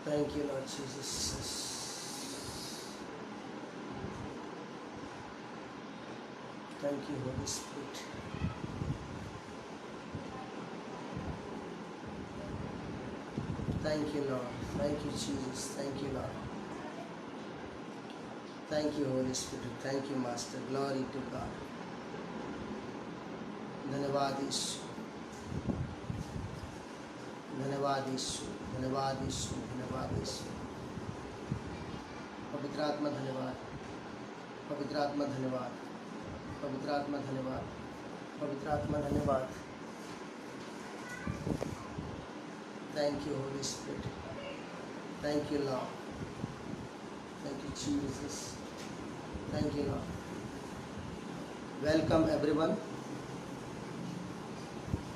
Thank you, Lord Jesus. Thank you, Holy Spirit. Thank you, Lord. Thank you, Jesus. Thank you, Lord. Thank you, Holy Spirit. Thank you, Master. Glory to God. धन्यवाद यीशु, धन्यवाद यीशु, धन्यवाद यीशु, धन्यवाद यीशु। पवित्र आत्मा धन्यवाद, पवित्र आत्मा धन्यवाद, पवित्र आत्मा धन्यवाद, पवित्र आत्मा धन्यवाद। Thank you, Holy Spirit. Thank you, Lord. Thank you, Jesus. Thank you, Lord. Welcome everyone.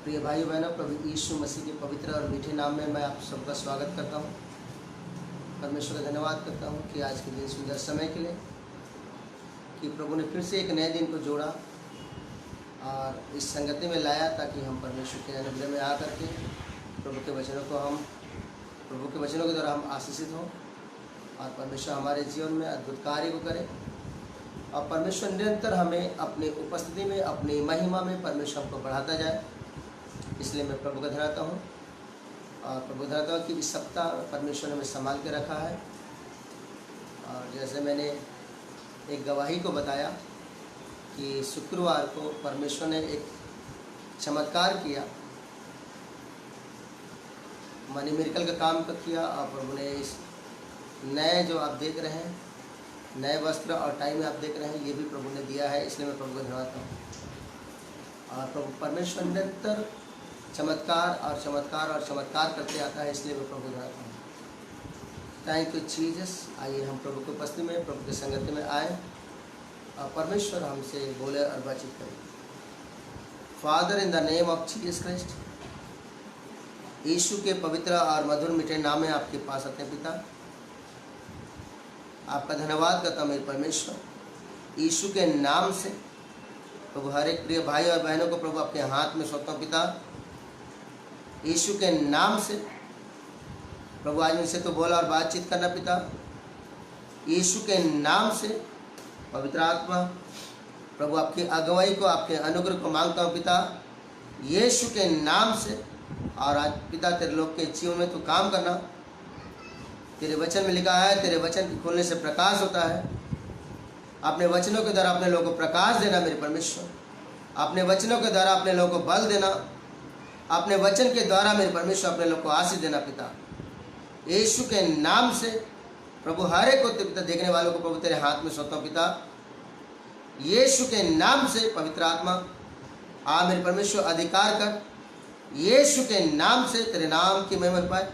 प्रिय भाई बहनों, प्रभु यीशु मसीह के पवित्र और मीठे नाम में मैं आप सबका स्वागत करता हूँ। परमेश्वर का धन्यवाद करता हूँ कि आज के दिन सुंदर समय के लिए, कि प्रभु ने फिर से एक नए दिन को जोड़ा और इस संगति में लाया, ताकि हम परमेश्वर के अनुग्रह में आकर के प्रभु के वचनों के द्वारा हम आशीषित हों और परमेश्वर हमारे जीवन में अद्भुत कार्य को करे और परमेश्वर निरंतर हमें अपनी उपस्थिति में, अपनी महिमा में परमेश्वर हमको बढ़ाता जाए। इसलिए मैं प्रभु का धन्यवाद हूँ और प्रभु धन्यवाद हूँ कि इस सप्ताह परमेश्वर ने हमें संभाल के रखा है। और जैसे मैंने एक गवाही को बताया कि शुक्रवार को परमेश्वर ने एक चमत्कार किया, मनी मिरेकल का काम किया और प्रभु ने इस नए जो आप देख रहे हैं, नए वस्त्र और टाइम आप देख रहे हैं, ये भी प्रभु ने दिया है। इसलिए मैं प्रभु को धन्यवाद हूँ। और प्रभु परमेश्वर निरंतर चमत्कार और चमत्कार और चमत्कार करते आता है, इसलिए मैं प्रभु को धन्यवाद हूँ। Thank you Jesus. आइए हम प्रभु की उपस्थिति में, प्रभु की संगति में आए और परमेश्वर हमसे बोले और बातचीत करें। Father, in the name of Jesus Christ, यीशु के पवित्र और मधुर मीठे नाम में आपके पास आते हैं पिता। आपका धन्यवाद करता हूँ मेरे परमेश्वर। यीशु के नाम से प्रभु हर एक प्रिय भाई और बहनों को प्रभु अपने हाथ में सौंपता हूँ पिता। यीशु के नाम से प्रभु आज उनसे तो बोला और बातचीत करना पिता। यीशु के नाम से पवित्र आत्मा प्रभु आपकी अगुवाई को, आपके अनुग्रह को मांगता हूँ पिता, यीशु के नाम से। और आज पिता तेरे लोग के जीवन में तो काम करना। तेरे वचन में लिखा है, तेरे वचन के खोलने से प्रकाश होता है। अपने वचनों के द्वारा अपने लोगों को प्रकाश देना मेरे परमेश्वर। अपने वचनों के द्वारा अपने लोगों को बल देना। अपने वचन के द्वारा मेरे परमेश्वर अपने लोगों को आशीष देना पिता। यीशु के नाम से प्रभु हर एक को पिता देखने वालों को प्रभु तेरे हाथ में सौंपता हूं पिता। यीशु के नाम से पवित्र आत्मा आ मेरे परमेश्वर अधिकार कर। यीशु के नाम से तेरे नाम की महिमा पाए,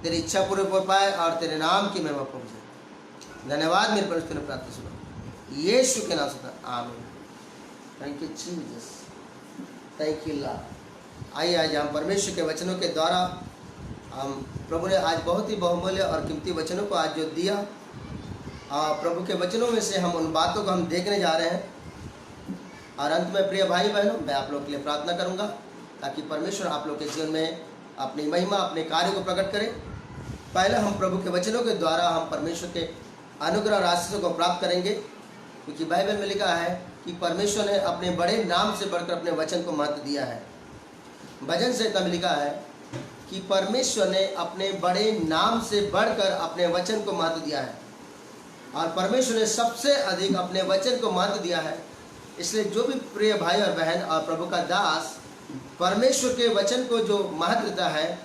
तेरी इच्छा पूरी हो पाए और तेरे नाम की महिमा पहुंचे। धन्यवाद मेरे परमेश्वर ने प्रार्थना सुना, यीशु के नाम से आमीन। Thank you Jesus, thank you Lord. आइए आज हम परमेश्वर के वचनों के द्वारा हम प्रभु ने आज बहुत ही बहुमूल्य और कीमती वचनों को आज जो दिया, प्रभु के वचनों में से हम उन बातों को हम देखने जा रहे हैं। और अंत में प्रिय भाई बहनों, मैं आप लोगों के लिए प्रार्थना करूंगा ताकि परमेश्वर आप लोग के जीवन में अपनी महिमा, अपने कार्य को प्रकट करें। पहले हम प्रभु के वचनों के द्वारा हम परमेश्वर के अनुग्रह और आशीषों को प्राप्त करेंगे, क्योंकि बाइबल में लिखा है कि परमेश्वर ने अपने बड़े नाम से बढ़कर अपने वचन को महत्व दिया है। भजन संहिता में लिखा है कि परमेश्वर ने अपने बड़े नाम से बढ़कर अपने वचन को महत्व दिया है और परमेश्वर ने सबसे अधिक अपने वचन को महत्व दिया है। इसलिए जो भी प्रिय भाई और बहन और प्रभु का दास परमेश्वर के वचन को जो महत्व देता है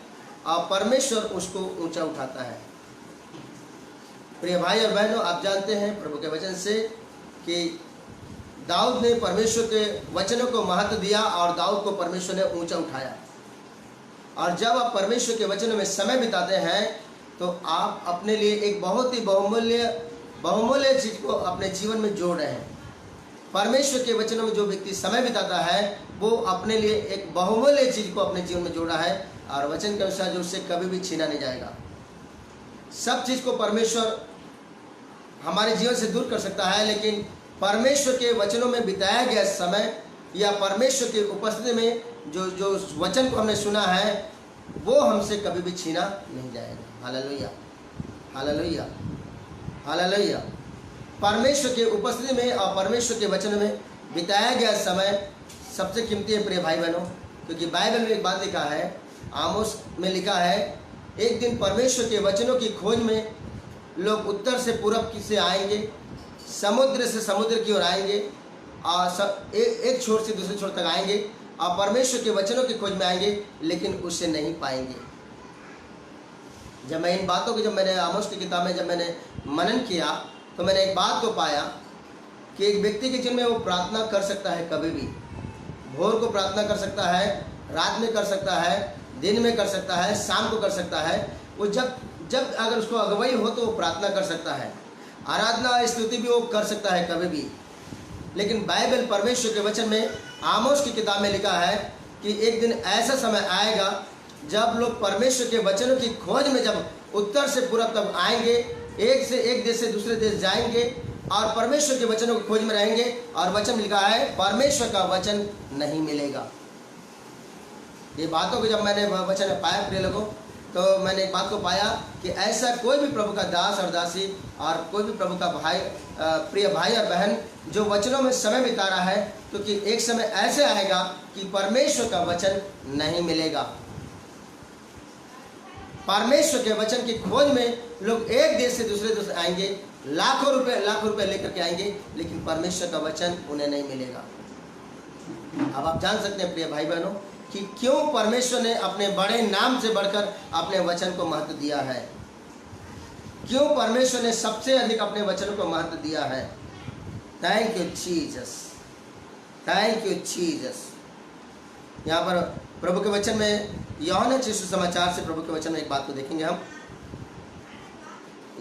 और परमेश्वर उसको ऊंचा उठाता है। प्रिय भाई और बहनों, आप जानते हैं प्रभु के वचन से कि दाऊद ने परमेश्वर के वचनों को महत्व दिया और दाऊद को परमेश्वर ने ऊंचा उठाया। और जब आप परमेश्वर के वचनों में समय बिताते हैं तो आप अपने लिए एक बहुत ही बहुमूल्य चीज को अपने जीवन में जोड़ रहे हैं। परमेश्वर के वचनों में जो व्यक्ति समय बिताता है वो अपने लिए एक बहुमूल्य चीज को अपने जीवन में जोड़ा है और वचन के अनुसार जो उससे कभी भी छीना नहीं जाएगा। सब चीज को परमेश्वर हमारे जीवन से दूर कर सकता है, लेकिन परमेश्वर के वचनों में बिताया गया समय या परमेश्वर की उपस्थिति में जो वचन को हमने सुना है वो हमसे कभी भी छीना नहीं जाएगा। Hallelujah, hallelujah, hallelujah. परमेश्वर के उपस्थिति में और परमेश्वर के वचन में बिताया गया समय सबसे कीमती है प्रिय भाई बहनों, क्योंकि बाइबल में एक बात लिखा है, आमोस में लिखा है, एक दिन परमेश्वर के वचनों की खोज में लोग उत्तर से पूरब से आएंगे, समुद्र से समुद्र की ओर आएंगे और एक छोर से दूसरे छोर तक आएंगे और परमेश्वर के वचनों की खोज में आएंगे, लेकिन उसे नहीं पाएंगे। जब मैं इन बातों को, जब मैंने आमोस की किताब में जब मैंने मनन किया, तो मैंने एक बात को पाया कि एक व्यक्ति के जीवन में वो प्रार्थना कर सकता है, कभी भी भोर को प्रार्थना कर सकता है, रात में कर सकता है, दिन में कर सकता है, शाम को कर सकता है। वो जब जब अगर उसको अगुवाई हो तो वो प्रार्थना कर सकता है, आराधना स्तुति भी वो कर सकता है कभी भी। लेकिन बाइबल परमेश्वर के वचन में आमोस की किताब में लिखा है कि एक दिन ऐसा समय आएगा जब लोग परमेश्वर के वचनों की खोज में जब उत्तर से पूरब तक आएंगे, एक देश से दूसरे देश जाएंगे और परमेश्वर के वचनों की खोज में रहेंगे, और वचन लिखा है परमेश्वर का वचन नहीं मिलेगा। ये बातों को जब मैंने वचन में पाया प्रिय लोगों, तो मैंने एक बात को पाया कि ऐसा कोई भी प्रभु का दास और दासी और कोई भी प्रभु का भाई, प्रिय भाई और बहन जो वचनों में समय बिता रहा है, क्योंकि एक समय ऐसे आएगा कि परमेश्वर का वचन नहीं मिलेगा। परमेश्वर के वचन की खोज में लोग एक देश से दूसरे देश आएंगे, लाखों रुपए लेकर के आएंगे, लेकिन परमेश्वर का वचन उन्हें नहीं मिलेगा। अब आप जान सकते हैं प्रिय भाई बहनों कि क्यों परमेश्वर ने अपने बड़े नाम से बढ़कर अपने वचन को महत्व दिया है, क्यों परमेश्वर ने सबसे अधिक अपने वचनों को महत्व दिया है। Thank you Jesus, thank you Jesus. यहाँ पर प्रभु के वचन में यूहन्ना सुसमाचार से प्रभु के वचन में एक बात को देखेंगे हम।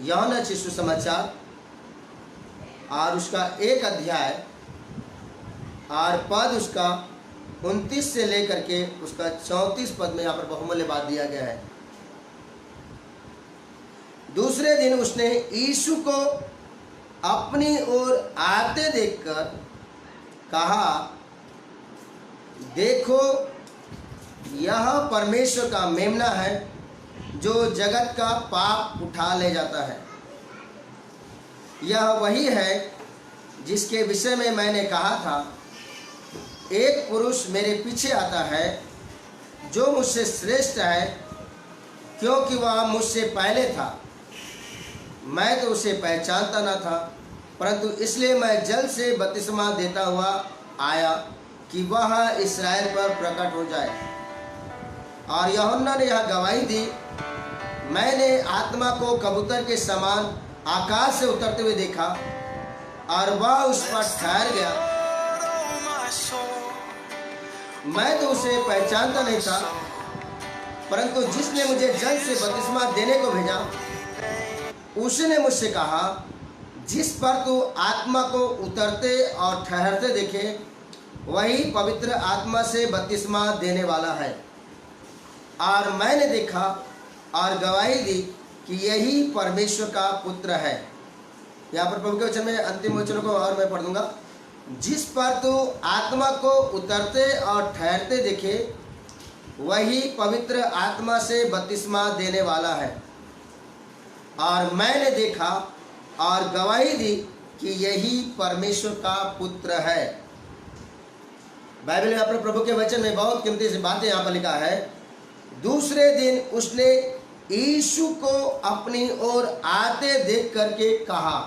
यूहन्ना सुसमाचार और उसका 1 अध्याय और पद उसका 29 से लेकर के उसका 34 पद में यहाँ पर बहुमूल्य बात दिया गया है। दूसरे दिन उसने यीशु को अपनी ओर आते देखकर कहा, देखो यह परमेश्वर का मेमना है जो जगत का पाप उठा ले जाता है। यह वही है जिसके विषय में मैंने कहा था, एक पुरुष मेरे पीछे आता है जो मुझसे श्रेष्ठ है, क्योंकि वह मुझसे पहले था। मैं तो उसे पहचानता न था, परंतु इसलिए मैं जल से बपतिस्मा देता हुआ आया कि वह इस्राएल पर प्रकट हो जाए। और यूहन्ना ने यह गवाही दी, मैंने आत्मा को कबूतर के समान आकाश से उतरते हुए देखा और वह उस पर ठहर गया। मैं तो उसे पहचानता नहीं था, परंतु जिसने मुझे जल से बपतिस्मा देने को भेजा उसने मुझसे कहा, जिस पर तू आत्मा को उतरते और ठहरते देखे वही पवित्र आत्मा से बपतिस्मा देने वाला है। और मैंने देखा और गवाही दी कि यही परमेश्वर का पुत्र है। यहाँ पर प्रभु के वचन में अंतिम वचनों को और मैं पढ़ दूंगा। जिस पर तू आत्मा को उतरते और ठहरते देखे वही पवित्र आत्मा से बपतिस्मा देने वाला है। और मैंने देखा और गवाही दी कि यही परमेश्वर का पुत्र है। बाइबल में अपने प्रभु के वचन में बहुत कीमती सी बातें यहाँ पर लिखा है। दूसरे दिन उसने यीशु को अपनी ओर आते देख करके कहा।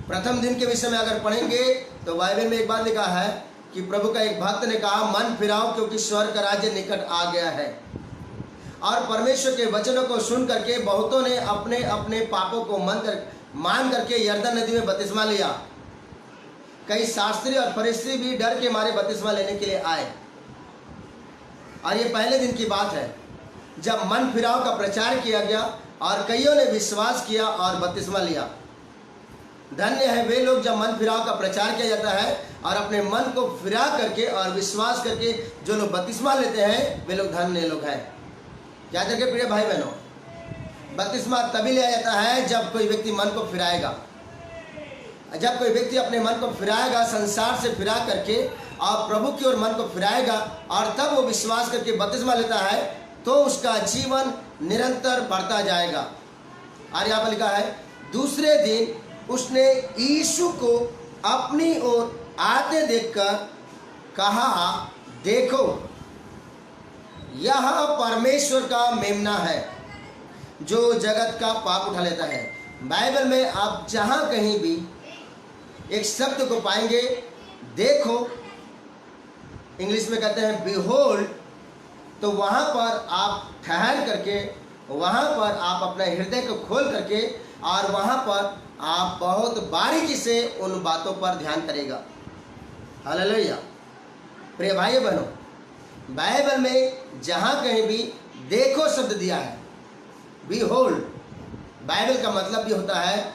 प्रथम दिन के विषय में अगर पढ़ेंगे तो बाइबल में एक बात लिखा है कि प्रभु का एक भक्त ने कहा, मन फिराओ क्योंकि स्वर्ग का राज्य निकट आ गया है। और परमेश्वर के वचनों को सुन करके बहुतों ने अपने अपने पापों को मान करके यरदन नदी में बपतिस्मा लिया। कई शास्त्री और फरीसी भी डर के मारे बपतिस्मा लेने के लिए आए। और ये पहले दिन की बात है जब मन फिराव का प्रचार किया गया और कईयों ने विश्वास किया और बपतिस्मा लिया। धन्य है वे लोग जब मन फिराव का प्रचार किया जाता है और अपने मन को फिरा करके और विश्वास करके जो लोग बपतिस्मा लेते हैं वे लोग धन्य लोग हैं। क्या करके प्रिय भाई बहनों, बपतिस्मा तभी लिया जाता है जब कोई व्यक्ति मन को फिराएगा, जब कोई व्यक्ति अपने मन को फिराएगा, संसार से फिरा करके और प्रभु की ओर मन को फिराएगा और तब वो विश्वास करके बपतिस्मा लेता है तो उसका जीवन निरंतर बढ़ता जाएगा। और यहाँ पर लिखा है दूसरे दिन उसने यीशु को अपनी ओर आते देखकर कहा, देखो यह परमेश्वर का मेमना है जो जगत का पाप उठा लेता है। बाइबल में आप जहाँ कहीं भी एक शब्द को पाएंगे, देखो, इंग्लिश में कहते हैं बिहोल्ड, तो वहाँ पर आप ठहर करके, वहाँ पर आप अपने हृदय को खोल करके और वहाँ पर आप बहुत बारीकी से उन बातों पर ध्यान करेगा। हालेलुया। प्रिय भाई बहनों, बाइबल में जहाँ कहीं भी देखो शब्द दिया है, बिहोल्ड, बाइबल का मतलब भी होता है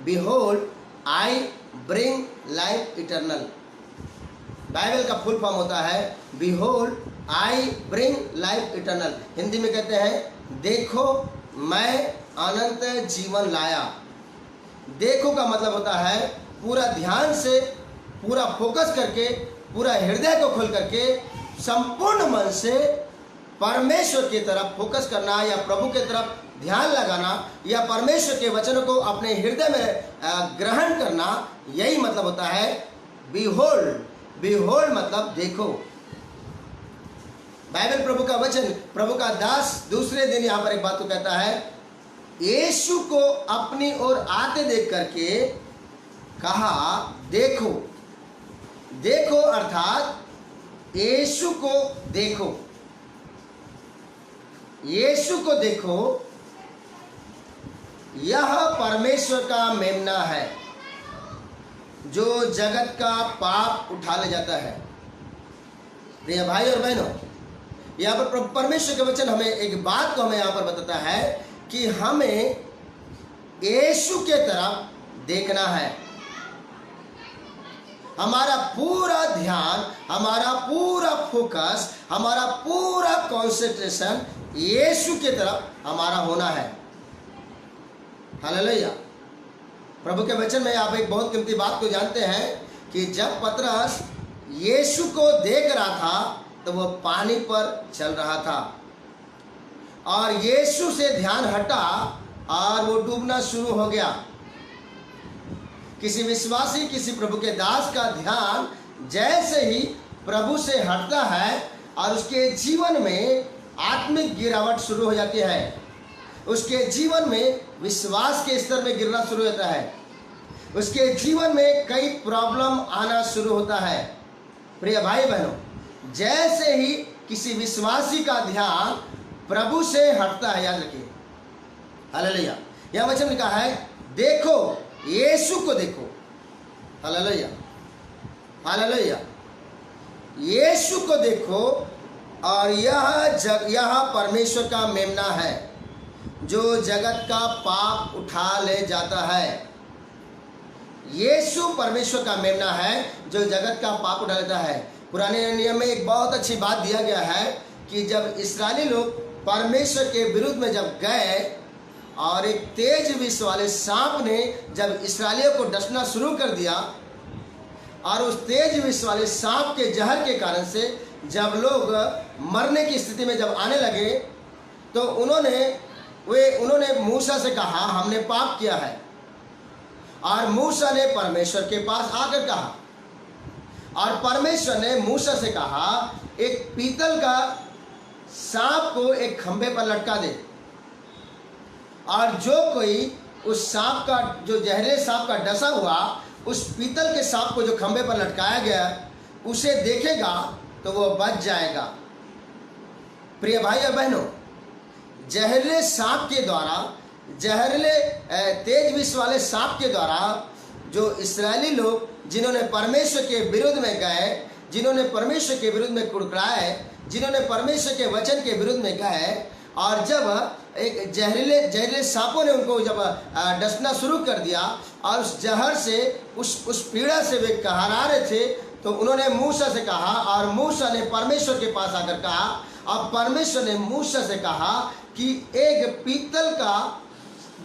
behold I bring life eternal. Bible का फुल फॉर्म होता है behold I bring life eternal. Hindi में कहते हैं देखो मैं अनंत जीवन लाया। देखो का मतलब होता है पूरा ध्यान से, पूरा फोकस करके, पूरा हृदय को खोल करके, संपूर्ण मन से परमेश्वर की तरफ फोकस करना या प्रभु की तरफ ध्यान लगाना या परमेश्वर के वचनों को अपने हृदय में ग्रहण करना, यही मतलब होता है बिहोल्ड। बिहोल्ड मतलब देखो। बाइबल प्रभु का वचन, प्रभु का दास दूसरे दिन यहाँ पर एक बात को कहता है, यीशु को अपनी ओर आते देख करके कहा, देखो। देखो अर्थात यीशु को देखो, यीशु को देखो, यह परमेश्वर का मेमना है जो जगत का पाप उठा ले जाता है। प्रिय भाई और बहनों, यहाँ पर परमेश्वर के वचन हमें एक बात को हमें यहाँ पर बताता है कि हमें यीशु के तरफ देखना है। हमारा पूरा ध्यान, हमारा पूरा फोकस, हमारा पूरा कंसंट्रेशन यीशु की तरफ हमारा होना है। हालेलुया। प्रभु के वचन में आप एक बहुत कीमती बात को जानते हैं कि जब पतरस यीशु को देख रहा था तो वह पानी पर चल रहा था और यीशु से ध्यान हटा और वो डूबना शुरू हो गया। किसी विश्वासी, किसी प्रभु के दास का ध्यान जैसे ही प्रभु से हटता है और उसके जीवन में आत्मिक गिरावट शुरू हो जाती है, उसके जीवन में विश्वास के स्तर में गिरना शुरू होता है, उसके जीवन में कई प्रॉब्लम आना शुरू होता है। प्रिय भाई बहनों, जैसे ही किसी विश्वासी का ध्यान प्रभु से हटता है, याद रखिए, हालेलुया, यह वचन लिखा है देखो, यीशु को देखो। हालेलुया, हालेलुया, यीशु को देखो और यह परमेश्वर का मेमना है जो जगत का पाप उठा ले जाता है। यीशु परमेश्वर का मेमना है जो जगत का पाप उठा लेता है। पुराने नियम में एक बहुत अच्छी बात दिया गया है कि जब इस्राएली लोग परमेश्वर के विरुद्ध में जब गए और एक तेज विष वाले सांप ने जब इस्राएलियों को डसना शुरू कर दिया और उस तेज विष वाले सांप के जहर के कारण से जब लोग मरने की स्थिति में जब आने लगे तो उन्होंने मूसा से कहा हमने पाप किया है। और मूसा ने परमेश्वर के पास आकर कहा और परमेश्वर ने मूसा से कहा एक पीतल का सांप को एक खंभे पर लटका दे और जो कोई उस सांप का, जो जहरीले सांप का डसा हुआ उस पीतल के सांप को जो खंभे पर लटकाया गया उसे देखेगा तो वो बच जाएगा। प्रिय भाई और बहनों, जहरीले सांप के द्वारा, जहरीले तेज विष वाले सांप के द्वारा जो इस्राएली लोग जिन्होंने परमेश्वर के विरुद्ध में गए, जिन्होंने परमेश्वर के विरुद्ध में कुड़कुड़ाए, जिन्होंने परमेश्वर के वचन के विरुद्ध में गए और जब एक जहरीले सांपों ने उनको जब डसना शुरू कर दिया और उस जहर से, उस पीड़ा से वे कहरा रहे थे तो उन्होंने मूसा से कहा और मूसा ने परमेश्वर के पास आकर कहा और परमेश्वर ने मूसा से कहा कि एक पीतल का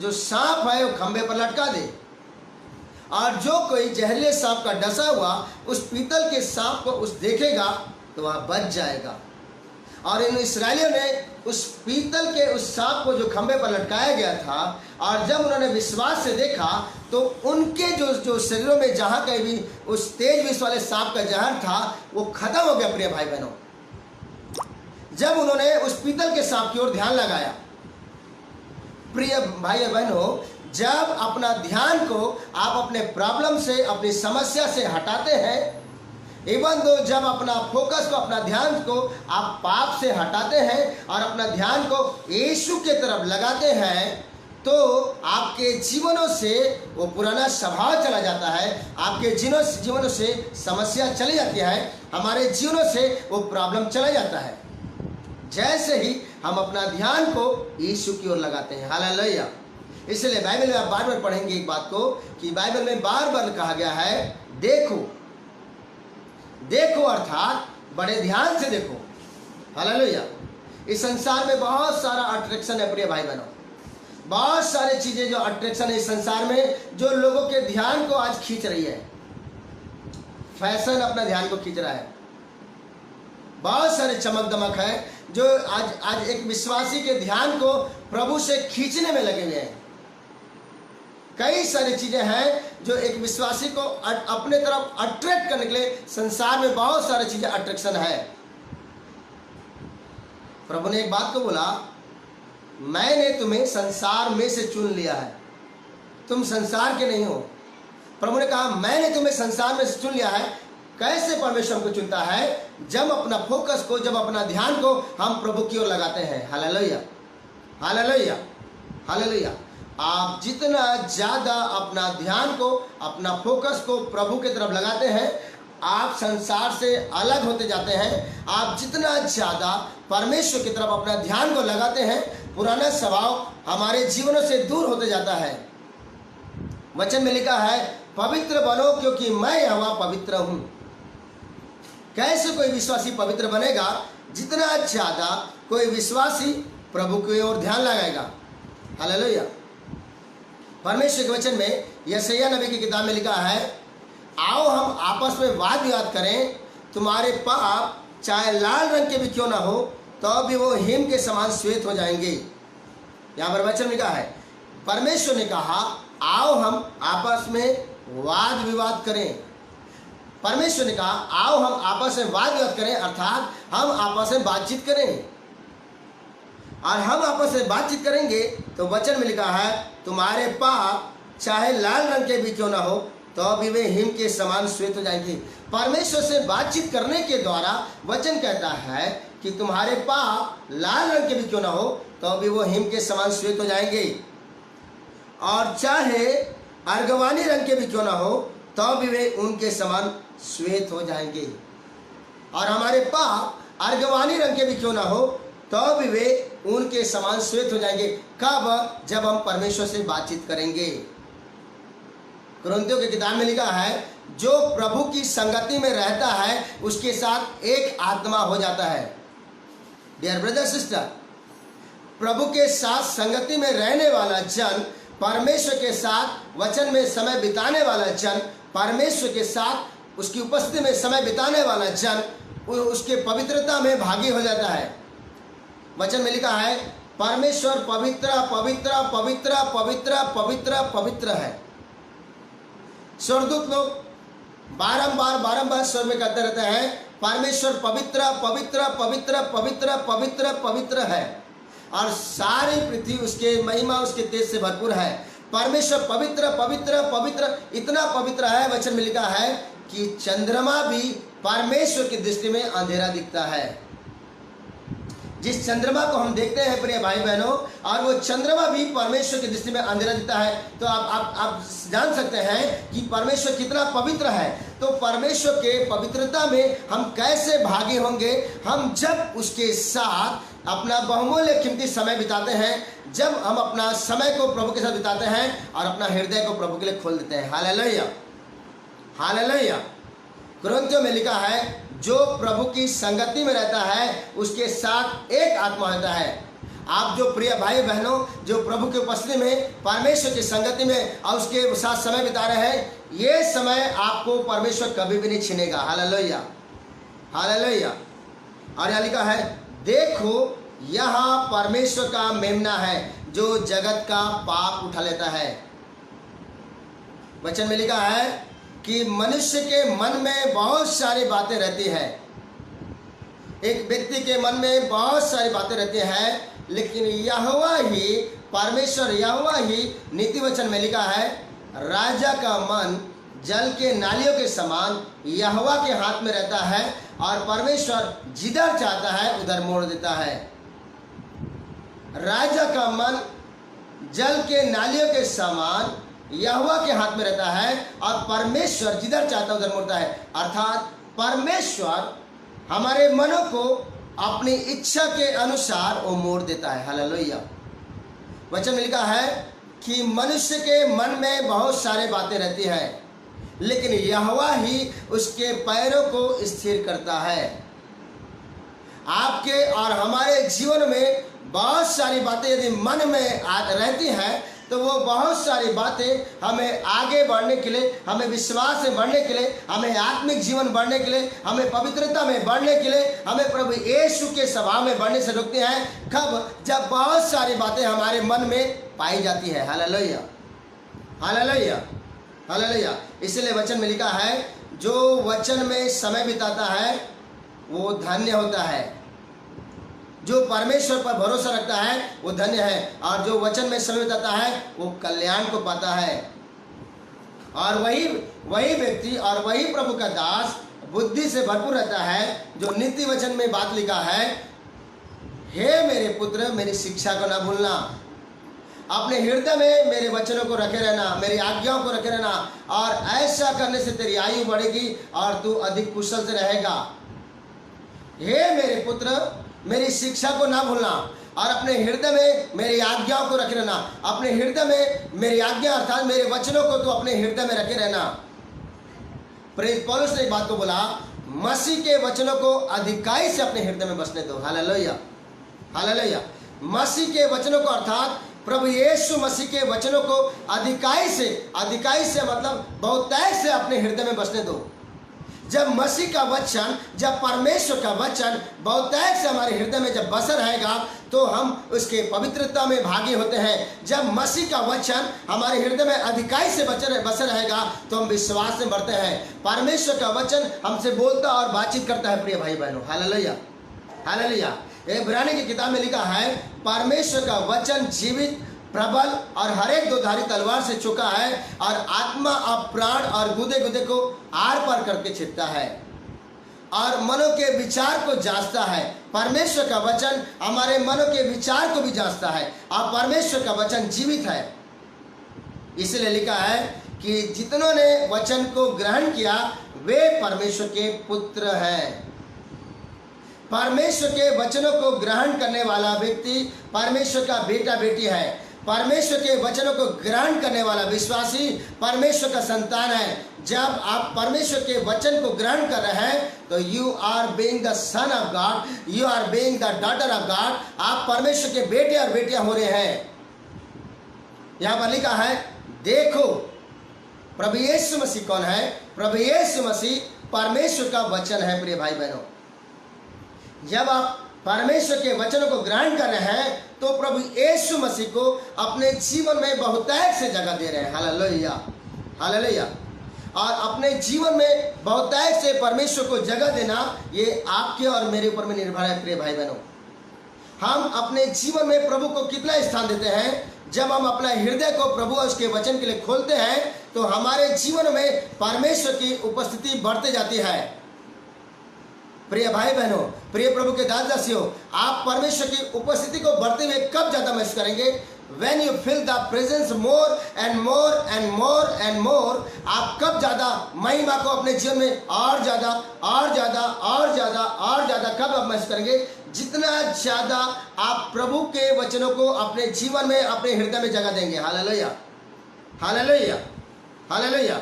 जो सांप है वो खंभे पर लटका दे। और जो कोई जहरीले सांप का डसा हुआ उस पीतल के सांप को उस देखेगा तो वह बच जाएगा। और इन इसराइलियों ने उस पीतल के उस सांप को जो खंभे पर लटकाया गया था, और जब उन्होंने विश्वास से देखा तो उनके जो शरीरों में जहाँ कहीं भी उस तेज विष वाले सांप का जहर था वो खत्म हो गया। प्रिय भाई बहनों, जब उन्होंने उस पीतल के सांप की ओर ध्यान लगाया, प्रिय भाई बहनों, जब अपना ध्यान को आप अपने प्रॉब्लम से, अपनी समस्या से हटाते हैं, इवन दो जब अपना फोकस को, अपना ध्यान को आप पाप से हटाते हैं और अपना ध्यान को यीशु के तरफ लगाते हैं, तो आपके जीवनों से वो पुराना स्वभाव चला जाता है, आपके जीवनों से समस्या चली जाती है, हमारे जीवनों से वो प्रॉब्लम चला जाता है, जैसे ही हम अपना ध्यान को यीशु की ओर लगाते हैं। हालेलुया। इसलिए बाइबल में आप बार बार पढ़ेंगे एक बात को कि बाइबल में बार बार कहा गया है देखो, देखो अर्थात बड़े ध्यान से देखो। हालेलुया। इस संसार में बहुत सारा अट्रैक्शन है प्रिय भाई बहनों, बहुत सारी चीजें जो अट्रैक्शन है इस संसार में, जो लोगों के ध्यान को आज खींच रही है। फैशन अपना ध्यान को खींच रहा है, बहुत सारे चमक दमक है जो आज एक विश्वासी के ध्यान को प्रभु से खींचने में लगे हुए हैं। कई सारी चीजें हैं जो एक विश्वासी को अपने तरफ अट्रैक्ट करने के लिए, संसार में बहुत सारी चीजें अट्रैक्शन है। प्रभु ने एक बात को बोला, मैंने तुम्हें संसार में से चुन लिया है, तुम संसार के नहीं हो। प्रभु ने कहा मैंने तुम्हें संसार में से चुन लिया है। कैसे परमेश्वर को चुनता है? जब अपना फोकस को, जब अपना ध्यान को हम प्रभु की ओर लगाते हैं। Hallelujah, hallelujah, hallelujah. आप जितना ज़्यादा अपना ध्यान को, अपना फोकस को प्रभु की तरफ लगाते हैं, आप संसार से अलग होते जाते हैं। आप जितना ज़्यादा परमेश्वर की तरफ अपना ध्यान को लगाते हैं, पुराना स्वभाव हमारे जीवनों से दूर होते जाता है। वचन में लिखा है पवित्र बनो क्योंकि मैं यहोवा पवित्र हूँ। कैसे कोई विश्वासी पवित्र बनेगा? जितना ज़्यादा कोई विश्वासी प्रभु की ओर ध्यान लगाएगा। हालेलुया। परमेश्वर के वचन में यशायाह नबी की किताब में लिखा है, आओ हम आपस में वाद विवाद करें, तुम्हारे पाप चाहे लाल रंग के भी क्यों ना हो तो भी वो हिम के समान श्वेत हो जाएंगे। यहाँ पर वचन लिखा है, परमेश्वर ने कहा आओ हम आपस में वाद विवाद करें। परमेश्वर ने कहा आओ हम आपस में वाद विवाद करें, अर्थात हम आपस में बातचीत करें। और हम आपस में बातचीत करेंगे तो वचन में लिखा है तुम्हारे पाप चाहे लाल रंग के भी क्यों ना हो तो भी वे हिम के समान श्वेत हो जाएंगे। परमेश्वर से बातचीत करने के द्वारा वचन कहता है कि तुम्हारे पाप लाल रंग के भी क्यों ना हो तो भी वो हिम के समान श्वेत हो जाएंगे, और चाहे अर्गवानी रंग के भी क्यों ना हो तो भी वे उनके समान श्वेत हो जाएंगे। और हमारे पाप अर्गवानी रंग के भी क्यों ना हो तो भी वे उनके समान श्वेत हो जाएंगे। कब? जब हम परमेश्वर से बातचीत करेंगे। कुरिन्थियों की किताब में लिखा है जो प्रभु की संगति में रहता है उसके साथ एक आत्मा हो जाता है। डियर ब्रदर सिस्टर, प्रभु के साथ संगति में रहने वाला जन, परमेश्वर के साथ वचन में समय बिताने वाला जन, परमेश्वर के साथ उसकी उपस्थिति में समय बिताने वाला जन उसके पवित्रता में भागी हो जाता है। वचन में लिखा है परमेश्वर पवित्र पवित्र पवित्र पवित्र पवित्र पवित्र है। स्वर्गदूत लोग बारंबार स्वर में कहते रहते हैं परमेश्वर पवित्र पवित्र पवित्र पवित्र पवित्र पवित्र है, और सारी पृथ्वी उसके महिमा, उसके तेज से भरपूर है। परमेश्वर पवित्र पवित्र पवित्र इतना पवित्र है, वचन में लिखा है कि चंद्रमा भी परमेश्वर की दृष्टि में अंधेरा दिखता है। जिस चंद्रमा को हम देखते हैं प्रिय भाई बहनों, और वो चंद्रमा भी परमेश्वर की दृष्टि में अंधेरा दिखता है, तो आप जान सकते हैं कि परमेश्वर कितना पवित्र है। तो परमेश्वर के पवित्रता में हम कैसे भागी होंगे? हम जब उसके साथ अपना बहुमूल्य कीमती समय बिताते हैं, जब हम अपना समय को प्रभु के साथ बिताते हैं और अपना हृदय को प्रभु के लिए खोल देते हैं। Hallelujah, hallelujah. कुरिन्थियों में लिखा है जो प्रभु की संगति में रहता है उसके साथ एक आत्मा होता है। आप जो प्रिय भाई बहनों जो प्रभु की उपस्थिति में परमेश्वर की संगति में और उसके साथ समय बिता रहे हैं, ये समय आपको परमेश्वर कभी भी नहीं छीनेगा। Hallelujah, hallelujah. और यहाँ लिखा है, देखो यहाँ परमेश्वर का मेमना है जो जगत का पाप उठा लेता है। वचन में लिखा है कि मनुष्य के मन में बहुत सारी बातें रहती हैं। एक व्यक्ति के मन में बहुत सारी बातें रहती हैं, लेकिन यहोवा ही, परमेश्वर यहोवा ही, नीति वचन में लिखा है, राजा का मन जल के नालियों के समान यहोवा के हाथ में रहता है और परमेश्वर जिधर चाहता है उधर मोड़ देता है। राजा का मन जल के नालियों के समान यहोवा के हाथ में रहता है और परमेश्वर जिधर चाहता है उधर मोड़ता है। अर्थात परमेश्वर हमारे मनों को अपनी इच्छा के अनुसार वो मोड़ देता है। हालेलुया। वचन में लिखा है कि मनुष्य के मन में बहुत सारी बातें रहती हैं, लेकिन यहोवा ही उसके पैरों को स्थिर करता है। आपके और हमारे जीवन में बहुत सारी बातें यदि मन में रहती हैं, तो वो बहुत सारी बातें हमें आगे बढ़ने के लिए, हमें विश्वास में बढ़ने के लिए, हमें आत्मिक जीवन बढ़ने के लिए, हमें पवित्रता में बढ़ने के लिए, हमें प्रभु यीशु के स्वभाव में बढ़ने से रोकते हैं। कब? जब बहुत सारी बातें हमारे मन में पाई जाती है। Hallelujah, hallelujah, hallelujah. इसलिए वचन में लिखा है, जो वचन में समय बिताता है वो धन्य होता है। जो परमेश्वर पर भरोसा रखता है वो धन्य है, और जो वचन में समय बिताता है वो कल्याण को पाता है। और वही व्यक्ति और वही प्रभु का दास बुद्धि से भरपूर रहता है, जो नीति वचन में बात लिखा है, हे मेरे पुत्र मेरी शिक्षा को ना भूलना, अपने हृदय में मेरे वचनों को रखे रहना, मेरी आज्ञाओं को रखे रहना, और ऐसा करने से तेरी आयु बढ़ेगी और तू अधिक कुशल से रहेगा। हे मेरे पुत्र मेरी शिक्षा को ना भूलना और अपने हृदय में मेरी आज्ञाओं को रखे रहना। अपने हृदय में मेरी आज्ञा अर्थात मेरे वचनों को तो अपने हृदय में रखे रहना। प्रेरित पौलुस ने एक बात को बोला, मसीह के वचनों को अधिकाई से अपने हृदय में बसने दो। Hallelujah, hallelujah. मसीह के वचनों को अर्थात प्रभु यीशु मसीह के वचनों को अधिकाई से मतलब बहुतायत से अपने हृदय में बसने दो। जब मसीह का वचन, जब परमेश्वर का वचन बहुतायत से हमारे हृदय में जब बसा रहेगा, तो हम उसके पवित्रता में भागी होते हैं। जब मसीह का वचन हमारे हृदय में अधिकाई से बसा रहेगा, तो हम विश्वास में बढ़ते हैं। परमेश्वर का वचन हमसे बोलता और बातचीत करता है। प्रिय भाई बहनों, हालेलुया, हालेलुया। इब्रानी की किताब में लिखा है, परमेश्वर का वचन जीवित, प्रबल और हर एक दोधारी तलवार से चुका है और आत्मा और प्राण और गुदे गुदे को आर पार करके छिदता है और मनों के विचार को जांचता है। परमेश्वर का वचन हमारे मनों के विचार को भी जांचता है और परमेश्वर का वचन जीवित है। इसलिए लिखा है कि जितनों ने वचन को ग्रहण किया वे परमेश्वर के पुत्र हैं। परमेश्वर के वचनों को ग्रहण करने वाला व्यक्ति परमेश्वर का बेटा बेटी है। परमेश्वर के वचनों को ग्रहण करने वाला विश्वासी परमेश्वर का संतान है। जब आप परमेश्वर के वचन को ग्रहण कर रहे हैं तो you are being the son of God, you are being the daughter of God. आप परमेश्वर के बेटे और बेटियां हो रहे हैं। यहां पर लिखा है, देखो प्रभु यीशु मसीह कौन है? प्रभु यीशु मसीह परमेश्वर का वचन है। प्रिय भाई बहनों, जब आप परमेश्वर के वचनों को ग्रहण कर रहे हैं तो प्रभु यीशु मसीह को अपने जीवन में बहुतायत से जगह दे रहे हैं। Hallelujah, hallelujah. और अपने जीवन में बहुतायत से परमेश्वर को जगह देना ये आपके और मेरे ऊपर में निर्भर है। प्रिय भाई बहनों, हम अपने जीवन में प्रभु को कितना स्थान देते हैं? जब हम अपना हृदय को प्रभु और उसके वचन के लिए खोलते हैं तो हमारे जीवन में परमेश्वर की उपस्थिति बढ़ते जाती है। प्रिय भाई बहनों, प्रिय प्रभु के दास दासियों, आप परमेश्वर की उपस्थिति को बढ़ते हुए कब ज्यादा महसूस करेंगे? When you feel the presence more and more and more and more, आप कब ज्यादा महिमा को अपने जीवन में और ज्यादा और ज्यादा और ज्यादा और ज्यादा कब आप महसूस करेंगे? जितना ज्यादा आप प्रभु के वचनों को अपने जीवन में, अपने हृदय में जगह देंगे। Hallelujah, hallelujah, hallelujah.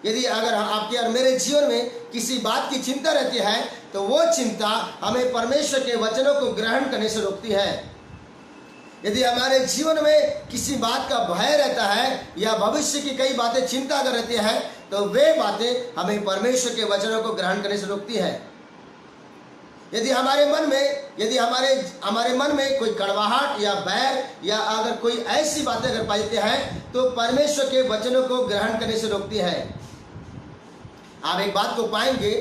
यदि अगर आपके और मेरे जीवन में किसी बात की चिंता रहती है तो वो चिंता हमें परमेश्वर के वचनों को ग्रहण करने से रोकती है। यदि हमारे जीवन में किसी बात का भय रहता है या भविष्य की कई बातें चिंता कर रहती है, तो वे बातें हमें परमेश्वर के वचनों को ग्रहण करने से रोकती है। यदि हमारे मन में कोई कड़वाहट या बैर या अगर कोई ऐसी बातें अगर पाई जाती है, तो परमेश्वर के वचनों को ग्रहण करने से रोकती है। आप एक बात को पाएंगे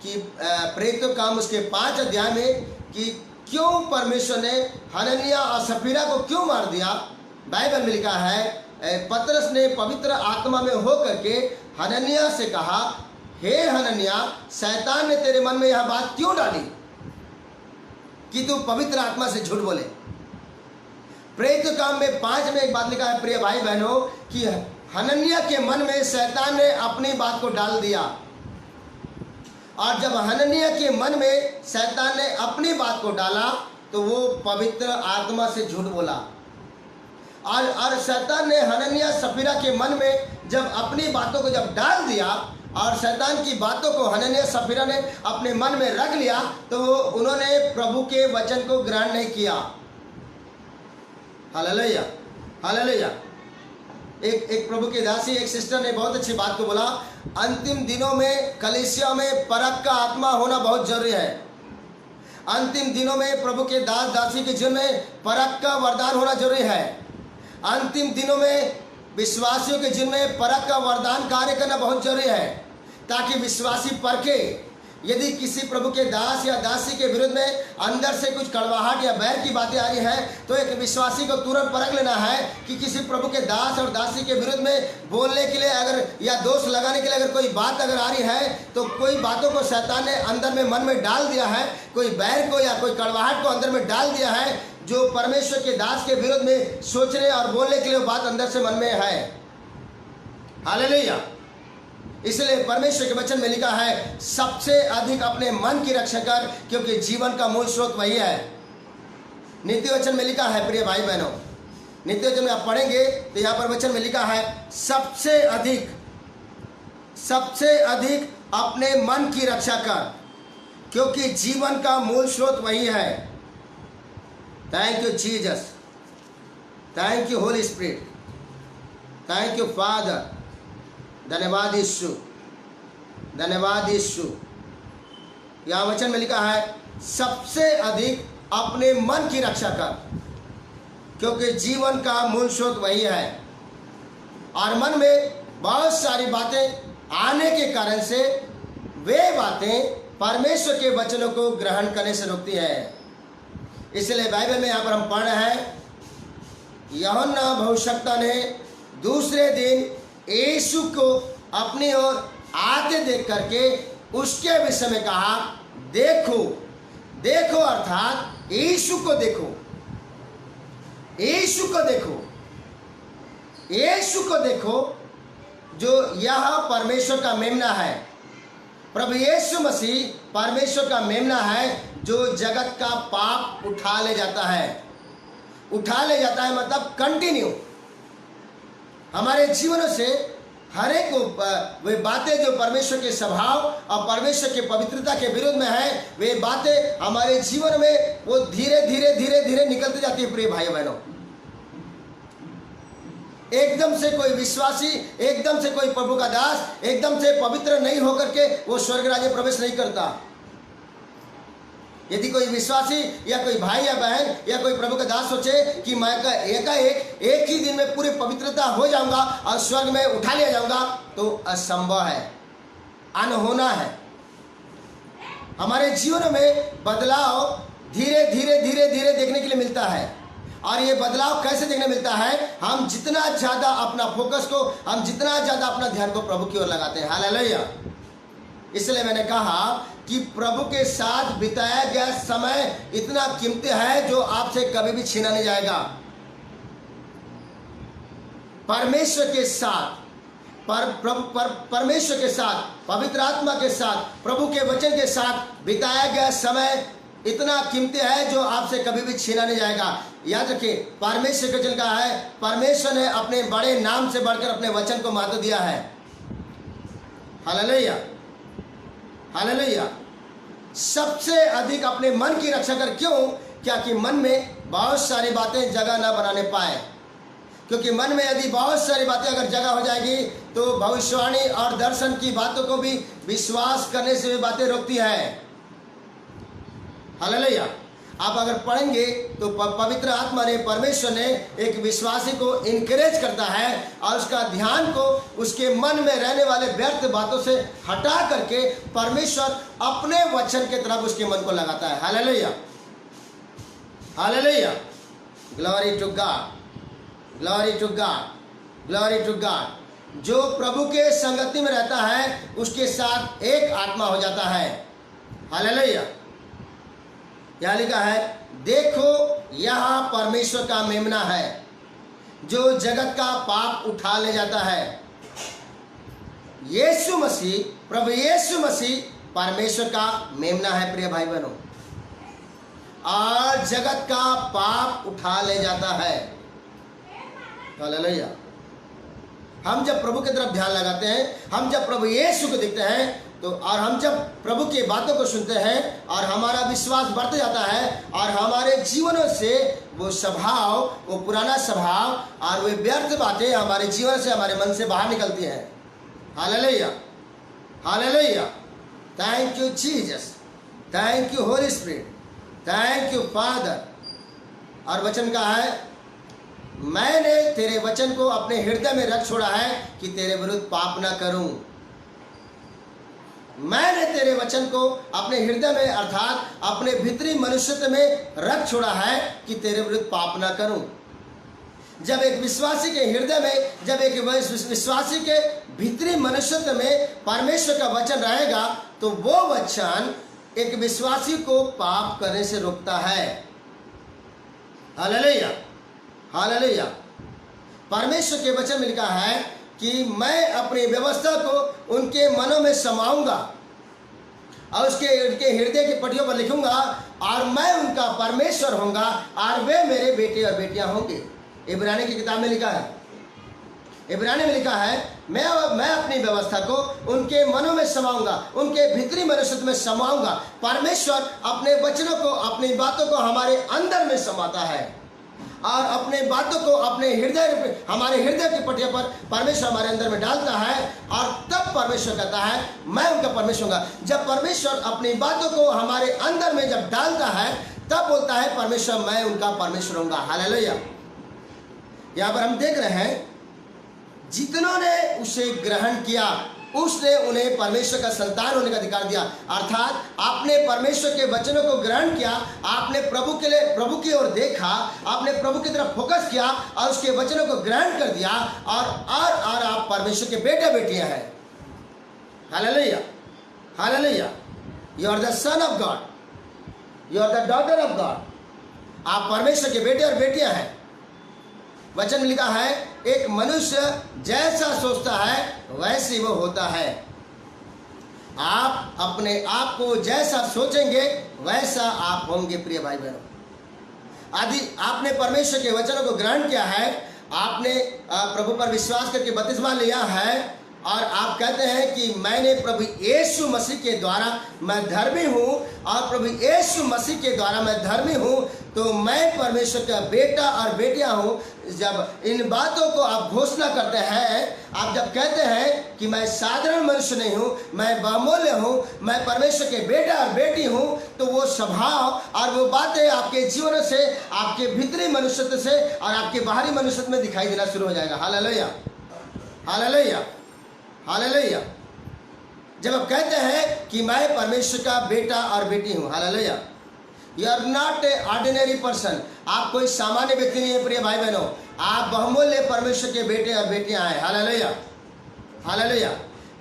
कि प्रेरितों काम उसके 5 अध्याय में कि क्यों परमेश्वर ने हनन्याह और सफीरा को क्यों मार दिया। बाइबल में लिखा है, पतरस ने पवित्र आत्मा में होकर के हनन्याह से कहा, हे हनन्याह, शैतान ने तेरे मन में यह बात क्यों डाली कि तू पवित्र आत्मा से झूठ बोले। प्रेरित काम में 5 में एक बात लिखा है प्रिय भाई बहनों कि हनन्याह के मन में शैतान ने अपनी बात को डाल दिया, और जब हनन्याह के मन में शैतान ने अपनी बात को डाला तो वो पवित्र आत्मा से झूठ बोला। और शैतान ने हनन्याह सफीरा के मन में जब अपनी बातों को जब डाल दिया और शैतान की बातों को हनन्याह सफीरा ने अपने मन में रख लिया, तो उन्होंने प्रभु के वचन को ग्रहण नहीं किया। Hallelujah, hallelujah. एक प्रभु के दासी, एक सिस्टर ने बहुत अच्छी बात को बोला, अंतिम दिनों में कलीसिया में परख का आत्मा होना बहुत जरूरी है। अंतिम दिनों में प्रभु के दास दासी के जीवन में परख का वरदान होना जरूरी है। अंतिम दिनों में विश्वासियों के जीवन में परख का वरदान कार्य करना बहुत जरूरी है, ताकि विश्वासी परखे। यदि किसी प्रभु के दास या दासी के विरुद्ध में अंदर से कुछ कड़वाहट या बैर की बातें आ रही है, तो एक विश्वासी को तुरंत परख लेना है कि किसी प्रभु के दास और दासी के विरुद्ध में बोलने के लिए अगर या दोष लगाने के लिए अगर कोई बात अगर आ रही है, तो कोई बातों को शैतान ने अंदर में मन में डाल दिया है, कोई बैर को या कोई कड़वाहट को अंदर में डाल दिया है, जो परमेश्वर के दास के विरुद्ध में सोचने और बोलने के लिए बात अंदर से मन में है। हालेलुया। इसलिए परमेश्वर के वचन में लिखा है, सबसे अधिक अपने मन की रक्षा कर, क्योंकि जीवन का मूल स्रोत वही है। नित्य वचन में लिखा है प्रिय भाई बहनों, नित्य वचन में आप पढ़ेंगे तो यहाँ पर वचन में लिखा है, सबसे अधिक अपने मन की रक्षा कर, क्योंकि जीवन का मूल स्रोत वही है। Thank you Jesus, thank you Holy Spirit, thank you father. धन्यवाद यीशु, धन्यवाद यीशु। यहाँ वचन में लिखा है, सबसे अधिक अपने मन की रक्षा कर, क्योंकि जीवन का मूल स्रोत वही है। और मन में बहुत सारी बातें आने के कारण से वे बातें परमेश्वर के वचनों को ग्रहण करने से रोकती है। इसलिए बाइबल में यहाँ पर हम पढ़ रहे हैं, यूहन्ना भविष्यवक्ता ने दूसरे दिन यीशु को अपनी ओर आते देख करके उसके विषय में कहा, देखो देखो, अर्थात यीशु को देखो, यीशु को देखो, यीशु को देखो, जो यह परमेश्वर का मेमना है। प्रभु यीशु मसीह परमेश्वर का मेमना है, जो जगत का पाप उठा ले जाता है। उठा ले जाता है मतलब कंटिन्यू हमारे जीवनों से हर एक वे बातें जो परमेश्वर के स्वभाव और परमेश्वर के पवित्रता के विरुद्ध में है, वे बातें हमारे जीवन में वो धीरे धीरे धीरे धीरे निकलती जाती है। प्रिय भाई बहनों, एकदम से कोई विश्वासी, एकदम से कोई प्रभु का दास एकदम से पवित्र नहीं होकर के वो स्वर्ग राज्य में प्रवेश नहीं करता। यदि कोई विश्वासी या कोई भाई या बहन या कोई प्रभु का दास सोचे कि मैं एक ही दिन में पूरी पवित्रता हो जाऊंगा और स्वर्ग में उठा लिया जाऊंगा, तो असंभव है, अनहोना है। हमारे जीवन में बदलाव धीरे धीरे धीरे धीरे देखने के लिए मिलता है। और ये बदलाव कैसे देखने मिलता है? हम जितना ज़्यादा अपना फोकस को, हम जितना ज़्यादा अपना ध्यान को प्रभु की ओर लगाते हैं। हालेलुया। इसलिए मैंने कहा कि प्रभु के साथ बिताया गया समय इतना कीमती है, जो आपसे कभी भी छीना नहीं जाएगा। परमेश्वर के साथ, परमेश्वर के साथ, पवित्र आत्मा के साथ, प्रभु के वचन के साथ बिताया गया समय इतना कीमती है, जो आपसे कभी भी छीना नहीं जाएगा। याद रखिए, परमेश्वर का वचन कहा है, परमेश्वर ने अपने बड़े नाम से बढ़कर अपने वचन को महत्व दिया है। Hallelujah, hallelujah. सबसे अधिक अपने मन की रक्षा कर। क्यों? क्या कि मन में बहुत सारी बातें जगह ना बनाने पाए, क्योंकि मन में यदि बहुत सारी बातें अगर जगह हो जाएगी तो भविष्यवाणी और दर्शन की बातों को भी विश्वास करने से भी बातें रोकती है। हालेलुया। आप अगर पढ़ेंगे तो पवित्र आत्मा ने, परमेश्वर ने एक विश्वासी को इनकरेज करता है और उसका ध्यान को उसके मन में रहने वाले व्यर्थ बातों से हटा करके परमेश्वर अपने वचन के तरफ उसके मन को लगाता है। Hallelujah, hallelujah, glory to God, glory to God, glory to God. जो प्रभु के संगति में रहता है उसके साथ एक आत्मा हो जाता है। हालेलुया। यहाँ लिखा है, देखो यहाँ परमेश्वर का मेमना है जो जगत का पाप उठा ले जाता है। यीशु मसीह, प्रभु यीशु मसीह परमेश्वर का मेमना है प्रिय भाई बहनों, और जगत का पाप उठा ले जाता है। हालेलुया। हम जब प्रभु की तरफ ध्यान लगाते हैं, हम जब प्रभु यीशु को देखते हैं तो, और हम जब प्रभु की बातों को सुनते हैं और हमारा विश्वास बढ़ते जाता है और हमारे जीवनों से वो स्वभाव, वो पुराना स्वभाव और वे व्यर्थ बातें हमारे जीवन से, हमारे मन से बाहर निकलती हैं। Hallelujah, hallelujah. Thank you Jesus, thank you Holy Spirit, thank you father. और वचन का है, मैंने तेरे वचन को अपने हृदय में रख छोड़ा है कि तेरे विरुद्ध पाप ना करूं। मैंने तेरे वचन को अपने हृदय में अर्थात अपने भीतरी मनुष्यत्व में रख छोड़ा है कि तेरे विरुद्ध पाप ना करूं। जब एक विश्वासी के हृदय में, जब एक विश्वासी के भीतरी मनुष्यत्व में परमेश्वर का वचन रहेगा तो वो वचन एक विश्वासी को पाप करने से रोकता है। Hallelujah, hallelujah. परमेश्वर के वचन में लिखा है कि मैं अपनी व्यवस्था को उनके मनों में समाऊंगा और उनके हृदय की पटियों पर लिखूंगा और मैं उनका परमेश्वर होऊंगा और वे मेरे बेटे और बेटियां होंगे। इब्रानी की किताब में लिखा है, इब्रानी में लिखा है, मैं अपनी व्यवस्था को उनके मनों में समाऊंगा, उनके भीतरी मनुष्य में समाऊंगा। परमेश्वर अपने वचनों को, अपनी बातों को हमारे अंदर में समाता है और अपने बातों को अपने हृदय, हमारे हृदय की पटिया पर परमेश्वर हमारे अंदर में डालता है और तब परमेश्वर कहता है मैं उनका परमेश्वर होगा। जब परमेश्वर अपनी बातों को हमारे अंदर में जब डालता है तब बोलता है परमेश्वर मैं उनका परमेश्वर होगा। हालेलुया। यहाँ पर हम देख रहे हैं, जितनों ने उसे ग्रहण किया उसने उन्हें परमेश्वर का संतान होने का अधिकार दिया। अर्थात आपने परमेश्वर के वचनों को ग्रहण किया, आपने प्रभु के लिए, प्रभु की ओर देखा, आपने प्रभु की तरफ फोकस किया और उसके वचनों को ग्रहण कर दिया और आप परमेश्वर के बेटे बेटियां हैं। Hallelujah, hallelujah. You are the son of God, you are the daughter of God. आप परमेश्वर के बेटे और बेटियां हैं। वचन में लिखा है, एक मनुष्य जैसा सोचता है वैसे वो होता है। आप अपने आप को जैसा सोचेंगे वैसा आप होंगे। प्रिय भाई बहनों, यदि आपने परमेश्वर के वचनों को ग्रहण किया है, आपने प्रभु पर विश्वास करके बपतिस्मा लिया है और आप कहते हैं कि मैंने प्रभु यीशु मसीह के द्वारा मैं धर्मी हूँ और प्रभु यीशु मसीह के द्वारा मैं धर्मी हूँ, तो मैं परमेश्वर का बेटा और बेटियां हूँ। जब इन बातों को आप घोषणा करते हैं, आप जब कहते हैं कि मैं साधारण मनुष्य नहीं हूँ, मैं बहुमूल्य हूँ, मैं परमेश्वर के बेटा और बेटी हूँ, तो वो स्वभाव और वो बातें आपके जीवन से, आपके भीतरी मनुष्यत्व से और आपके बाहरी मनुष्यत्व में दिखाई देना शुरू हो जाएगा। Hallelujah, hallelujah, hallelujah. जब आप कहते हैं कि मैं परमेश्वर का बेटा और बेटी हूँ, hallelujah. You are not a ordinary person. आप कोई सामान्य व्यक्ति नहीं है प्रिय भाई बहनों, आप बहुमूल्य परमेश्वर के बेटे और बेटियां हैं। Hallelujah, hallelujah.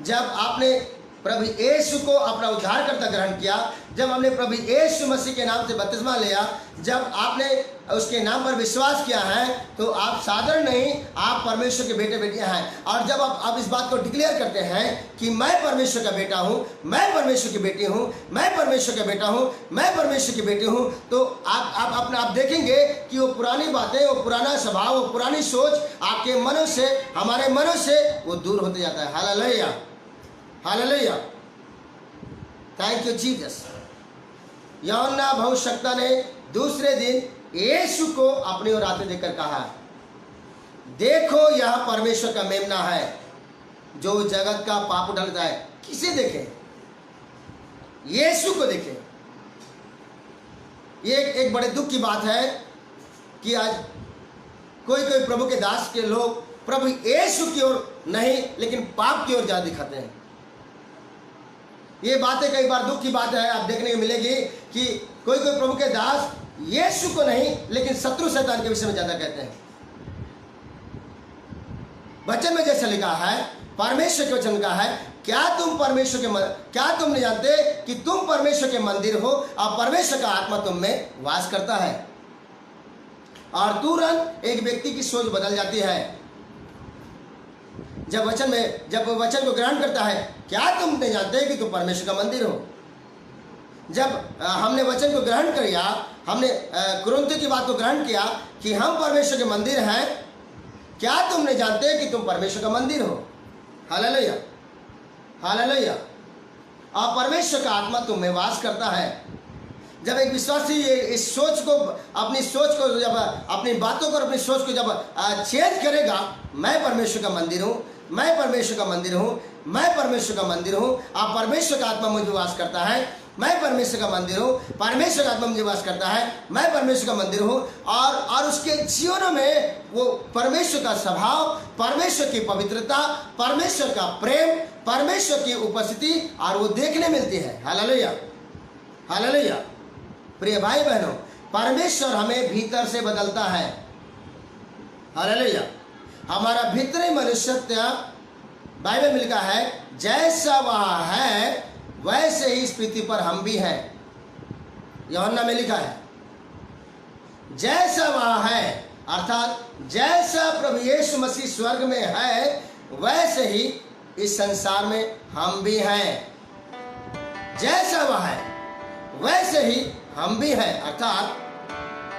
जब आपने प्रभु यीशु को अपना उद्धारकर्ता ग्रहण किया, जब हमने प्रभु यीशु मसीह के नाम से बपतिस्मा लिया, जब आपने उसके नाम पर विश्वास किया है, तो आप साधारण नहीं, आप परमेश्वर के बेटे बेटियां हैं। और जब आप इस बात को डिक्लेयर करते हैं कि मैं परमेश्वर का बेटा हूं, मैं परमेश्वर की बेटी हूं, मैं परमेश्वर का बेटा हूं, मैं परमेश्वर की बेटी हूं, तो आप देखेंगे कि वो पुरानी बातें, वो पुराना स्वभाव, वो पुरानी सोच आपके मनों से, हमारे मनों से वो दूर होते जाता है। Hallelujah, hallelujah. Thank you Jesus. यूहन्ना भविष्यवक्ता ने दूसरे दिन यीशु को अपनी ओर आते देखकर कहा, देखो यह परमेश्वर का मेमना है जो जगत का पाप उठा लेता है। किसे देखे? यीशु को देखे। ये एक बड़े दुख की बात है कि आज कोई कोई प्रभु के दास के लोग प्रभु यीशु की ओर नहीं लेकिन पाप की ओर ज्यादा दिखाते हैं। ये बातें कई बार दुख की बात है, आप देखने को मिलेगी कि कोई कोई प्रभु के दास यीशु को नहीं लेकिन शत्रु शैतान के विषय में ज्यादा कहते हैं। वचन में जैसा लिखा है, परमेश्वर के वचन का है, क्या तुम नहीं जानते कि तुम परमेश्वर के मंदिर हो और परमेश्वर का आत्मा तुम में वास करता है। और तुरंत एक व्यक्ति की सोच बदल जाती है जब वचन को ग्रहण करता है। क्या तुम नहीं जानते कि तुम परमेश्वर का मंदिर हो? जब हमने वचन को ग्रहण किया, हमने कुरिन्थियों की बात को ग्रहण किया कि हम परमेश्वर के मंदिर हैं, क्या तुम नहीं जानते कि तुम परमेश्वर का मंदिर हो? Hallelujah, hallelujah. और परमेश्वर का आत्मा तुम में वास करता है। जब एक विश्वासी इस सोच को, अपनी सोच को, जब अपनी बातों को, अपनी सोच को जब चेंज करेगा, मैं परमेश्वर का मंदिर हूँ, मैं परमेश्वर का मंदिर हूँ, मैं परमेश्वर का मंदिर हूँ, आप परमेश्वर का आत्मा मुझे वास करता है, मैं परमेश्वर का मंदिर हूँ, परमेश्वर का आत्मा मुझे वास करता है, मैं परमेश्वर का मंदिर हूँ। और उसके जीवन में वो परमेश्वर का स्वभाव, परमेश्वर की पवित्रता, परमेश्वर का प्रेम, परमेश्वर की उपस्थिति और वो देखने मिलती है। Hallelujah, hallelujah. प्रिय भाई बहनों, परमेश्वर हमें भीतर से बदलता है। हालेलुया। हमारा भीतरी मनुष्यत्व, बाइबल में लिखा है, जैसा वह है वैसे ही इस पृथ्वी पर हम भी हैं। यूहन्ना में लिखा है, जैसा वह है, अर्थात जैसा प्रभु यीशु मसीह स्वर्ग में है वैसे ही इस संसार में हम भी हैं। जैसा वह है वैसे ही हम भी हैं, अर्थात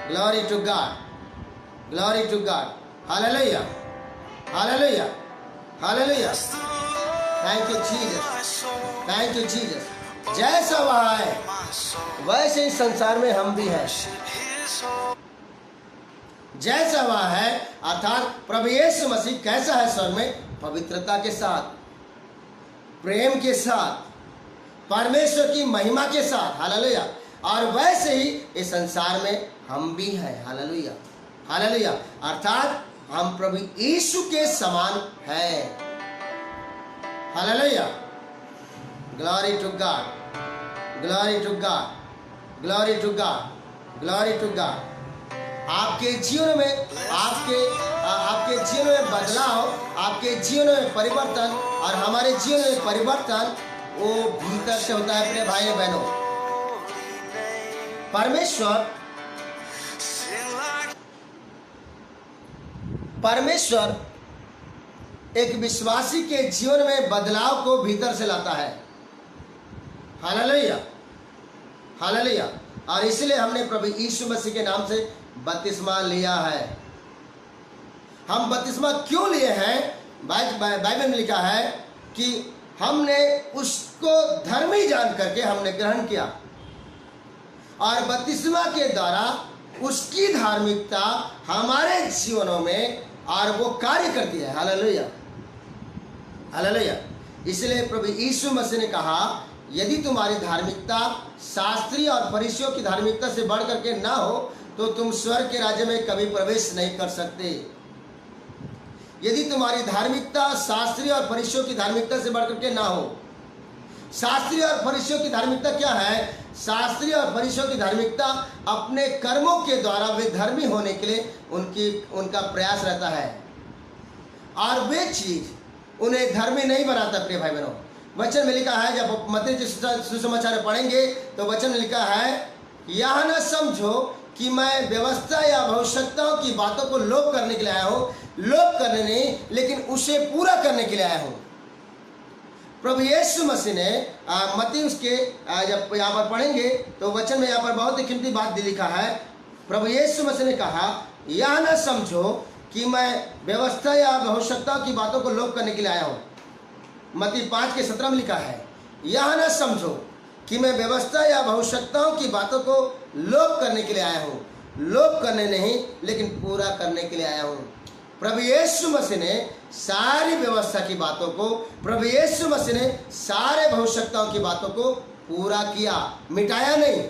glory to God, glory to God. Hallelujah, hallelujah, hallelujah. Thank you Jesus, thank you Jesus. जैसा वह है वैसे इस संसार में हम भी हैं। जैसा वह है, अर्थात प्रभु यीशु मसीह कैसा है स्वर्ग में? पवित्रता के साथ, प्रेम के साथ, परमेश्वर की महिमा के साथ। हालेलुया। और वैसे ही इस संसार में हम भी हैं। Hallelujah, hallelujah. अर्थात हम प्रभु यीशु के समान हैं। Hallelujah, glory to God, glory to God, glory to God, glory to God. आपके जीवन में, आपके जीवन में बदलाव, आपके जीवन में परिवर्तन और हमारे जीवन में परिवर्तन वो भीतर से होता है। प्रिय भाई बहनों, परमेश्वर एक विश्वासी के जीवन में बदलाव को भीतर से लाता है। Hallelujah, hallelujah. और इसलिए हमने प्रभु यीशु मसीह के नाम से बपतिस्मा लिया है। हम बपतिस्मा क्यों लिए हैं? बाइबल में लिखा है कि हमने उसको धर्मी जान करके हमने ग्रहण किया और बपतिस्मा के द्वारा उसकी धार्मिकता हमारे जीवनों में और वो कार्य करती है। Hallelujah, hallelujah. इसलिए प्रभु यीशु मसीह ने कहा, यदि तुम्हारी धार्मिकता शास्त्री और फरीसियों की धार्मिकता से बढ़ करके ना हो तो तुम स्वर्ग के राज्य में कभी प्रवेश नहीं कर सकते। यदि तुम्हारी धार्मिकता शास्त्री और फरीसियों की धार्मिकता से बढ़ करके ना हो। शास्त्री और फरीसियों की धार्मिकता क्या है? शास्त्री और फरीसियों की धार्मिकता अपने कर्मों के द्वारा वे धर्मी होने के लिए उनका प्रयास रहता है और वे चीज उन्हें धर्मी नहीं बनाता। प्रिय भाई बहनों, वचन में लिखा है, जब मत्ती सुसमाचार पढ़ेंगे तो वचन में लिखा है, यह न समझो कि मैं व्यवस्था या आवश्यकताओं की बातों को लोप करने के लिए आया हूँ। लोप करने नहीं, लेकिन उसे पूरा करने के लिए आया हूँ। प्रभु यीशु मसीह ने मत्ती उसके जब यहाँ पर पढ़ेंगे तो वचन में यहाँ पर बहुत ही कीमती बात लिखा है। प्रभु यीशु मसीह ने कहा, यह न समझो कि मैं व्यवस्था या आवश्यकताओं की बातों को लोप करने के लिए आया हूँ। मत्ती 5:17 में लिखा है, यह न समझो कि मैं व्यवस्था या आवश्यकताओं की बातों को लोप करने के लिए आया हूँ, लोप करने नहीं लेकिन पूरा करने के लिए आया हूँ। प्रभु यीशु मसीह ने सारी व्यवस्था की बातों को, प्रभु यीशु मसीह ने सारे भविष्यवक्ताओं की बातों को पूरा किया, मिटाया नहीं।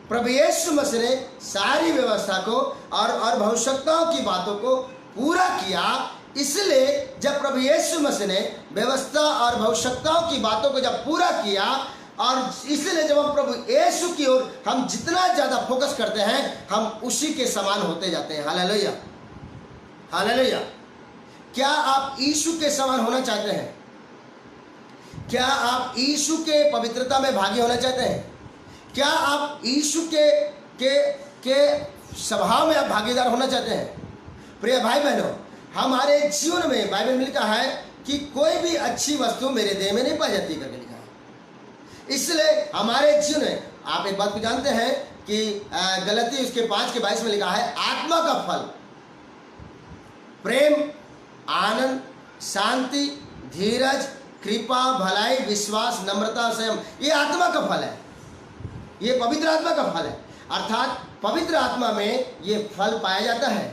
प्रभु यीशु मसीह ने सारी व्यवस्था को और भविष्यवक्ताओं की बातों को पूरा किया। इसलिए जब प्रभु यीशु मसीह ने व्यवस्था और भविष्यवक्ताओं की बातों को जब पूरा किया, और इसलिए जब हम प्रभु यीशु की ओर हम जितना ज्यादा फोकस करते हैं, हम उसी के समान होते जाते हैं। Hallelujah, hallelujah. क्या आप यीशु के समान होना चाहते हैं? क्या आप यीशु के पवित्रता में भागी होना चाहते हैं? क्या आप यीशु के स्वभाव में आप भागीदार होना चाहते हैं? प्रिय भाई बहनों, हमारे जीवन में बाइबल में लिखा है कि कोई भी अच्छी वस्तु मेरे देह में नहीं पाई जाती करके लिखा है। इसलिए हमारे जीवन में आप एक बात को जानते हैं कि गलती उसके 5:22 में लिखा है, आत्मा का फल प्रेम, आनंद, शांति, धीरज, कृपा, भलाई, विश्वास, नम्रता, संयम, ये आत्मा का फल है। ये पवित्र आत्मा का फल है। अर्थात पवित्र आत्मा में ये फल पाया जाता है।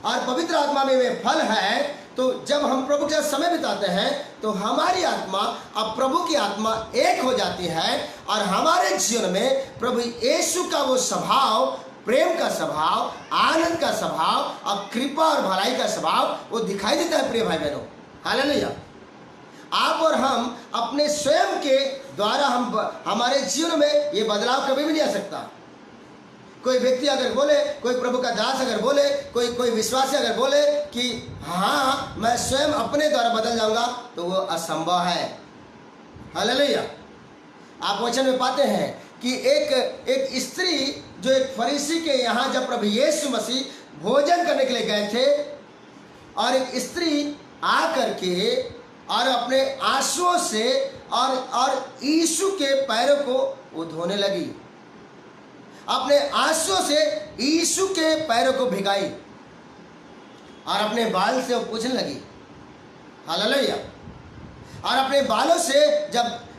और पवित्र आत्मा में वे फल है, तो जब हम प्रभु के साथ समय बिताते हैं तो हमारी आत्मा अब प्रभु की आत्मा एक हो जाती है, और हमारे जीवन में प्रभु यीशु का वो स्वभाव, प्रेम का स्वभाव, आनंद का स्वभाव और कृपा और भलाई का स्वभाव वो दिखाई देता है। प्रिय भाई बहनों, हालेलुया। आप और हम अपने स्वयं के द्वारा हमारे जीवन में ये बदलाव कभी भी नहीं आ सकता। कोई व्यक्ति अगर बोले, कोई प्रभु का दास अगर बोले, कोई विश्वासी अगर बोले कि हाँ मैं स्वयं अपने द्वारा बदल जाऊंगा, तो वो असंभव है। हालेलुया। आप वचन में पाते हैं कि एक स्त्री जो एक फरीसी के यहाँ जब प्रभु यीशु मसीह भोजन करने के लिए गए थे, और एक स्त्री आ करके और अपने आंसुओं से और यीशु के पैरों को वो धोने लगी, अपने आंसुओं से यीशु के पैरों को भिगाई और अपने बाल से वो पूछने लगी। हालेलुया। और अपने बालों से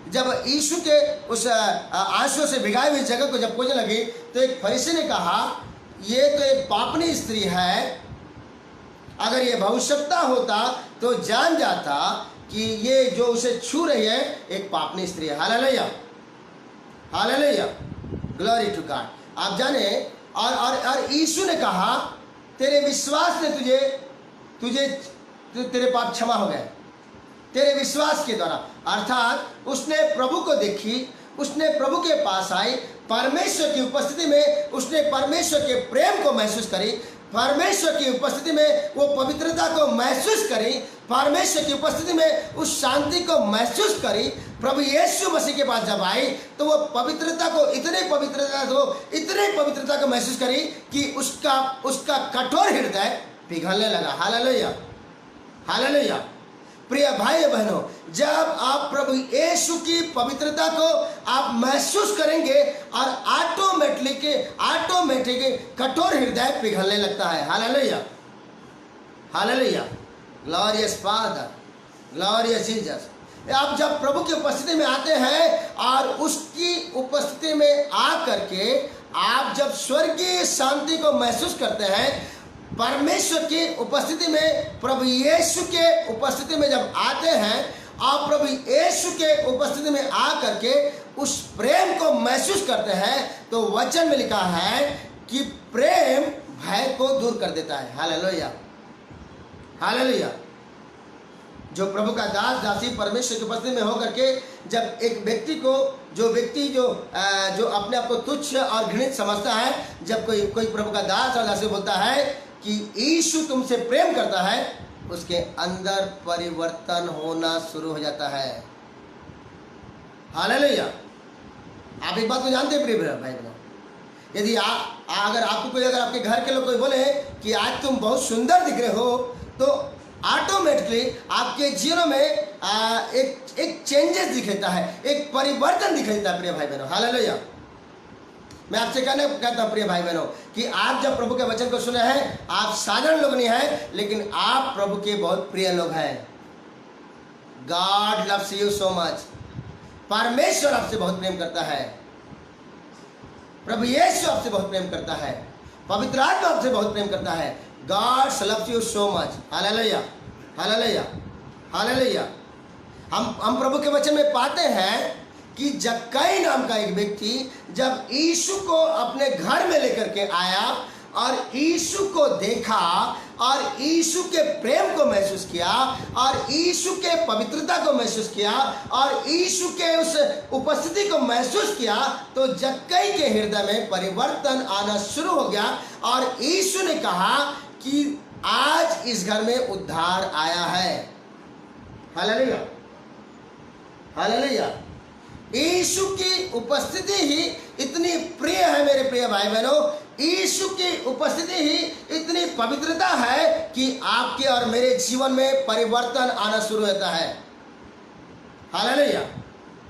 जब यीशु के उस आंसुओं से भिगाई हुई जगह को जब पूछने लगी, तो एक फरीसी ने कहा, ये तो एक पापनी स्त्री है। अगर ये भविष्यवक्ता होता तो जान जाता कि ये जो उसे छू रही है एक पापनी स्त्री है। Hallelujah, hallelujah, glory to God. आप जाने, और यीशु ने कहा, तेरे विश्वास ने तेरे पाप क्षमा हो गए, तेरे विश्वास के द्वारा। अर्थात उसने प्रभु को देखी, उसने प्रभु के पास आई, परमेश्वर की उपस्थिति में उसने परमेश्वर के प्रेम को महसूस करी, परमेश्वर की उपस्थिति में वो पवित्रता को महसूस करी, परमेश्वर की उपस्थिति में उस शांति को महसूस करी। प्रभु यीशु मसीह के पास जब आई तो वो पवित्रता को इतने पवित्रता को महसूस करी कि उसका कठोर हृदय पिघलने लगा। Hallelujah, hallelujah. प्रिय भाई बहनों, जब आप प्रभु यीशु की पवित्रता को आप महसूस करेंगे और ऑटोमेटिक कठोर हृदय पिघलने लगता है। Hallelujah, hallelujah, glorious father, glorious Jesus. आप जब प्रभु की उपस्थिति में आते हैं और उसकी उपस्थिति में आ करके आप जब स्वर्गीय शांति को महसूस करते हैं, परमेश्वर की उपस्थिति में, प्रभु यीशु के उपस्थिति में जब आते हैं, आप प्रभु यीशु के उपस्थिति में आ करके उस प्रेम को महसूस करते हैं, तो वचन में लिखा है कि प्रेम भय को दूर कर देता है। Hallelujah, hallelujah. जो प्रभु का दास दासी परमेश्वर की उपस्थिति में होकर के जब एक व्यक्ति को जो अपने आप को तुच्छ और घृणित समझता है, जब कोई प्रभु का दास और दासी बोलता है कि यीशु तुमसे प्रेम करता है, उसके अंदर परिवर्तन होना शुरू हो जाता है। हालेलुया। आप एक बात को जानते हैं प्रिय भाई बहनों, यदि अगर आपके घर के लोग कोई बोले कि आज तुम बहुत सुंदर दिख रहे हो, तो ऑटोमेटिकली आपके जीवन में एक चेंजेस दिखाता है, एक परिवर्तन दिखाता है प्रिय भाई बहनों। हालेलुया। मैं आपसे कहता हूँ प्रिय भाई बहनों कि आप जब प्रभु के वचन को सुने हैं, आप साधारण लोग नहीं हैं, लेकिन आप प्रभु के बहुत प्रिय लोग हैं। God loves you so much. परमेश्वर आपसे बहुत प्रेम करता है। प्रभु यीशु आपसे बहुत प्रेम करता है, पवित्र आत्मा आपसे बहुत प्रेम करता है। God loves you so much. Hallelujah, hallelujah, hallelujah. हम प्रभु के वचन में पाते हैं कि जक्कई नाम का एक व्यक्ति जब यीशु को अपने घर में लेकर के आया और यीशु को देखा और यीशु के प्रेम को महसूस किया और यीशु के पवित्रता को महसूस किया और यीशु के उस उपस्थिति को महसूस किया, तो जक्कई के हृदय में परिवर्तन आना शुरू हो गया और यीशु ने कहा कि आज इस घर में उद्धार आया है। Hallelujah, hallelujah. यीशु की उपस्थिति ही इतनी प्रिय है मेरे प्रिय भाई बहनों, यीशु की उपस्थिति ही इतनी पवित्रता है कि आपके और मेरे जीवन में परिवर्तन आना शुरू होता है। Hallelujah,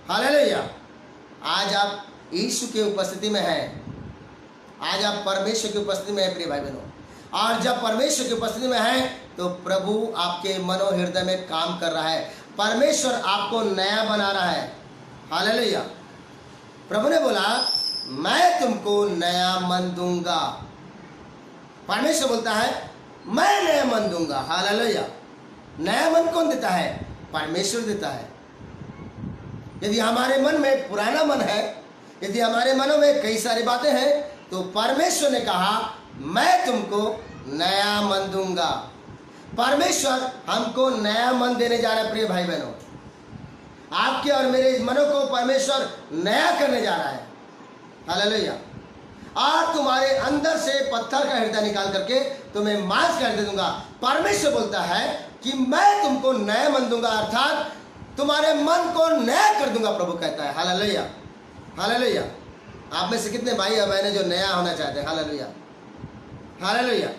hallelujah. आज आप यीशु की उपस्थिति में हैं, आज आप परमेश्वर की उपस्थिति में हैं प्रिय भाई बहनों, और जब परमेश्वर की उपस्थिति में हैं तो प्रभु आपके मनोहृदय में काम कर रहा है, परमेश्वर आपको नया बना रहा है। हालेलुया। प्रभु ने बोला मैं तुमको नया मन दूंगा। परमेश्वर बोलता है मैं नया मन दूंगा। हालेलुया। नया मन कौन देता है? परमेश्वर देता है। यदि हमारे मन में पुराना मन है, यदि हमारे मनों में कई सारी बातें हैं, तो परमेश्वर ने कहा मैं तुमको नया मन दूंगा। परमेश्वर हमको नया मन देने जा रहा है प्रिय भाई बहनों, आपके और मेरे मनों को परमेश्वर नया करने जा रहा है। हालेलुया। और तुम्हारे अंदर से पत्थर का हृदय निकाल करके तुम्हें मांस का हृदय दूंगा। परमेश्वर बोलता है कि मैं तुमको नया मन दूंगा, अर्थात तुम्हारे मन को नया कर दूंगा, प्रभु कहता है। Hallelujah, hallelujah. आप में से कितने भाई और बहनें जो नया होना चाहते हैं? Hallelujah, hallelujah.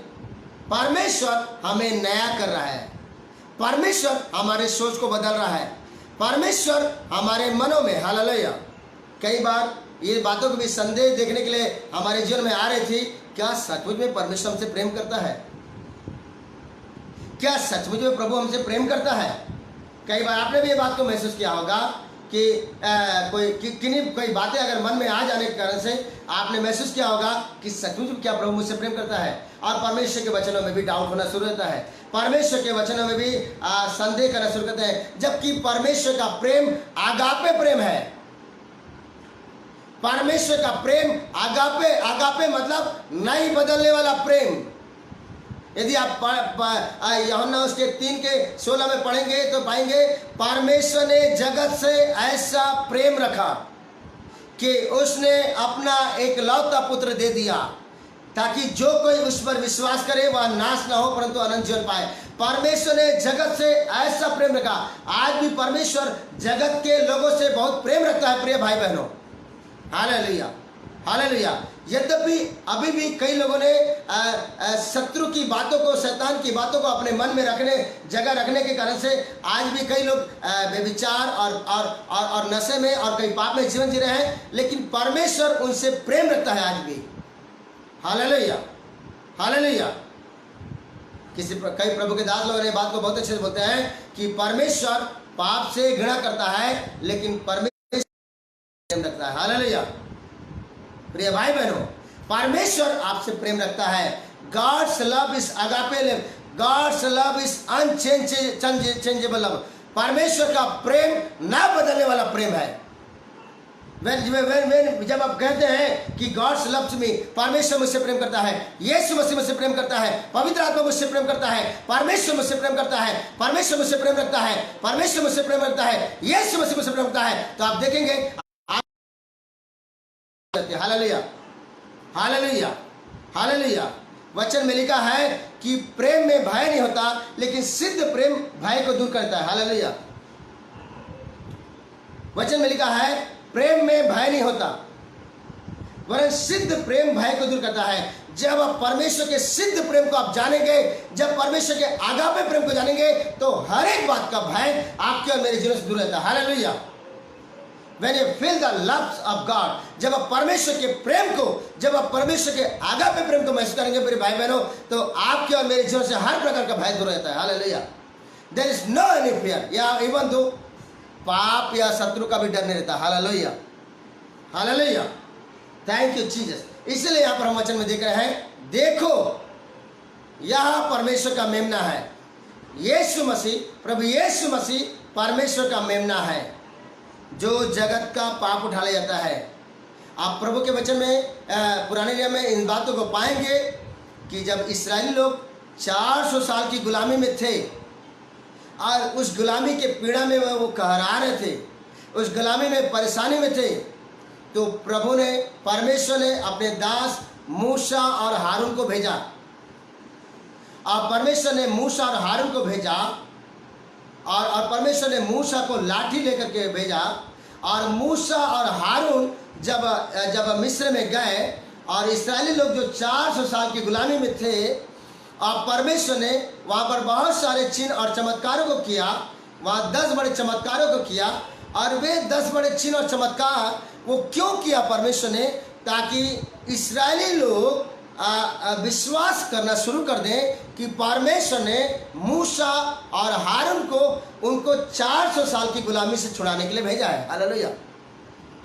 परमेश्वर हमें नया कर रहा है, परमेश्वर हमारे सोच को बदल रहा है, परमेश्वर हमारे मनों में, हालेलुया। कई बार ये बातों को भी संदेह देखने के लिए हमारे जीवन में आ रही थी, क्या सचमुच में परमेश्वर हमसे प्रेम करता है? क्या सचमुच में प्रभु हमसे प्रेम करता है? कई बार आपने भी ये बात को महसूस किया होगा कि कोई बातें अगर मन में आ जाने के कारण से आपने महसूस किया होगा कि सचमुच में क्या प्रभु मुझसे प्रेम करता है, और परमेश्वर के वचनों में भी डाउट होना शुरू होता है, परमेश्वर के वचनों में भी संदेह करना शुरू करते हैं, जबकि परमेश्वर का प्रेम आगापे प्रेम है। परमेश्वर का प्रेम आगापे, आगापे मतलब नहीं बदलने वाला प्रेम। यदि आप यूहन्ना उसके 3:16 में पढ़ेंगे तो पाएंगे परमेश्वर ने जगत से ऐसा प्रेम रखा कि उसने अपना एक लौता पुत्र दे दिया, ताकि जो कोई उस पर विश्वास करे वह नाश न हो परंतु अनंत जीवन पाए। परमेश्वर ने जगत से ऐसा प्रेम रखा। आज भी परमेश्वर जगत के लोगों से बहुत प्रेम रखता है प्रिय भाई बहनों। Hallelujah, hallelujah. यद्यपि अभी भी कई लोगों ने शत्रु की बातों को, शैतान की बातों को अपने मन में जगह रखने के कारण से आज भी कई लोग व्यभिचार और नशे में और कई पाप में जीवन जी रहे हैं, लेकिन परमेश्वर उनसे प्रेम रखता है आज भी। Hallelujah, hallelujah. कई प्रभु के दास लोग ने बात को बहुत अच्छे से बोलते हैं कि परमेश्वर पाप से घृणा करता है लेकिन परमेश्वर प्रेम रखता है। हालेलुया। प्रिय भाई बहनों, परमेश्वर आपसे प्रेम रखता है। God's love is agape love, God's love is unchangeable love. परमेश्वर का प्रेम ना बदलने वाला प्रेम है। जब आप कहते हैं कि गॉड्स लव्स मी, परमेश्वर मुझसे प्रेम करता है, यीशु मसीह मुझसे प्रेम करता है, पवित्र आत्मा मुझसे प्रेम करता है, परमेश्वर मुझसे प्रेम करता है, परमेश्वर मुझसे प्रेम रखता है, परमेश्वर मुझसे प्रेम रखता है, यीशु मसीह मुझसे प्रेम करता है, तो आप देखेंगे। Hallelujah, hallelujah, hallelujah. वचन में लिखा है कि प्रेम में भय नहीं होता, लेकिन सिद्ध प्रेम भय को दूर करता है। हालेलुया। वचन में लिखा है प्रेम में भय नहीं होता, वरन सिद्ध प्रेम भय को दूर करता है। जब आप परमेश्वर के सिद्ध प्रेम को आप जानेंगे, जब परमेश्वर के आगापे प्रेम को जानेंगे, तो हर एक बात का भय आपके और मेरे जीवन से दूर रहता है। Hallelujah. When you feel the love of God, जब आप परमेश्वर के प्रेम को, जब आप परमेश्वर के आगापे प्रेम को महसूस करेंगे मेरे भाई बहनों, तो आपके और मेरे जीवन से हर प्रकार का भय दूर रहता है। Hallelujah. There is no any fear, या even though पाप या शत्रु का भी डर नहीं रहता। Hallelujah, hallelujah. Thank you Jesus. इसलिए यहाँ पर हम वचन में देख रहे हैं, देखो यह परमेश्वर का मेमना है। यीशु मसीह, प्रभु यीशु मसीह परमेश्वर का मेमना है जो जगत का पाप उठा ले जाता है। आप प्रभु के वचन में पुराने नियम में इन बातों को पाएंगे कि जब इस्राएली लोग 400 साल की गुलामी में थे और उस गुलामी के पीड़ा में वो कहरा रहे थे, उस गुलामी में परेशानी में थे, तो प्रभु ने, परमेश्वर ने अपने दास मूसा और हारून को भेजा। और परमेश्वर ने मूसा और हारून को भेजा और परमेश्वर ने मूसा को लाठी लेकर के भेजा। और मूसा और हारून जब मिस्र में गए और इस्राएली लोग जो 400 साल की गुलामी में थे, और परमेश्वर ने वहाँ पर बहुत सारे चिन्ह और चमत्कारों को किया, वहाँ 10 बड़े चमत्कारों को किया। और वे 10 बड़े चिन्ह और चमत्कार वो क्यों किया परमेश्वर ने? ताकि इस्राएली लोग विश्वास करना शुरू कर दें कि परमेश्वर ने मूसा और हारून को उनको 400 साल की गुलामी से छुड़ाने के लिए भेजा है। Hallelujah,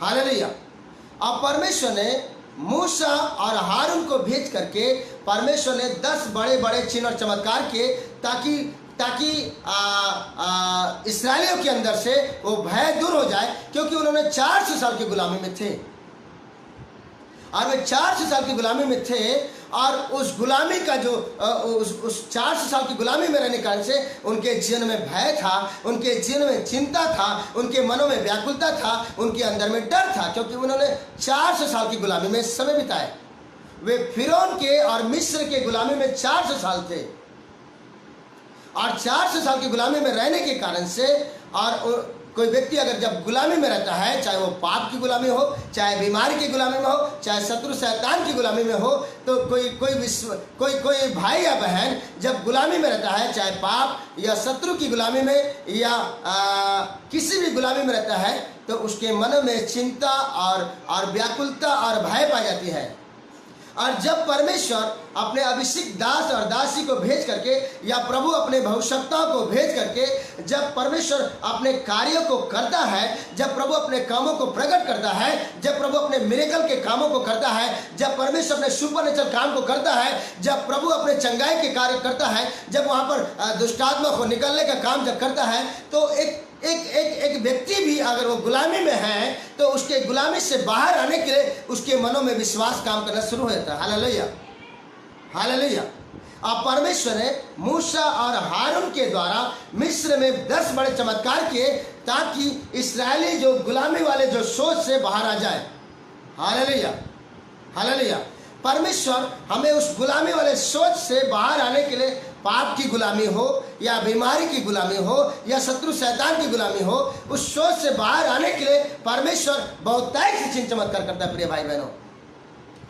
hallelujah. और परमेश्वर ने मूसा और हारून को भेज करके परमेश्वर ने 10 बड़े बड़े चिन्ह और चमत्कार किए ताकि इस्राएलियों के अंदर से वो भय दूर हो जाए, क्योंकि उन्होंने 400 साल की गुलामी में थे और वे 400 साल की गुलामी में थे। और उस गुलामी का जो उस 400 साल की गुलामी में रहने के कारण से उनके जीवन में भय था, उनके जीवन में चिंता था, उनके मनों में व्याकुलता था, उनके अंदर में डर था, क्योंकि उन्होंने 400 साल की गुलामी में समय बिताए। वे फिरौन के और मिस्र के गुलामी में 400 साल थे और 400 साल की गुलामी में रहने के कारण से, और कोई व्यक्ति अगर जब गुलामी में रहता है, चाहे वो पाप की गुलामी हो, चाहे बीमारी की गुलामी में हो, चाहे शत्रु शैतान की गुलामी में हो, तो कोई भाई या बहन जब गुलामी में रहता है, चाहे पाप या शत्रु की गुलामी में या किसी भी गुलामी में रहता है, तो उसके मन में चिंता और व्याकुलता और भय पाई जाती है। और जब परमेश्वर अपने अभिषिक्त दास और दासी को भेज करके, या प्रभु अपने भविष्यवक्ताओं को भेज करके जब परमेश्वर अपने कार्यों को करता है, जब प्रभु अपने कामों को प्रकट करता है, जब प्रभु अपने मिरेकल के कामों को करता है, जब परमेश्वर अपने सुपरनेचुरल काम को करता है, जब प्रभु अपने चंगाई के कार्य करता है, जब वहाँ पर दुष्टात्मा को निकलने का काम जब करता है, तो एक व्यक्ति भी अगर वो गुलामी में है तो उसके गुलामी से बाहर आने के लिए उसके मनों में विश्वास काम करना शुरू हो जाता है। Hallelujah, hallelujah. अब परमेश्वर ने मूसा और हारून के द्वारा मिस्र में 10 बड़े चमत्कार किए ताकि इस्राएली जो गुलामी वाले जो सोच से बाहर आ जाए। Hallelujah, hallelujah. परमेश्वर हमें उस गुलामी वाले सोच से बाहर आने के लिए, पाप की गुलामी हो या बीमारी की गुलामी हो या शत्रु शैतान की गुलामी हो, उस सोच से बाहर आने के लिए परमेश्वर बहुतायत से चिन्ह चमत्कार करता है। प्रिय भाई बहनों,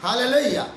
हालेलुया,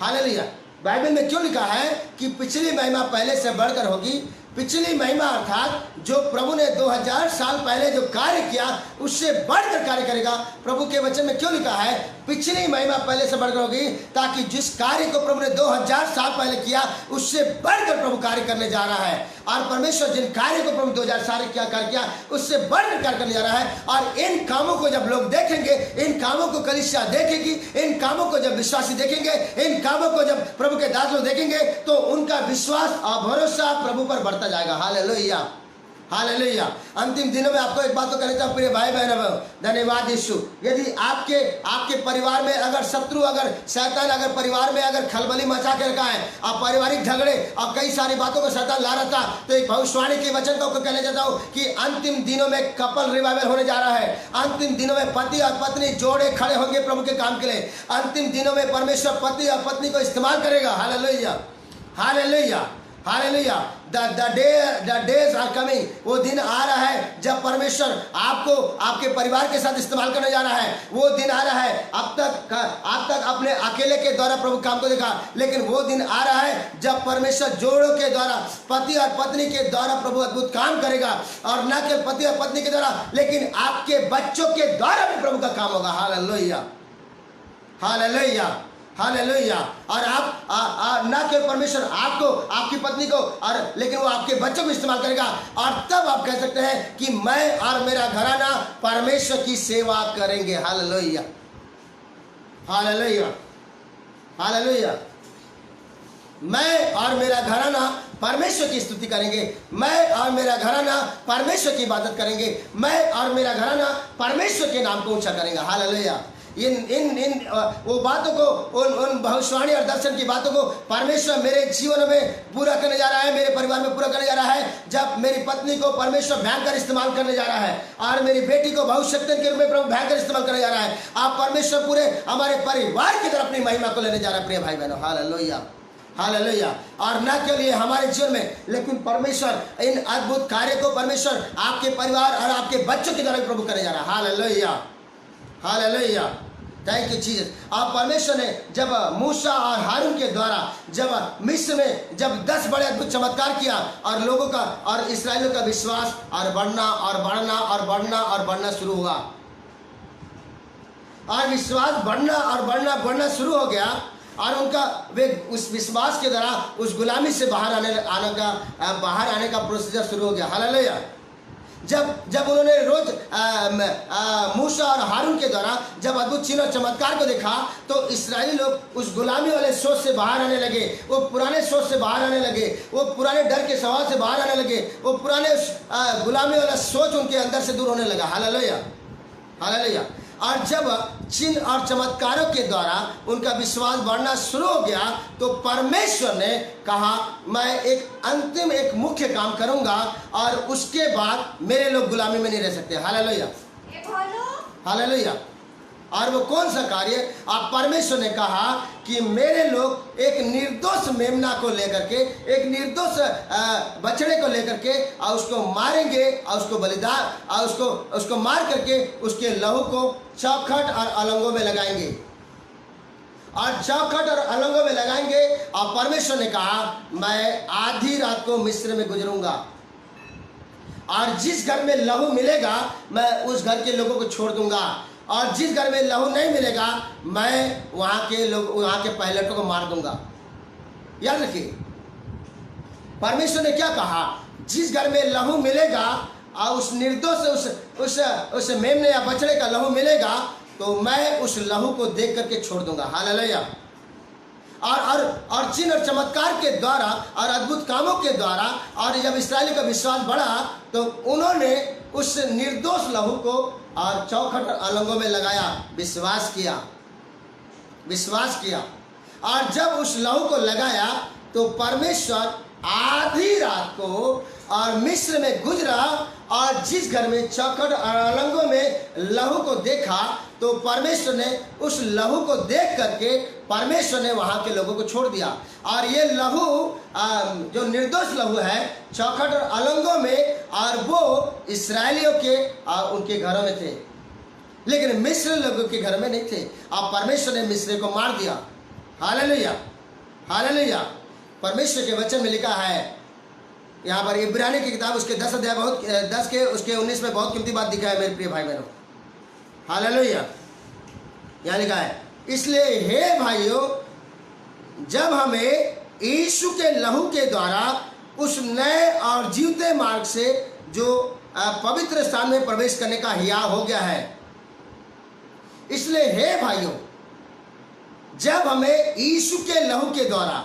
हालेलुया। बाइबल में क्यों लिखा है कि पिछली महिमा पहले से बढ़कर होगी? पिछली महिमा अर्थात जो प्रभु ने 2000 साल पहले जो कार्य किया उससे बढ़कर कार्य करेगा। प्रभु के वचन में क्यों लिखा है पिछली महिमा पहले से बढ़कर होगी? ताकि जिस कार्य को प्रभु ने 2000 साल पहले किया उससे बढ़कर प्रभु कार्य करने जा रहा है। और परमेश्वर जिन कार्य को प्रभु 2000 साल क्या कार्य किया उससे बढ़कर कार्य करने जा रहा है। और इन कामों को जब लोग देखेंगे, इन कामों को कलीसिया देखेगी, इन कामों को जब विश्वासी देखेंगे, इन कामों को जब प्रभु के दास लोग देखेंगे, तो उनका विश्वास और भरोसा प्रभु पर बढ़ता जाएगा। Hallelujah, hallelujah. अंतिम दिनों में आपको एक बात तो कहना चाहूँ प्रिय भाई बहनों, धन्यवाद यीशु। यदि आपके परिवार में अगर शत्रु, अगर शैतान अगर परिवार में अगर खलबली मचा के रखा है, आप पारिवारिक झगड़े और कई सारी बातों को शैतान ला रहा था, तो एक भविष्यवाणी के वचन को कहना चाहता हूँ कि अंतिम दिनों में कपल रिवाइवल होने जा रहा है। अंतिम दिनों में पति और पत्नी जोड़े खड़े होंगे प्रभु के काम के लिए। अंतिम दिनों में परमेश्वर पति और पत्नी को इस्तेमाल करेगा। Hallelujah, hallelujah, hallelujah. The days are coming, वो दिन आ रहा है जब परमेश्वर आपको आपके परिवार के साथ इस्तेमाल करने जा रहा है। वो दिन आ रहा है, अब तक अपने अकेले के द्वारा प्रभु काम को देखा, लेकिन वो दिन आ रहा है जब परमेश्वर जोड़ों के द्वारा, पति और पत्नी के द्वारा प्रभु अद्भुत काम करेगा। और न केवल पति और पत्नी के द्वारा, लेकिन आपके बच्चों के द्वारा भी प्रभु का काम होगा। Hallelujah, hallelujah, hallelujah. और आप ना केवल परमेश्वर आपको, आपकी पत्नी को, और लेकिन वो आपके बच्चों को इस्तेमाल करेगा। और तब आप कह सकते हैं कि मैं और मेरा घराना परमेश्वर की सेवा करेंगे। Hallelujah, hallelujah, hallelujah. मैं और मेरा घराना परमेश्वर की स्तुति करेंगे, मैं और मेरा घराना परमेश्वर की इबादत करेंगे, मैं और मेरा घराना परमेश्वर के नाम को ऊंचा करेंगे। हालेलुया। इन इन इन वो बातों को, उन भविष्यवाणी और दर्शन की बातों को परमेश्वर मेरे जीवन में पूरा करने जा रहा है, मेरे परिवार में पूरा करने जा रहा है। जब मेरी पत्नी को परमेश्वर भयंकर इस्तेमाल करने जा रहा है और मेरी बेटी को भविष्य के रूप में प्रभु भयंकर इस्तेमाल करने जा रहा है, आप परमेश्वर पूरे हमारे परिवार की तरफ अपनी महिमा को लेने जा रहा है प्रिय भाई बहनों। Hallelujah, hallelujah. और न केवल ये हमारे जीवन में, लेकिन परमेश्वर इन अद्भुत कार्य को परमेश्वर आपके परिवार और आपके बच्चों की तरफ प्रभु करने जा रहा है। Hallelujah, hallelujah. Thank you Jesus. और परमेश्वर ने जब मूसा और हारून के द्वारा जब मिस्र में जब 10 बड़े अद्भुत चमत्कार किया और लोगों का और इस्राएलियों का विश्वास और बढ़ना और बढ़ना और बढ़ना और बढ़ना शुरू हुआ, और विश्वास बढ़ना और बढ़ना बढ़ना शुरू हो गया, और उनका वे उस विश्वास के द्वारा उस गुलामी से बाहर आने का प्रोसीजर शुरू हो गया। हालेलुया। जब उन्होंने रोज मूसा और हारून के द्वारा जब अद्भुत चिन्ह और चमत्कार को देखा, तो इस्राएली लोग उस गुलामी वाले सोच से बाहर आने लगे, वो पुराने सोच से बाहर आने लगे, वो पुराने डर के स्वभाव से बाहर आने लगे, वो पुराने गुलामी वाला सोच उनके अंदर से दूर होने लगा। Hallelujah, hallelujah. और जब चिन्ह और चमत्कारों के द्वारा उनका विश्वास बढ़ना शुरू हो गया, तो परमेश्वर ने कहा मैं एक मुख्य काम करूंगा और उसके बाद मेरे लोग गुलामी में नहीं रह सकते। Hallelujah, hallelujah. और वो कौन सा कार्य? आप परमेश्वर ने कहा कि मेरे लोग एक निर्दोष मेमना को लेकर के, एक निर्दोष बछड़े को लेकर के और उसको मारेंगे और उसको बलिदान और उसको मार करके उसके लहू को चौखट और अलंगों में लगाएंगे, और चौखट और अलंगों में लगाएंगे। और परमेश्वर ने कहा मैं आधी रात को मिस्र में गुजरूंगा, और जिस घर में लहू मिलेगा मैं उस घर के लोगों को छोड़ दूंगा, और जिस घर में लहू नहीं मिलेगा मैं वहां के पायलटों को मार दूंगा। याद रखिए, परमेश्वर ने क्या कहा? जिस घर में लहू मिलेगा और उस निर्दोष उस मेमने या बछड़े का लहू मिलेगा, तो मैं उस लहू को देख करके छोड़ दूंगा। हालेलुया। और चिन्ह और चमत्कार के द्वारा और अद्भुत कामों के द्वारा, और जब इस्राएली का विश्वास बढ़ा, तो उन्होंने उस निर्दोष लहू को और चौखट और अलंगों में लगाया, विश्वास किया। और जब उस लहू को लगाया, तो परमेश्वर आधी रात को और मिस्र में गुजरा, और जिस घर में चौखट और अलंगों में लहू को देखा, तो परमेश्वर ने उस लहू को देख करके परमेश्वर ने वहां के लोगों को छोड़ दिया। और ये लहू जो निर्दोष लहू है चौखट और अलंगों में, और वो इस्राएलियों के और उनके घरों में थे, लेकिन मिस्र लोगों के घर में नहीं थे। और परमेश्वर ने मिस्र को मार दिया। Hallelujah, hallelujah. परमेश्वर के वचन में लिखा है, यहाँ पर इब्रानी की किताब उसके 10 अध्याय 10 के उसके 19 में बहुत कीमती बात दिखा है मेरे प्रिय भाई बहनों। हालेलुया। यहाँ लिखा है, इसलिए हे भाइयों, जब हमें यीशु के लहू के द्वारा उस नए और जीवते मार्ग से जो पवित्र स्थान में प्रवेश करने का हिया हो गया है, इसलिए हे भाइयों, जब हमें यीशु के लहू के द्वारा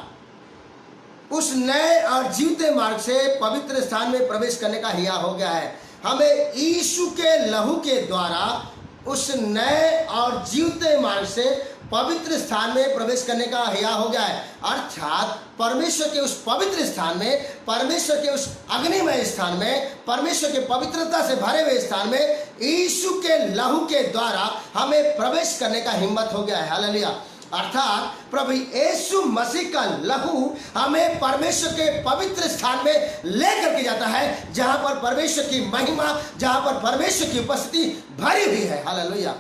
उस नए और जीवते मार्ग से पवित्र स्थान में प्रवेश करने का हिया हो गया है, हमें यीशु के लहू के द्वारा उस नए और जीवते मार्ग से पवित्र स्थान में प्रवेश करने का हिया हो गया है। अर्थात परमेश्वर के उस पवित्र स्थान में, परमेश्वर के उस अग्निमय स्थान में, परमेश्वर के पवित्रता से भरे हुए स्थान में यीशु के लहू के द्वारा हमें प्रवेश करने का हिम्मत हो गया है। हालेलुया। अर्थात प्रभु यीशु मसीह का लहू हमें परमेश्वर के पवित्र स्थान में लेकर के जाता है, जहां पर परमेश्वर की महिमा, जहां पर परमेश्वर की उपस्थिति भरी हुई है। Hallelujah,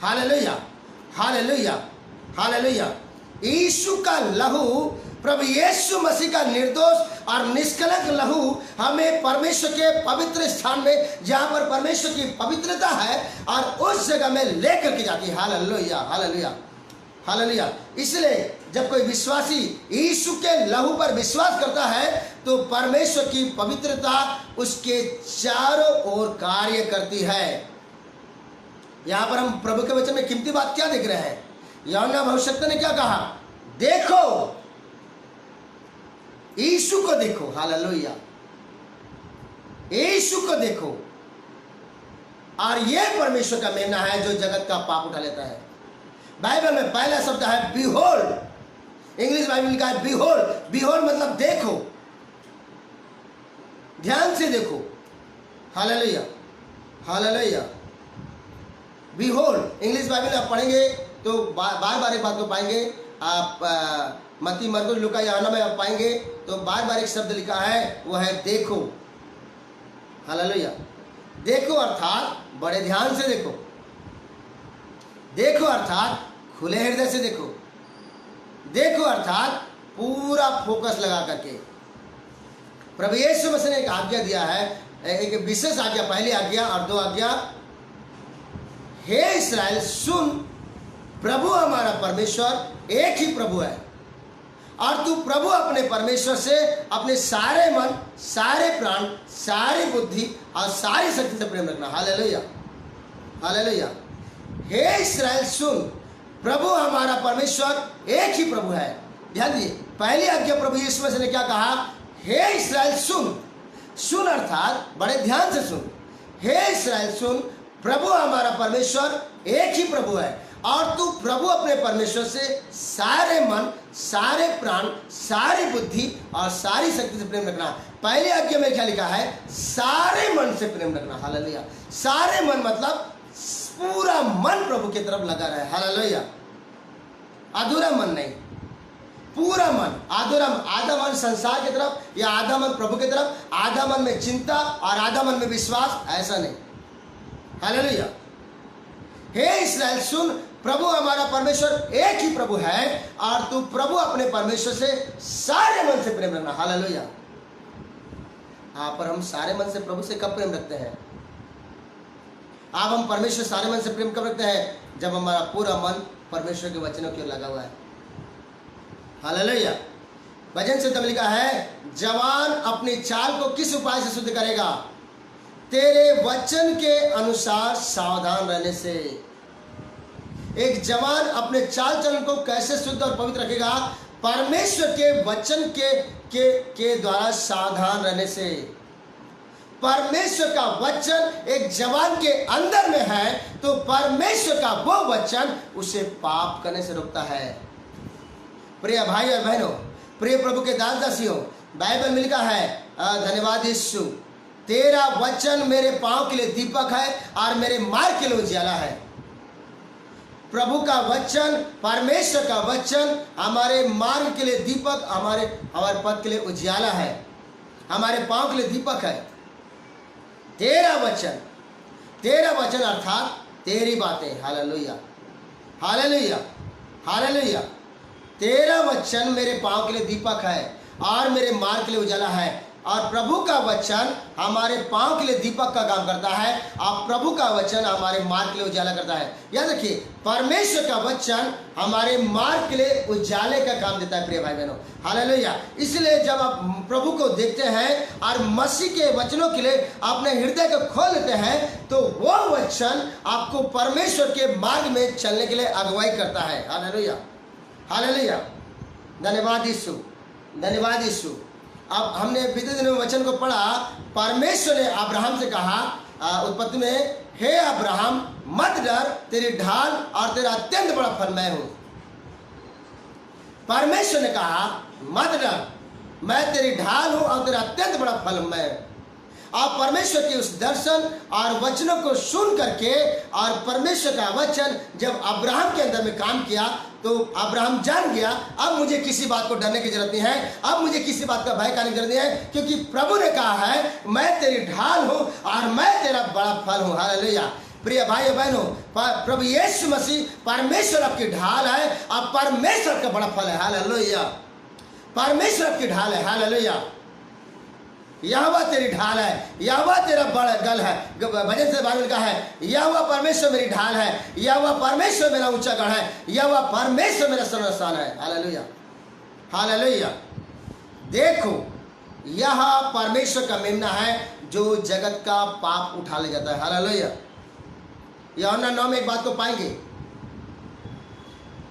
hallelujah, hallelujah, hallelujah. यीशु का लहू, प्रभु यीशु मसीह का निर्दोष और निष्कलंक लहू हमें परमेश्वर के पवित्र स्थान में, जहां पर परमेश्वर की पवित्रता है, और उस जगह में लेकर के जाती है। Hallelujah, hallelujah, hallelujah. इसलिए जब कोई विश्वासी यीशु के लहू पर विश्वास करता है, तो परमेश्वर की पवित्रता उसके चारों ओर कार्य करती है। यहां पर हम प्रभु के वचन में कीमती बात क्या देख रहे हैं? यूहन्ना भविष्यवक्ता ने क्या कहा? देखो, यीशु को देखो। हालेलुया, यीशु को देखो। और यह परमेश्वर का मेमना है जो जगत का पाप उठा लेता है। बाइबल में पहला शब्द है बिहोल्ड। इंग्लिश बाइबल में लिखा है बिहोल्ड। बिहोल्ड मतलब देखो, ध्यान से देखो। Hallelujah, hallelujah. Behold English Bible आप पढ़ेंगे तो बार बार एक बात को पाएंगे आप। मत्ती, मरकुस, लूका, यूहन्ना में आप पाएंगे तो बार बार एक शब्द लिखा है, वो है देखो। हालेलुया। देखो अर्थात बड़े ध्यान से देखो। देखो अर्थात खुले हृदय से देखो। देखो अर्थात पूरा फोकस लगा करके। प्रभु यीशु मसीह ने एक आज्ञा दिया है, एक विशेष आज्ञा, पहली आज्ञा और दो आज्ञा। हे इस्राएल सुन, प्रभु हमारा परमेश्वर एक ही प्रभु है, और तू प्रभु अपने परमेश्वर से अपने सारे मन, सारे प्राण, सारी बुद्धि और सारी शक्ति से प्रेम रखना। Hallelujah, hallelujah. हे इस्राएल सुन, प्रभु हमारा परमेश्वर एक ही प्रभु है। ध्यान दिए, पहली आज्ञा प्रभु यीशु मसीह ने क्या कहा? हे इस्राएल सुन। सुन अर्थात बड़े ध्यान से सुन। हे इस्राएल सुन, प्रभु हमारा परमेश्वर एक ही प्रभु है, और तू प्रभु अपने परमेश्वर से सारे मन, सारे प्राण, सारी बुद्धि और सारी शक्ति से प्रेम रखना। पहली आज्ञा में क्या लिखा है? सारे मन से प्रेम रखना। हालेलुया। सारे मन मतलब पूरा मन प्रभु की तरफ लगा रहे। हालेलुया। अधूरा मन नहीं, पूरा मन। आधा मन संसार की तरफ या आधा मन प्रभु की तरफ, आधा मन में चिंता और आधा मन में विश्वास, ऐसा नहीं। हालेलुया। हे इस्राएल सुन, प्रभु हमारा परमेश्वर एक ही प्रभु है, और तू प्रभु अपने परमेश्वर से सारे मन से प्रेम रखना। हालेलुया। हाँ, पर हम सारे मन से प्रभु से कब प्रेम रखते हैं? अब हम परमेश्वर सारे मन से प्रेम कब रखते हैं? जब हमारा पूरा मन परमेश्वर के वचनों की ओर लगा हुआ है। हालेलुया। वचन से तब लिखा है, जवान अपनी चाल को किस उपाय से शुद्ध करेगा? तेरे वचन के अनुसार सावधान रहने से। एक जवान अपने चाल चलन को कैसे शुद्ध और पवित्र रखेगा? परमेश्वर के वचन के द्वारा सावधान रहने से। परमेश्वर का वचन एक जवान के अंदर में है तो परमेश्वर का वो वचन उसे पाप करने से रोकता है। प्रिय भाई और बहनों, प्रिय प्रभु के दास दासियों, बाइबल में लिखा है, धन्यवाद यीशु, तेरा वचन मेरे पांव के लिए दीपक है और मेरे मार्ग के लिए उजियाला है। प्रभु का वचन, परमेश्वर का वचन हमारे मार्ग के लिए दीपक, हमारे पथ के लिए उजियाला है, हमारे पांव के लिए दीपक है। तेरा वचन अर्थात तेरी बातें। Hallelujah, hallelujah, hallelujah. तेरा वचन मेरे पांव के लिए दीपक है और मेरे मार्ग के लिए उजाला है। और प्रभु का वचन हमारे पांव के लिए दीपक का काम करता है और प्रभु का वचन हमारे मार्ग के लिए उजाला करता है। याद रखिए, परमेश्वर का वचन हमारे मार्ग के लिए उजाले का काम देता है। प्रिय भाई बहनों, हालेलुया। इसलिए जब आप प्रभु को देखते हैं और मसीह के वचनों के लिए अपने हृदय को खोल लेते हैं तो वो वचन आपको परमेश्वर के मार्ग में चलने के लिए अगुवाई करता है। Hallelujah, hallelujah. धन्यवाद यीशु, धन्यवाद यीशु। अब हमने बीते दिनों में वचन को पढ़ा। परमेश्वर ने अब्राहम से कहा उत्पत्ति में, हे अब्राहम मत डर, तेरी ढाल और तेरा अत्यंत बड़ा फल मैं हूं। परमेश्वर ने कहा मत डर, मैं तेरी ढाल हूं और तेरा अत्यंत बड़ा फल मैं हूं। और परमेश्वर के उस दर्शन और वचनों को सुन करके और परमेश्वर का वचन जब अब्राहम के अंदर में काम किया तो अब्राहम जान गया, अब मुझे किसी बात को डरने की जरूरत नहीं है, अब मुझे किसी बात का भय करने की जरूरत नहीं है, क्योंकि प्रभु ने कहा है मैं तेरी ढाल हूं और मैं तेरा बड़ा फल हूं। हालेलुया। प्रिय भाई बहनों, प्रभु यीशु मसीह परमेश्वर आपकी ढाल है और परमेश्वर का बड़ा फल है। हालेलुया। परमेश्वर आपकी ढाल है। हालेलुया। यहोवा तेरी ढाल है, यहोवा तेरा बड़ा गल है। भजन से बाइबल का है, यहोवा परमेश्वर मेरी ढाल है, यहोवा परमेश्वर मेरा ऊंचा गढ़ है, यहोवा परमेश्वर मेरा सर्वस्थान है। Hallelujah, hallelujah. देखो, यह परमेश्वर का मेमना है जो जगत का पाप उठा ले जाता है। हालेलुया। यूहन्ना 9 में एक बात को पाएंगे,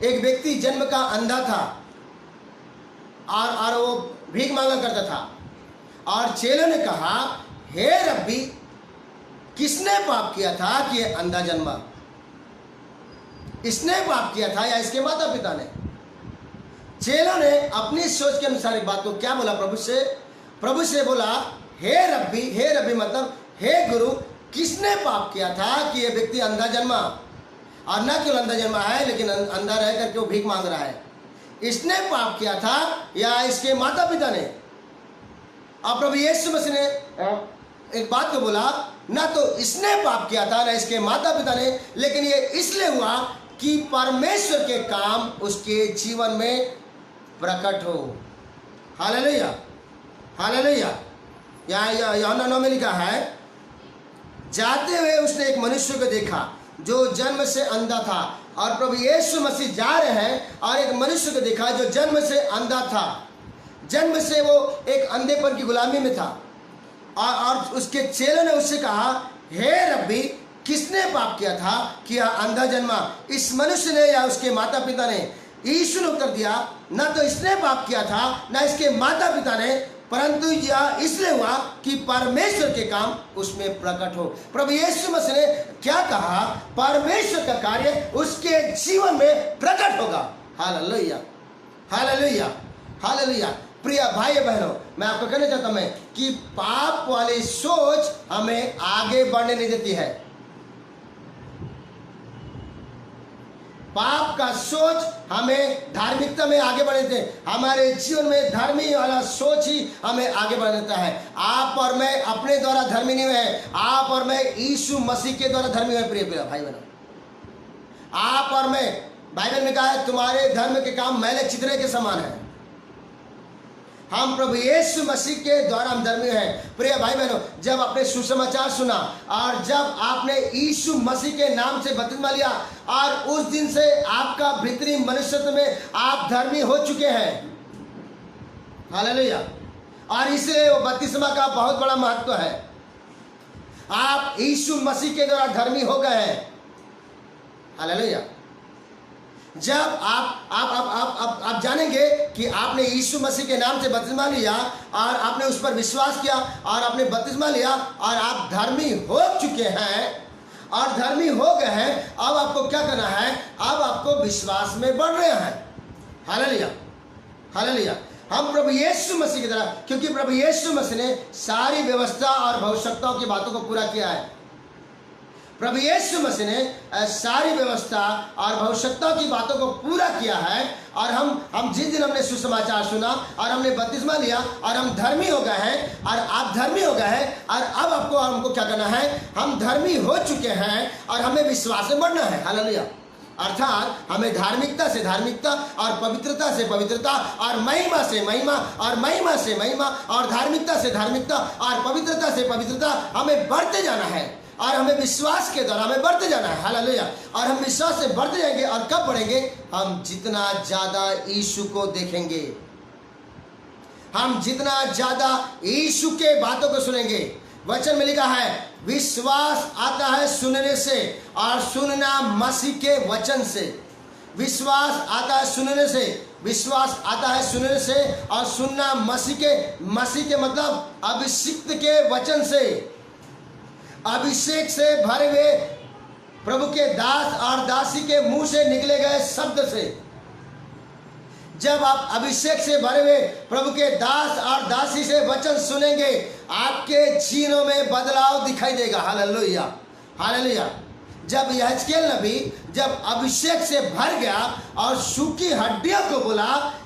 एक व्यक्ति जन्म का अंधा था और वो भीख मांगा करता था। और चेलों ने कहा, हे रब्बी, किसने पाप किया था कि ये अंधा जन्मा? इसने पाप किया था या इसके माता पिता ने? चेलों ने अपनी सोच के अनुसार एक बात को क्या बोला प्रभु से बोला, हे रब्बी मतलब हे गुरु, किसने पाप किया था कि ये व्यक्ति अंधा जन्मा? और न केवल अंधा जन्मा है, लेकिन अंधा रह करके वो भीख मांग रहा है। इसने पाप किया था या इसके माता पिता ने? और प्रभु यीशु मसीह ने एक बात को बोला, ना तो इसने पाप किया था ना इसके माता पिता ने, लेकिन ये इसलिए हुआ कि परमेश्वर के काम उसके जीवन में प्रकट हो। Hallelujah, hallelujah. यहाँ यूहन्ना 9 में लिखा है, जाते हुए उसने एक मनुष्य को देखा जो जन्म से अंधा था। और प्रभु यीशु मसीह जा रहे हैं और एक मनुष्य को देखा जो जन्म से अंधा था। जन्म से वो एक अंधेपन की गुलामी में था। और उसके चेलों ने उससे कहा, हे रब्बी, किसने पाप किया था कि यह अंधा जन्मा, इस मनुष्य ने या उसके माता पिता ने? यीशु ने उत्तर दिया, न तो इसने पाप किया था न इसके माता पिता ने, परंतु यह इसलिए हुआ कि परमेश्वर के काम उसमें प्रकट हो। प्रभु यीशु मसीह ने क्या कहा? परमेश्वर का कार्य उसके जीवन में प्रकट होगा। Hallelujah, hallelujah, hallelujah. प्रिय भाई बहनों, मैं आपको कहना चाहता हूं कि पाप वाली सोच हमें आगे बढ़ने नहीं देती है। पाप का सोच हमें धार्मिकता में आगे बढ़ देते हैं। हमारे जीवन में धर्मी वाला सोच ही हमें आगे बढ़ देता है। आप और मैं अपने द्वारा धर्मी नहीं हुए, आप और मैं यीशु मसीह के द्वारा धर्मी हुए। प्रिय भाई बहनों, आप और मैं, बाइबल में कहा है, तुम्हारे धर्म के काम मैले चितरे के समान है। हम प्रभु यीशु मसीह के द्वारा हम धर्मी हैं। प्रिय भाई बहनों, जब आपने सुसमाचार सुना और जब आपने यीशु मसीह के नाम से बपतिस्मा लिया और उस दिन से आपका भीतरी मनुष्यत्व में आप धर्मी हो चुके हैं। हालेलुया। और इसलिए वो बपतिस्मा का बहुत बड़ा महत्व है। आप यीशु मसीह के द्वारा धर्मी हो गए हैं। हालेलुया। जब आप जानेंगे कि आपने यीशु मसीह के नाम से बपतिस्मा लिया और आपने उस पर विश्वास किया और आपने बपतिस्मा लिया और आप धर्मी हो चुके हैं और धर्मी हो गए हैं, अब आपको क्या करना है? अब आपको विश्वास में बढ़ रहे हैं। Hallelujah, hallelujah. हम प्रभु यीशु मसीह की तरह, क्योंकि प्रभु यीशु मसीह ने सारी व्यवस्था और भविष्यताओं की बातों को पूरा किया है। प्रभु यीशु मसीह ने सारी व्यवस्था और भविष्यता की बातों को पूरा किया है। और हम जिस दिन हमने सुसमाचार सुना और हमने बपतिस्मा लिया और हम धर्मी हो गए हैं और आप धर्मी हो गए हैं, और अब हमको क्या करना है? हम धर्मी हो चुके हैं और हमें विश्वास में बढ़ना है। हालेलुया। अर्थात हमें धार्मिकता से धार्मिकता और पवित्रता से पवित्रता और महिमा से महिमा और महिमा से महिमा और धार्मिकता से धार्मिकता और पवित्रता से पवित्रता हमें बढ़ते जाना है। और हमें विश्वास के द्वारा हमें बढ़ते जाना है। हालेलुया। और हम विश्वास से बढ़ते जाएंगे। और कब बढ़ेंगे? हम जितना ज्यादा यीशु को देखेंगे, हम जितना ज्यादा यीशु के बातों को सुनेंगे। वचन में लिखा है, विश्वास आता है सुनने से और सुनना मसीह के वचन से। विश्वास आता है सुनने से, विश्वास आता है सुनने से और सुनना मसीह के मतलब अभिषिक्त के वचन से। अभिषेक से भरे हुए प्रभु के दास और दासी के मुंह से निकले गए शब्द से। जब आप अभिषेक से भरे हुए प्रभु के दास और दासी से वचन सुनेंगे, आपके जीनों में बदलाव दिखाई देगा। Hallelujah, hallelujah. जब यहेजकेल नबी जब अभिषेक से भर गया और सूखी हड्डियों को बोला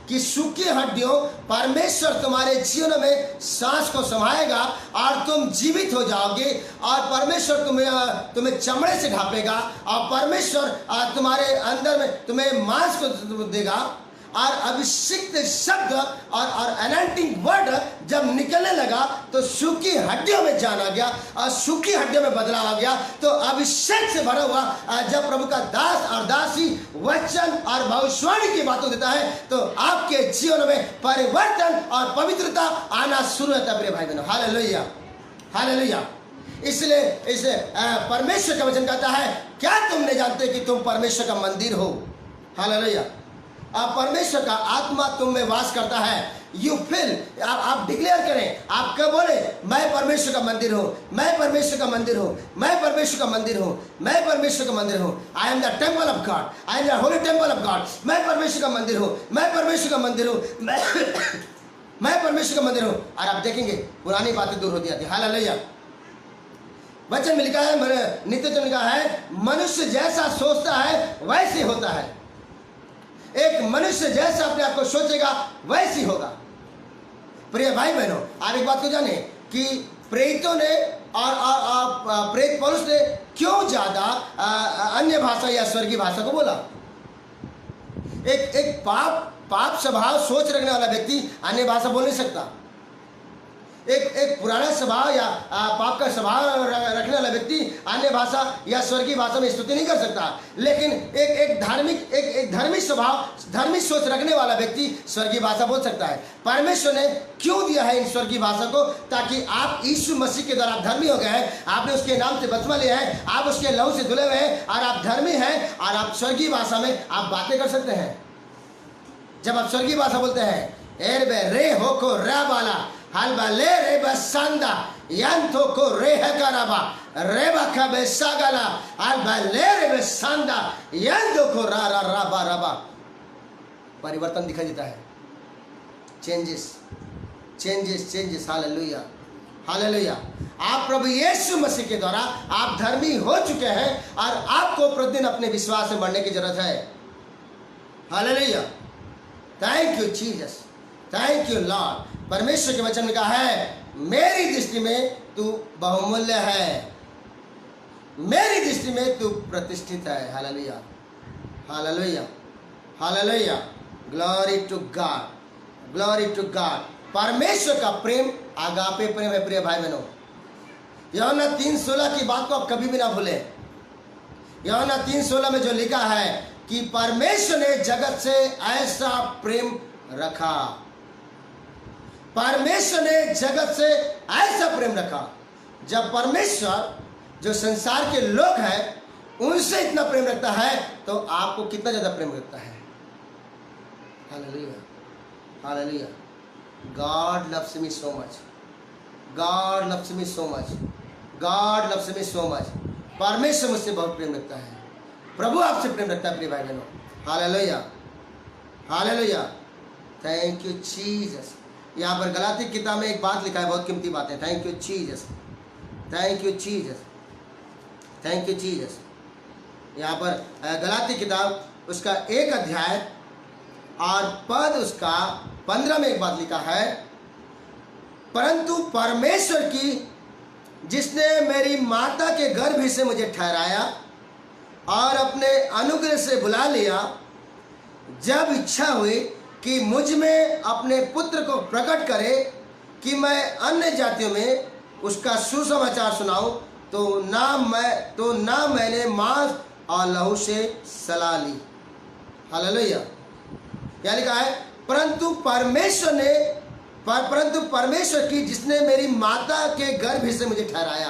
कि सूखी हड्डियों, परमेश्वर तुम्हारे जीवन में सांस को समाएगा और तुम जीवित हो जाओगे और परमेश्वर तुम्हें चमड़े से ढांपेगा और परमेश्वर तुम्हारे अंदर में तुम्हें मांस को देगा। और अभिषिक्त शब्द और अनॉइंटिंग वर्ड जब निकलने लगा तो सूखी हड्डियों में जान आ गया और सूखी हड्डियों में बदलाव आ गया। तो अभिषेक से भरा हुआ जब प्रभु का दास और दासी वचन और भविष्यवाणी की बातों देता है तो आपके जीवन में परिवर्तन और पवित्रता आना शुरू होता है। प्रिय भाई बहनों, हालेलुया, हालेलुया। इसलिए इसे परमेश्वर का वचन कहता है, क्या तुम नहीं जानते कि तुम परमेश्वर का मंदिर हो? हालेलुया। अब परमेश्वर का आत्मा तुम में वास करता है। यू फील, आप डिक्लेयर करें, आप कब बोले, मैं परमेश्वर का मंदिर हूँ, मैं परमेश्वर का मंदिर हूँ, मैं परमेश्वर का मंदिर हूँ, मैं परमेश्वर का मंदिर हूँ। I am the temple of God, I am the Holi temple of God. मैं परमेश्वर का मंदिर हूँ, मैं परमेश्वर का मंदिर हूँ, मैं परमेश्वर का मंदिर हूँ। और आप देखेंगे पुरानी बातें दूर होती जाती है। हालेलुया। वचन में लिखा है, नित्य में लिखा है, मनुष्य जैसा सोचता है वैसे होता है। एक मनुष्य जैसा अपने आप को सोचेगा वैसी होगा। प्रिय भाई बहनों, आप एक बात को जाने कि प्रेरितों ने और प्रेरित पौलुस ने क्यों ज्यादा अन्य भाषा या स्वर्गीय भाषा को बोला। एक पाप स्वभाव सोच रखने वाला व्यक्ति अन्य भाषा बोल नहीं सकता। एक पुराना स्वभाव या पाप का स्वभाव रखने वाला व्यक्ति अन्य भाषा या स्वर्गीय भाषा में स्तुति नहीं कर सकता। लेकिन एक धार्मिक स्वभाव, धार्मिक सोच रखने वाला व्यक्ति स्वर्गीय भाषा बोल सकता है। परमेश्वर ने क्यों दिया है इन स्वर्गीय भाषा को? ताकि आप यीशु मसीह के द्वारा धर्मी हो गए हैं, आपने उसके नाम से बपतिस्मा लिया है, आप उसके लहू से धुले हुए हैं और आप धर्मी हैं और आप स्वर्गीय भाषा में आप बातें कर सकते हैं। जब आप स्वर्गीय भाषा बोलते हैं, एरबे रे होको रा बाला हलबा ले रे बसंदा यंतो को रे हकराबा रे बका बेसागला हलबा ले रे बसंदा यंतो को रा रा राबा राबा। परिवर्तन दिखाई देता है। चेंजेस। Hallelujah, hallelujah. आप प्रभु यीशु मसीह के द्वारा आप धर्मी हो चुके हैं और आपको प्रतिदिन अपने विश्वास में बढ़ने की जरूरत है। Hallelujah. Thank you Jesus, thank you Lord. परमेश्वर के वचन में कहा है, मेरी दृष्टि में तू बहुमूल्य है, मेरी दृष्टि में तू प्रतिष्ठित है। Hallelujah, hallelujah, hallelujah. Glory to God, glory to God. परमेश्वर का प्रेम आगापे प्रेम है। प्रिय भाई बहनों, यूहन्ना 3:16 की बात को आप कभी भी ना भूलें। यूहन्ना 3:16 में जो लिखा है कि परमेश्वर ने जगत से ऐसा प्रेम रखा, परमेश्वर ने जगत से ऐसा प्रेम रखा। जब परमेश्वर जो संसार के लोग हैं उनसे इतना प्रेम रखता है तो आपको कितना ज्यादा प्रेम रखता है। Hallelujah, hallelujah. God loves me so much, God loves me so much, God loves me so much। परमेश्वर मुझसे बहुत प्रेम रखता है, प्रभु आपसे प्रेम रखता है। प्रिय भाई बहनों, hallelujah, hallelujah. Thank you Jesus. यहाँ पर गलाती किताब में एक बात लिखा है, बहुत कीमती बात है। Thank you Jesus, thank you Jesus, thank you Jesus. यहाँ पर गलाती किताब उसका 1 अध्याय और पद उसका 15 में एक बात लिखा है, परंतु परमेश्वर की जिसने मेरी माता के गर्भ से मुझे ठहराया और अपने अनुग्रह से बुला लिया, जब इच्छा हुई कि मुझ में अपने पुत्र को प्रकट करे कि मैं अन्य जातियों में उसका सुसमाचार सुनाऊं, तो ना मैंने मांस और लहू से सलाह ली। हालेलुया। क्या लिखा है? परंतु परमेश्वर की जिसने मेरी माता के गर्भ से मुझे ठहराया।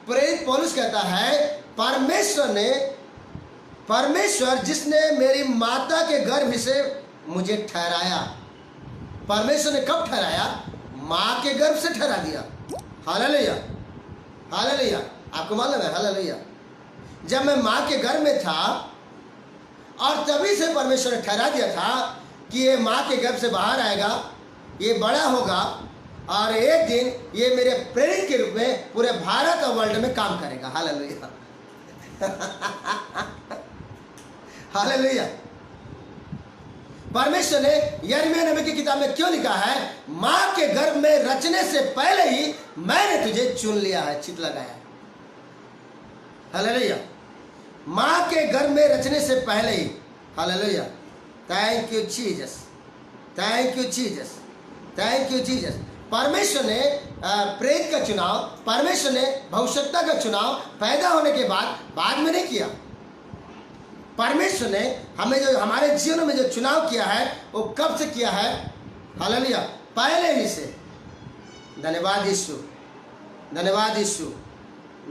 प्रेरित पौलुस कहता है, परमेश्वर जिसने मेरी माता के गर्भ से मुझे ठहराया। परमेश्वर ने कब ठहराया? माँ के गर्भ से ठहरा दिया। Hallelujah, hallelujah. आपको मालूम है? हालेलुया। जब मैं माँ के गर्भ में था और तभी से परमेश्वर ने ठहरा दिया था कि ये माँ के गर्भ से बाहर आएगा, ये बड़ा होगा और एक दिन ये मेरे प्रेरित के रूप में पूरे भारत और वर्ल्ड में काम करेगा। Hallelujah, hallelujah. परमेश्वर ने यिर्मयाह नबी की किताब में क्यों लिखा है? माँ के गर्भ में रचने से पहले ही मैंने तुझे चुन लिया है, चित लगाया। हालेलुया। माँ के गर्भ में रचने से पहले ही। Hallelujah. Thank you Jesus, thank you Jesus, thank you Jesus. परमेश्वर ने प्रेरित का चुनाव, परमेश्वर ने भविष्यता का चुनाव पैदा होने के बाद में नहीं किया। परमेश्वर ने हमें जो हमारे जीवन में जो चुनाव किया है वो कब से किया है? हालेलुया, पहले ही से। धन्यवाद यीशु, धन्यवाद यीशु,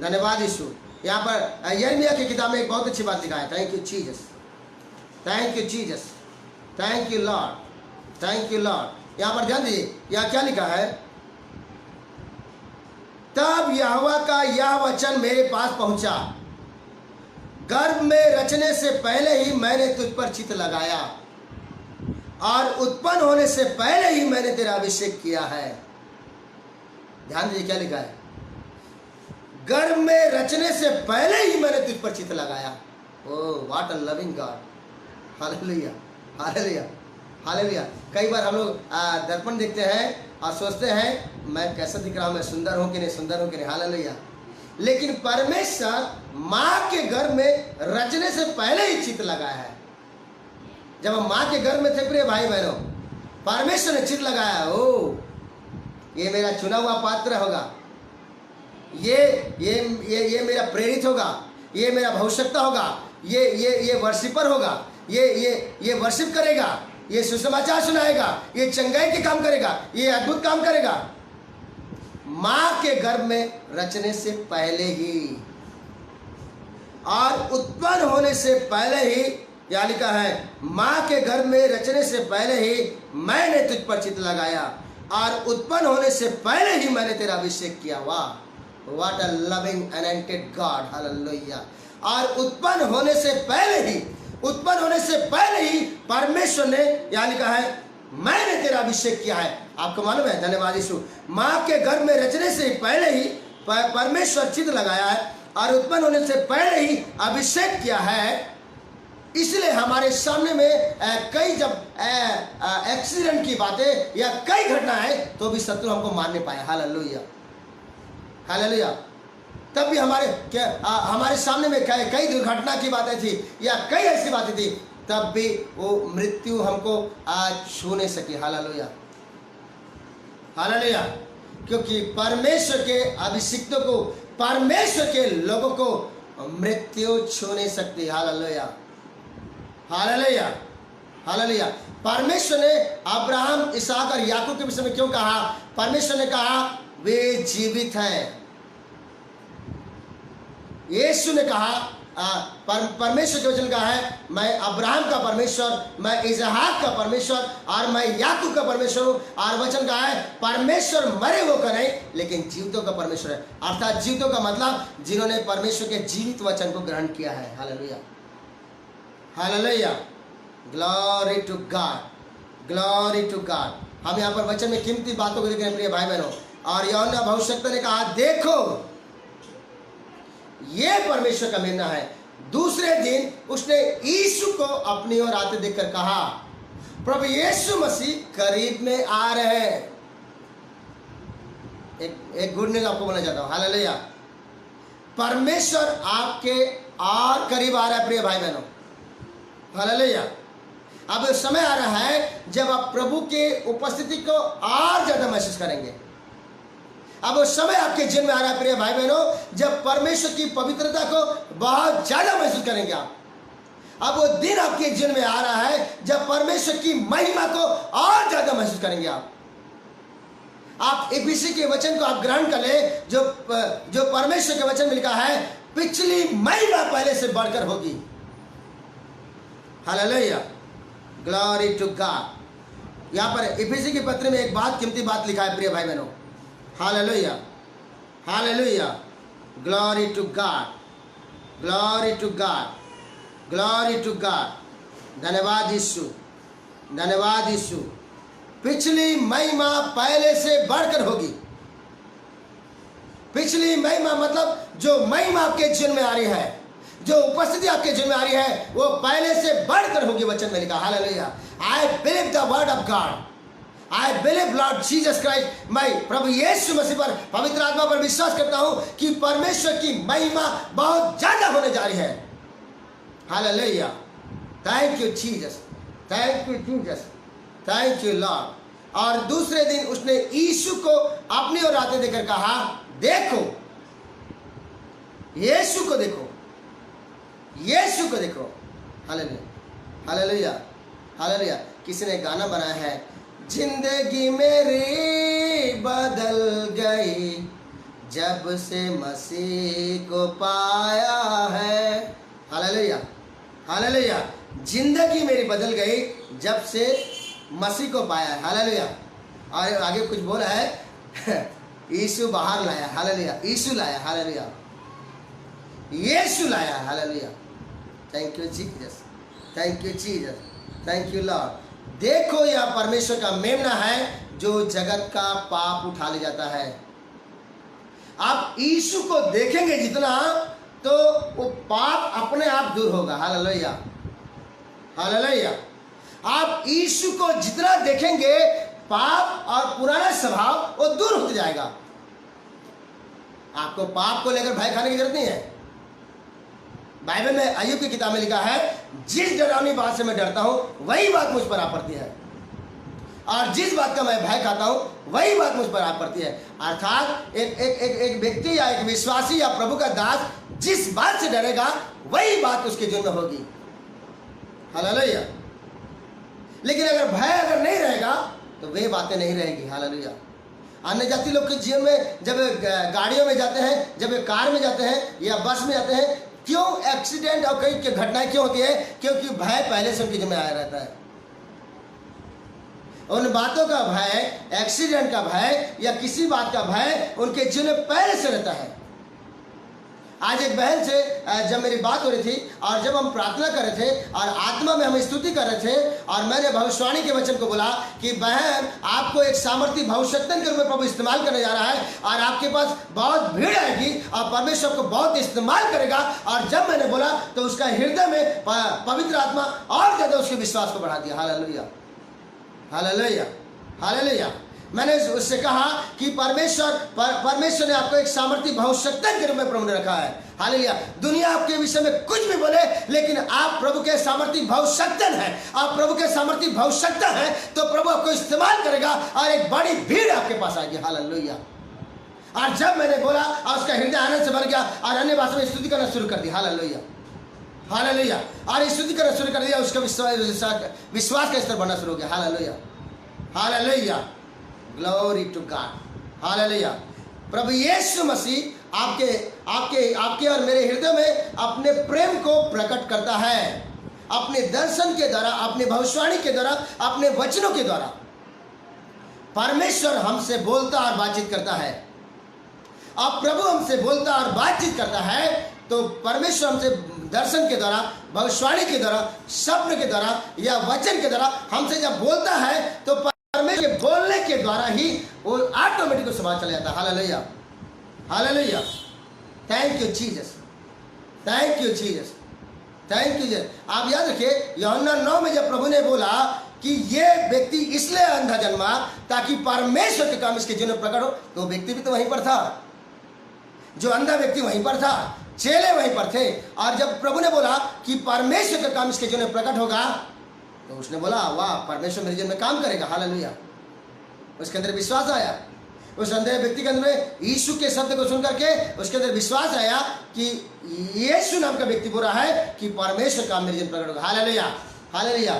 धन्यवाद यीशु। यहाँ पर यिर्मयाह की किताब में एक बहुत अच्छी बात लिखा है। Thank you Jesus, thank you Jesus, thank you Lord, thank you Lord. यहां पर ध्यान दीजिए, यहां क्या लिखा है, तब यहोवा का यह वचन मेरे पास पहुंचा, गर्भ में रचने से पहले ही मैंने तुझ पर चित्त लगाया और उत्पन्न होने से पहले ही मैंने तेरा अभिषेक किया है। ध्यान दीजिए क्या लिखा है, गर्भ में रचने से पहले ही मैंने तुझ पर चित्त लगाया। Oh what a loving God, hallelujah, hallelujah, hallelujah. कई बार हम लोग दर्पण देखते हैं और सोचते हैं मैं कैसा दिख रहा हूं, मैं सुंदर हूं कि नहीं, सुंदर हूं कि नहीं, हालेलुया। लेकिन परमेश्वर मां के गर्भ में रचने से पहले ही चित्त लगाया है। जब हम मां के गर्भ में थे प्रिय भाई बहनों, परमेश्वर ने चित्त लगाया, ओ ये मेरा चुना हुआ पात्र होगा, ये मेरा प्रेरित होगा, ये मेरा भविष्यता होगा, ये वर्शिपर होगा, ये वर्शिप करेगा, ये सुसमाचार सुनाएगा, ये चंगाई के काम करेगा, ये अद्भुत काम करेगा। मां के गर्भ में रचने से पहले ही और उत्पन्न होने से पहले ही, क्या लिखा है, मां के गर्भ में रचने से पहले ही मैंने तुझ पर चित्त लगाया और उत्पन्न होने से पहले ही मैंने तेरा अभिषेक किया। वाह, what a loving anointed God, hallelujah. और उत्पन्न होने से पहले ही परमेश्वर ने, क्या लिखा है, मैंने तेरा अभिषेक किया है। आपको मालूम है, धन्यवाद यीशु, मां के गर्भ में रचने से पहले ही परमेश्वर चित्त लगाया है और उत्पन्न होने से पहले ही अभिषेक किया है। इसलिए हमारे सामने में कई जब एक्सीडेंट की बातें या कई घटनाएं तो भी शत्रु हमको मार नहीं पाए, हालेलुया, हालेलुया। तब भी हमारे सामने में कई दुर्घटना की बातें थी या कई ऐसी बातें थी, तब भी वो मृत्यु हमको आज छू नहीं सकी, हालेलुया, हालेलुया। क्योंकि परमेश्वर के अभिषिक्तों को, परमेश्वर के लोगों को मृत्यु छू नहीं सकती, हालेलुया, हालेलुया, हालेलुया। परमेश्वर ने अब्राहम, इसहाक और याकूब के विषय में क्यों कहा? परमेश्वर ने कहा वे जीवित हैं। यीशु ने कहा, परमेश्वर के वचन कहा है, मैं अब्राहम का परमेश्वर, मैं इसहाक का परमेश्वर और मैं याकूब का परमेश्वर हूं। और वचन कहा है परमेश्वर मरे हुए का नहीं लेकिन जीवितों का परमेश्वर है। अर्थात जीवितों का मतलब जिन्होंने परमेश्वर के जीवित वचन को ग्रहण किया है, hallelujah, hallelujah, glory to God, glory to God. हम यहाँ पर वचन में कीमती बातों को देख रहे हैं प्रिय भाई बहनों। और यूहन्ना भविष्यवक्ता ने कहा, देखो ये परमेश्वर का मेमना है। दूसरे दिन उसने यीशु को अपनी ओर आते देखकर कहा, प्रभु यीशु मसीह करीब में आ रहे हैं। एक गुड न्यूज़ आपको बोलना चाहता हूं, हालेलुया। परमेश्वर आपके और करीब आ रहा है प्रिय भाई बहनों, हालेलुया। अब समय आ रहा है जब आप प्रभु के उपस्थिति को और ज्यादा महसूस करेंगे। अब वो समय आपके जीवन में आ रहा है प्रिय भाई बहनों, जब परमेश्वर की पवित्रता को बहुत ज्यादा महसूस करेंगे आप। अब वो दिन आपके जीवन में आ रहा है जब परमेश्वर की महिमा को और ज्यादा महसूस करेंगे आप इफिसी के वचन को आप ग्रहण कर ले, जो परमेश्वर के वचन में लिखा है, पिछली महिमा पहले से बढ़कर होगी, हालेलुया, ग्लोरी टू गॉड। यहां पर इफिसी के पत्र में एक बात, कीमती बात लिखा है प्रिय भाई बहनों, hallelujah, hallelujah, glory to God, glory to God, glory to God. धन्यवाद यीशु, धन्यवाद यीशु। पिछली महिमा पहले से बढ़कर होगी। पिछली महिमा मतलब जो महिमा आपके जीवन में आ रही है, जो उपस्थिति आपके जीवन में आ रही है, वो पहले से बढ़कर होगी। वचन में लिखा, hallelujah. I believe the word of God, I believe Lord Jesus Christ. मैं प्रभु यीशु मसीह पर, पवित्र आत्मा पर विश्वास करता हूं कि परमेश्वर की महिमा बहुत ज्यादा होने जा रही है, hallelujah. Thank you Jesus, thank you Jesus, thank you Lord. और दूसरे दिन उसने यीशु को अपनी ओर आते देखकर कहा, देखो यीशु को देखो, यीशु को देखो, हालेलुया, हालेलुया, हालेलुया। किसी ने गाना बनाया है, जिंदगी मेरी बदल गई जब से मसीह को पाया है, हालेलुया, हालेलुया। जिंदगी मेरी बदल गई जब से मसीह को पाया। हालेलुया। और आगे कुछ बोला है यीशु बाहर लाया। हालेलुया। यीशु लाया। हालेलुया। यीशु लाया। Hallelujah. Thank you Jesus, thank you Jesus, thank you Lord. देखो यह परमेश्वर का मेमना है जो जगत का पाप उठा ले जाता है। आप यीशु को देखेंगे जितना तो वो पाप अपने आप दूर होगा। हालेलुया। हालेलुया। आप यीशु को जितना देखेंगे पाप और पुराना स्वभाव वो दूर होते जाएगा। आपको पाप को लेकर भय खाने की जरूरत नहीं है। बाइबल में अय्यूब की किताब में लिखा है, जिस डरावनी बात से मैं डरता हूं वही बात मुझ पर आ पड़ती है, और जिस बात का मैं भय खाता हूं वही बात मुझ पर आ पड़ती है। अर्थात एक व्यक्ति या एक विश्वासी या प्रभु का दास जिस बात से डरेगा वही बात उसके जीवन में होगी। हालेलुया। लेकिन अगर भय अगर नहीं रहेगा तो वे बातें नहीं रहेगी। हालेलुया। अन्य जाति लोग के जीवन में जब गाड़ियों में जाते हैं, जब कार में जाते हैं या बस में जाते हैं, क्यों एक्सीडेंट और कई घटनाएं क्यों होती है? क्योंकि भय पहले से उनके जीवन में आया रहता है। उन बातों का भय, एक्सीडेंट का भय या किसी बात का भय उनके जीवन में पहले से रहता है। आज एक बहन से जब मेरी बात हो रही थी और जब हम प्रार्थना कर रहे थे और आत्मा में हम स्तुति कर रहे थे और मैंने भविष्यवाणी के वचन को बोला कि बहन आपको एक सामर्थी भविष्यवाणी के रूप में प्रभु इस्तेमाल करने जा रहा है और आपके पास बहुत भीड़ आएगी और परमेश्वर को बहुत इस्तेमाल करेगा। और जब मैंने बोला तो उसका हृदय में पवित्र आत्मा और ज्यादा उसके विश्वास को बढ़ा दिया। हालेलुया। हालेलुया। हालेलुया। मैंने उससे कहा कि परमेश्वर ने आपको एक सामर्थी भविष्यवाणी के रूप में प्रभु ने रखा है। हालेलुया। दुनिया आपके विषय में कुछ भी बोले लेकिन आप प्रभु के सामर्थी भविष्यवाणी हैं। आप प्रभु के सामर्थी भविष्यवाणी हैं तो प्रभु आपको इस्तेमाल करेगा और एक बड़ी भीड़ आपके पास आएगी। हालेलुया। और जब मैंने बोला और उसका हृदय आनंद से भर गया और अन्य भाषा में स्तुति करना शुरू कर दी। हालेलुया। हालेलुया। और स्तुति करना शुरू कर दिया, उसका विश्वास का स्तर बढ़ना शुरू हो गया। Hallelujah. Hallelujah. Glory to God. Hallelujah. प्रभु यीशु मसीह आपके और मेरे हृदय में अपने प्रेम को प्रकट करता है, अपने दर्शन के द्वारा, अपने भविष्यवाणी के द्वारा, अपने वचनों के द्वारा। परमेश्वर हमसे बोलता और बातचीत करता है। अब प्रभु हमसे बोलता और बातचीत करता है तो परमेश्वर हमसे दर्शन के द्वारा, भविष्यवाणी के द्वारा, स्वप्न के द्वारा या वचन के द्वारा हमसे जब बोलता है तो परमेश्वर के बोलने के द्वारा ही वो ऑटोमेटिक समाज चला जाता है। Hallelujah. Hallelujah. Thank you Jesus, thank you Jesus, thank you Jesus. आप याद रखिए यूहन्ना 9 में जब प्रभु ने बोला कि ये व्यक्ति इसलिए अंधा जन्मा ताकि परमेश्वर के काम इसके जीवन में प्रकट हो, तो व्यक्ति भी तो वहीं पर था, जो अंधा व्यक्ति वहीं पर था, चेले वहीं पर थे। और जब प्रभु ने बोला कि परमेश्वर का काम इसके जीवन में प्रकट होगा तो उसने बोला वाह, परमेश्वर मेरे जीवन में काम करेगा। हालेलुया। उसके अंदर विश्वास आया। उस अंधे व्यक्ति के अंदर यीशु के शब्द को सुन करके उसके अंदर विश्वास आया कि यीशु नाम का व्यक्ति बोल रहा है कि परमेश्वर का मेरे जीवन प्रकट होगा। हालेलुया। हालेलुया।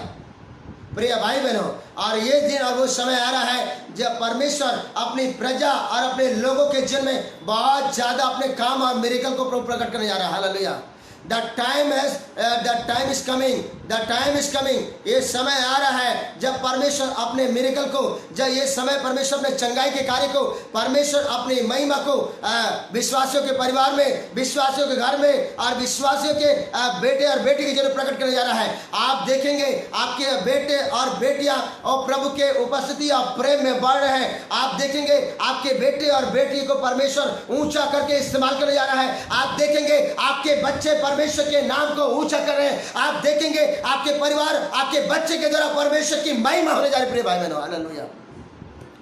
प्रिय भाई बहनों, और ये दिन और वो समय आ रहा है जब परमेश्वर अपनी प्रजा और अपने लोगों के जीवन में बहुत ज्यादा अपने काम और मिरेकल को प्रकट करने जा रहा है। Hallelujah. The time is coming, the time is coming। ये समय आ रहा है जब परमेश्वर अपने मिरेकल को, जब ये समय परमेश्वर अपने चंगाई के कार्य को, परमेश्वर अपनी महिमा को विश्वासियों के परिवार में, विश्वासियों के घर में और विश्वासियों के बेटे और बेटी के जरूर प्रकट करने जा रहा है। आप देखेंगे आपके बेटे और बेटियां और प्रभु के उपस्थिति और प्रेम में बढ़ रहे हैं। आप देखेंगे आपके बेटे और बेटी को परमेश्वर ऊंचा करके इस्तेमाल करने जा रहा है। आप देखेंगे आपके बच्चे परमेश्वर के नाम को ऊंचा कर रहे हैं। आप देखेंगे आपके परिवार, आपके बच्चे के द्वारा परमेश्वर की महिमा होने जा रही है। प्रिय भाई बहनों, hallelujah.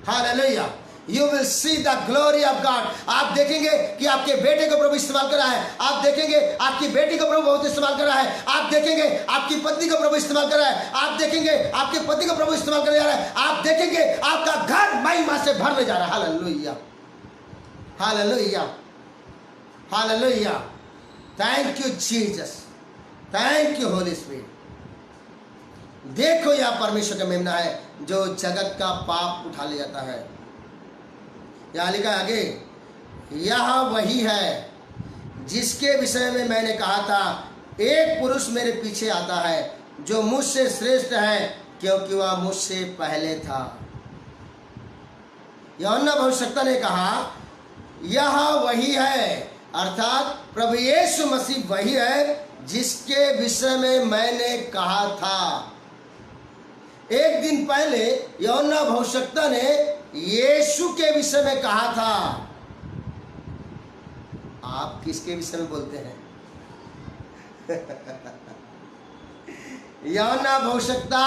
Hallelujah. You will see the glory of God। आप देखेंगे कि आपके बेटे को प्रभु इस्तेमाल कर रहा है। आप देखेंगे आपकी बेटी को प्रभु बहुत इस्तेमाल कर रहा है। आप देखेंगे आपकी पत्नी को प्रभु इस्तेमाल कर रहा है। आप देखेंगे आपके पति को प्रभु इस्तेमाल करने जा रहा है। आप देखेंगे आपका घर महिमा से भरने जा रहा है। Hallelujah. Hallelujah. Hallelujah. Thank you Jesus, thank you Holy spirit. देखो यह परमेश्वर का मेमना है जो जगत का पाप उठा ले जाता है। यहां लिखा आगे, यह वही है जिसके विषय में मैंने कहा था एक पुरुष मेरे पीछे आता है जो मुझसे श्रेष्ठ है, क्योंकि वह मुझसे पहले था। यूहन्ना भविष्यद्वक्ता ने कहा यह वही है, अर्थात प्रभु यीशु मसीह वही है जिसके विषय में मैंने कहा था। एक दिन पहले यूहन्ना भविष्यद्वक्ता ने यीशु के विषय में कहा था। आप किसके विषय में बोलते हैं? यूहन्ना भविष्यद्वक्ता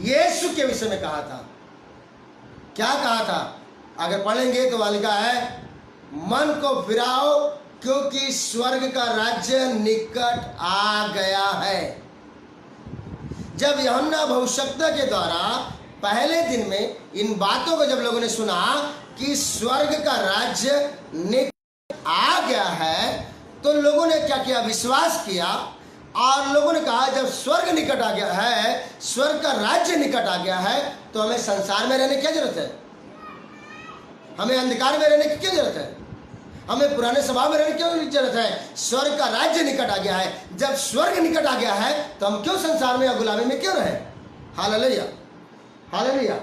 यीशु के विषय में कहा था। क्या कहा था? अगर पढ़ेंगे तो वहां लिखा है, मन को फिराओ क्योंकि स्वर्ग का राज्य निकट आ गया है। जब यूहन्ना भविष्यद्वक्ता के द्वारा पहले दिन में इन बातों को जब लोगों ने सुना कि स्वर्ग का राज्य निकट आ गया है, तो लोगों ने क्या किया? विश्वास किया। और लोगों ने कहा जब स्वर्ग निकट आ गया है, स्वर्ग का राज्य निकट आ गया है, तो हमें संसार में रहने की क्या जरूरत है? हमें अंधकार में रहने की क्या जरूरत है? हमें पुराने स्वभाव में रहने की क्यों जरूरत है? स्वर्ग का राज्य निकट आ गया है। जब स्वर्ग निकट आ गया है तो हम क्यों संसार में या गुलामी में क्यों रहे? Hallelujah, hallelujah,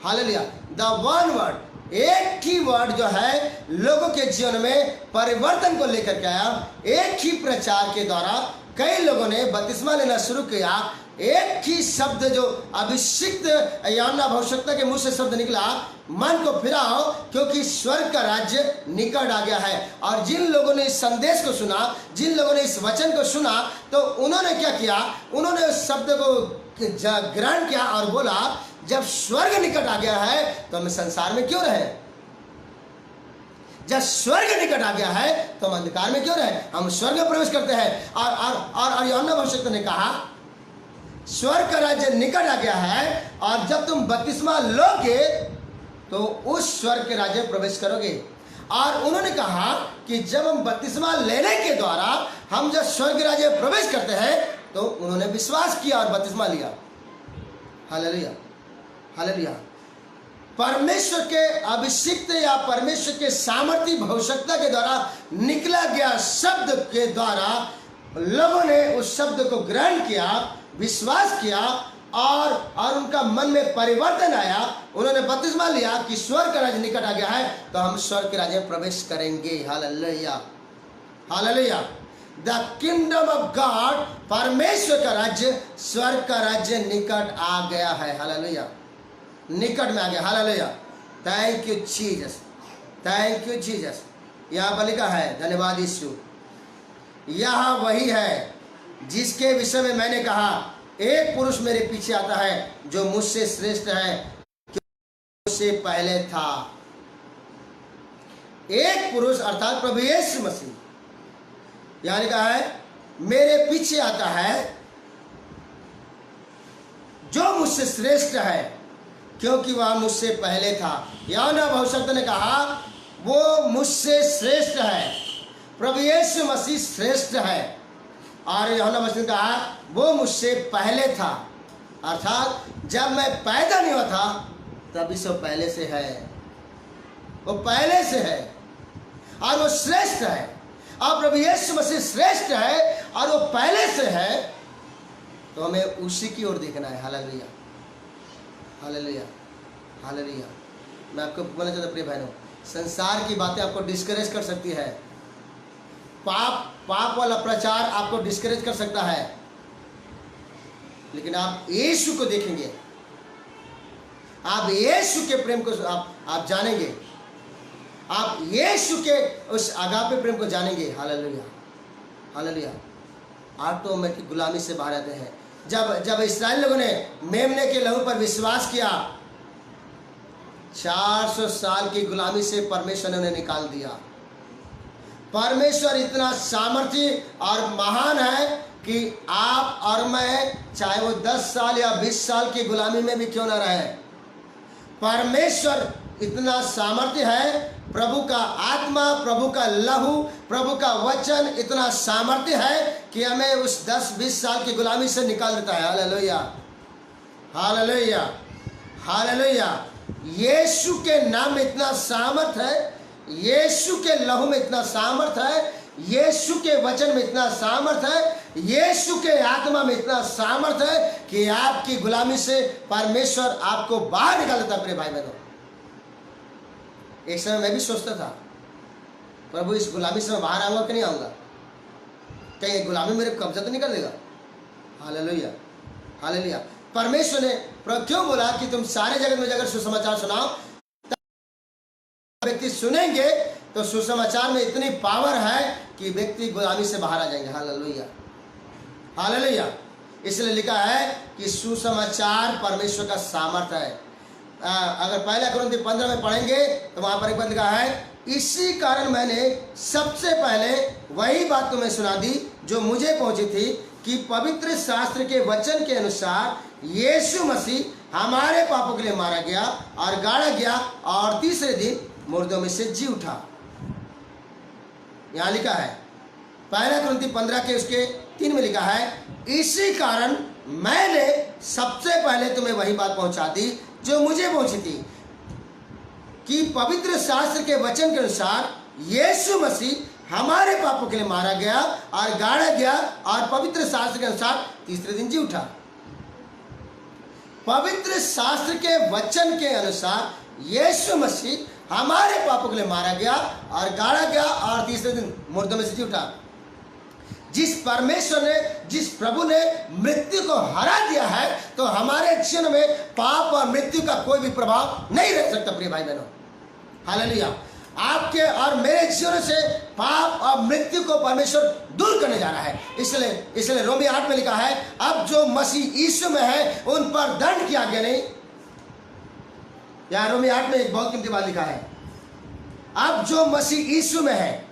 hallelujah. The one word, एक ही वर्ड जो है लोगों के जीवन में परिवर्तन को लेकर के आया। एक ही प्रचार के द्वारा कई लोगों ने बपतिस्मा लेना शुरू किया। एक ही शब्द जो अभिषिक्त यूहन्ना भविष्यद्वक्ता के मुंह से शब्द निकला, मन को फिराओ क्योंकि स्वर्ग का राज्य निकट आ गया है। और जिन लोगों ने इस संदेश को सुना, जिन लोगों ने इस वचन को सुना, तो उन्होंने क्या किया? उन्होंने उस शब्द को ग्रहण किया और बोला जब स्वर्ग निकट आ गया है तो हम संसार में क्यों रहे? जब स्वर्ग निकट आ गया है तो हम अंधकार में क्यों रहे? हम स्वर्ग में प्रवेश करते हैं। और यूहन्ना भविष्यद्वक्ता ने कहा स्वर्ग का राज्य निकट आ गया है, और जब तुम बपतिस्मा लोगे तो उस स्वर्ग के राज्य में प्रवेश करोगे। और उन्होंने कहा कि जब हम बपतिस्मा लेने के द्वारा हम जब स्वर्ग राज्य में प्रवेश करते हैं, तो उन्होंने विश्वास किया और बपतिस्मा लिया। Hallelujah, hallelujah. परमेश्वर के अभिषिक्त या परमेश्वर के सामर्थी भविष्यद्वक्ता के द्वारा निकला गया शब्द के द्वारा लोगों ने उस शब्द को ग्रहण किया, विश्वास किया, और उनका मन में परिवर्तन आया। उन्होंने बपतिस्मा लिया कि स्वर्ग का राज्य निकट आ गया है, तो हम स्वर्ग के राज्य में प्रवेश करेंगे। Hallelujah, hallelujah. The kingdom of God, परमेश्वर का राज्य, स्वर्ग का राज्य निकट आ गया है। हालेलुया, निकट में आ गया। Hallelujah, thank you Jesus, thank you Jesus. यहाँ पर लिखा है, धन्यवाद यीशु, यह वही है जिसके विषय में मैंने कहा एक पुरुष मेरे पीछे आता है जो मुझसे श्रेष्ठ है, क्योंकि मुझसे पहले था। एक पुरुष अर्थात प्रभु यीशु मसीह, यानी कहा है मेरे पीछे आता है जो मुझसे श्रेष्ठ है, क्योंकि वह मुझसे पहले था। यूहन्ना भविष्यद्वक्ता ने कहा वो मुझसे श्रेष्ठ है, प्रभु यीशु मसीह श्रेष्ठ है। और यूहन्ना भविष्यद्वक्ता ने कहा वो मुझसे पहले था, अर्थात जब मैं पैदा नहीं हुआ था तभी से पहले से है, वो पहले से है और वो श्रेष्ठ है। और प्रभु यीशु मसीह श्रेष्ठ है और वो पहले से है, तो हमें उसी की ओर देखना है। Hallelujah, hallelujah, hallelujah. मैं आपको बोलना चाहता हूं प्रिय बहनों, संसार की बातें आपको डिस्करेज कर सकती है। पाप वाला प्रचार आपको डिस्करेज कर सकता है, लेकिन आप यीशु को देखेंगे, आप यीशु के प्रेम को आप जानेंगे, आप यीशु के उस आगापे प्रेम को जानेंगे। Hallelujah, hallelujah. ऑटोमेटिक गुलामी से बाहर आते हैं। जब इस्राएल लोगों ने मेमने के लहू पर विश्वास किया, 400 साल की गुलामी से परमेश्वर ने उन्हें निकाल दिया। परमेश्वर इतना सामर्थी और महान है कि आप और मैं, चाहे वो 10 साल या 20 साल की गुलामी में भी क्यों न रहे, परमेश्वर इतना सामर्थ्य है। प्रभु का आत्मा, प्रभु का लहू, प्रभु का वचन इतना सामर्थ्य है कि हमें उस 10-20 साल की गुलामी से निकाल देता है। Hallelujah, hallelujah, hallelujah. यीशु के नाम में इतना सामर्थ है, यीशु के लहू में इतना सामर्थ है, यीशु के वचन में इतना सामर्थ है यीशु के आत्मा में इतना सामर्थ्य है कि आपकी गुलामी से परमेश्वर आपको बाहर निकाल देता। प्रिय भाई बहनों, एक समय मैं भी सोचता था, प्रभु इस गुलामी से मैं बाहर आऊंगा कि नहीं आऊंगा, कहीं गुलामी मेरे कब्जा तो नहीं कर देगा। Hallelujah, hallelujah. परमेश्वर ने क्यों बोला कि तुम सारे जगत में जाकर सुसमाचार सुनाओ, व्यक्ति सुनेंगे तो सुसमाचार में इतनी पावर है कि व्यक्ति गुलामी से बाहर आ जाएंगे। Hallelujah, hallelujah. इसलिए लिखा है कि सुसमाचार परमेश्वर का सामर्थ्य है। अगर पहला कुरिन्थी 15 में पढ़ेंगे तो वहां पर एक बात लिखा है, इसी कारण मैंने सबसे पहले वही बात तुम्हें सुना दी जो मुझे पहुंची थी कि पवित्र शास्त्र के वचन के अनुसार यीशु मसीह हमारे पापों के लिए मारा गया और गाड़ा गया और तीसरे दिन मुर्दों में से जी उठा। यहां लिखा है पहला कुरिन्थी 15 के उसके 3 में लिखा है, इसी कारण मैंने सबसे पहले तुम्हें वही बात पहुंचा दी जो मुझे पहुंची थी कि पवित्र शास्त्र के वचन के अनुसार यीशु मसीह हमारे पापों के लिए मारा गया और गाड़ा गया और पवित्र शास्त्र के अनुसार तीसरे दिन जी उठा। पवित्र शास्त्र के वचन के अनुसार यीशु मसीह हमारे पापों के लिए मारा गया और गाड़ा गया और तीसरे दिन मुर्दों में से जी उठा। जिस परमेश्वर ने, जिस प्रभु ने मृत्यु को हरा दिया है, तो हमारे जीवन में पाप और मृत्यु का कोई भी प्रभाव नहीं रह सकता। प्रिय भाई बहनों, हालेलुया। आपके और मेरे जीवन से पाप और मृत्यु को परमेश्वर दूर करने जा रहा है। इसलिए रोमी 8 में लिखा है, अब जो मसीह यीशु में है उन पर दंड की आज्ञा नहीं। यहाँ रोमी 8 में एक बहुत कीमती बात लिखा है, अब जो मसीह यीशु में है,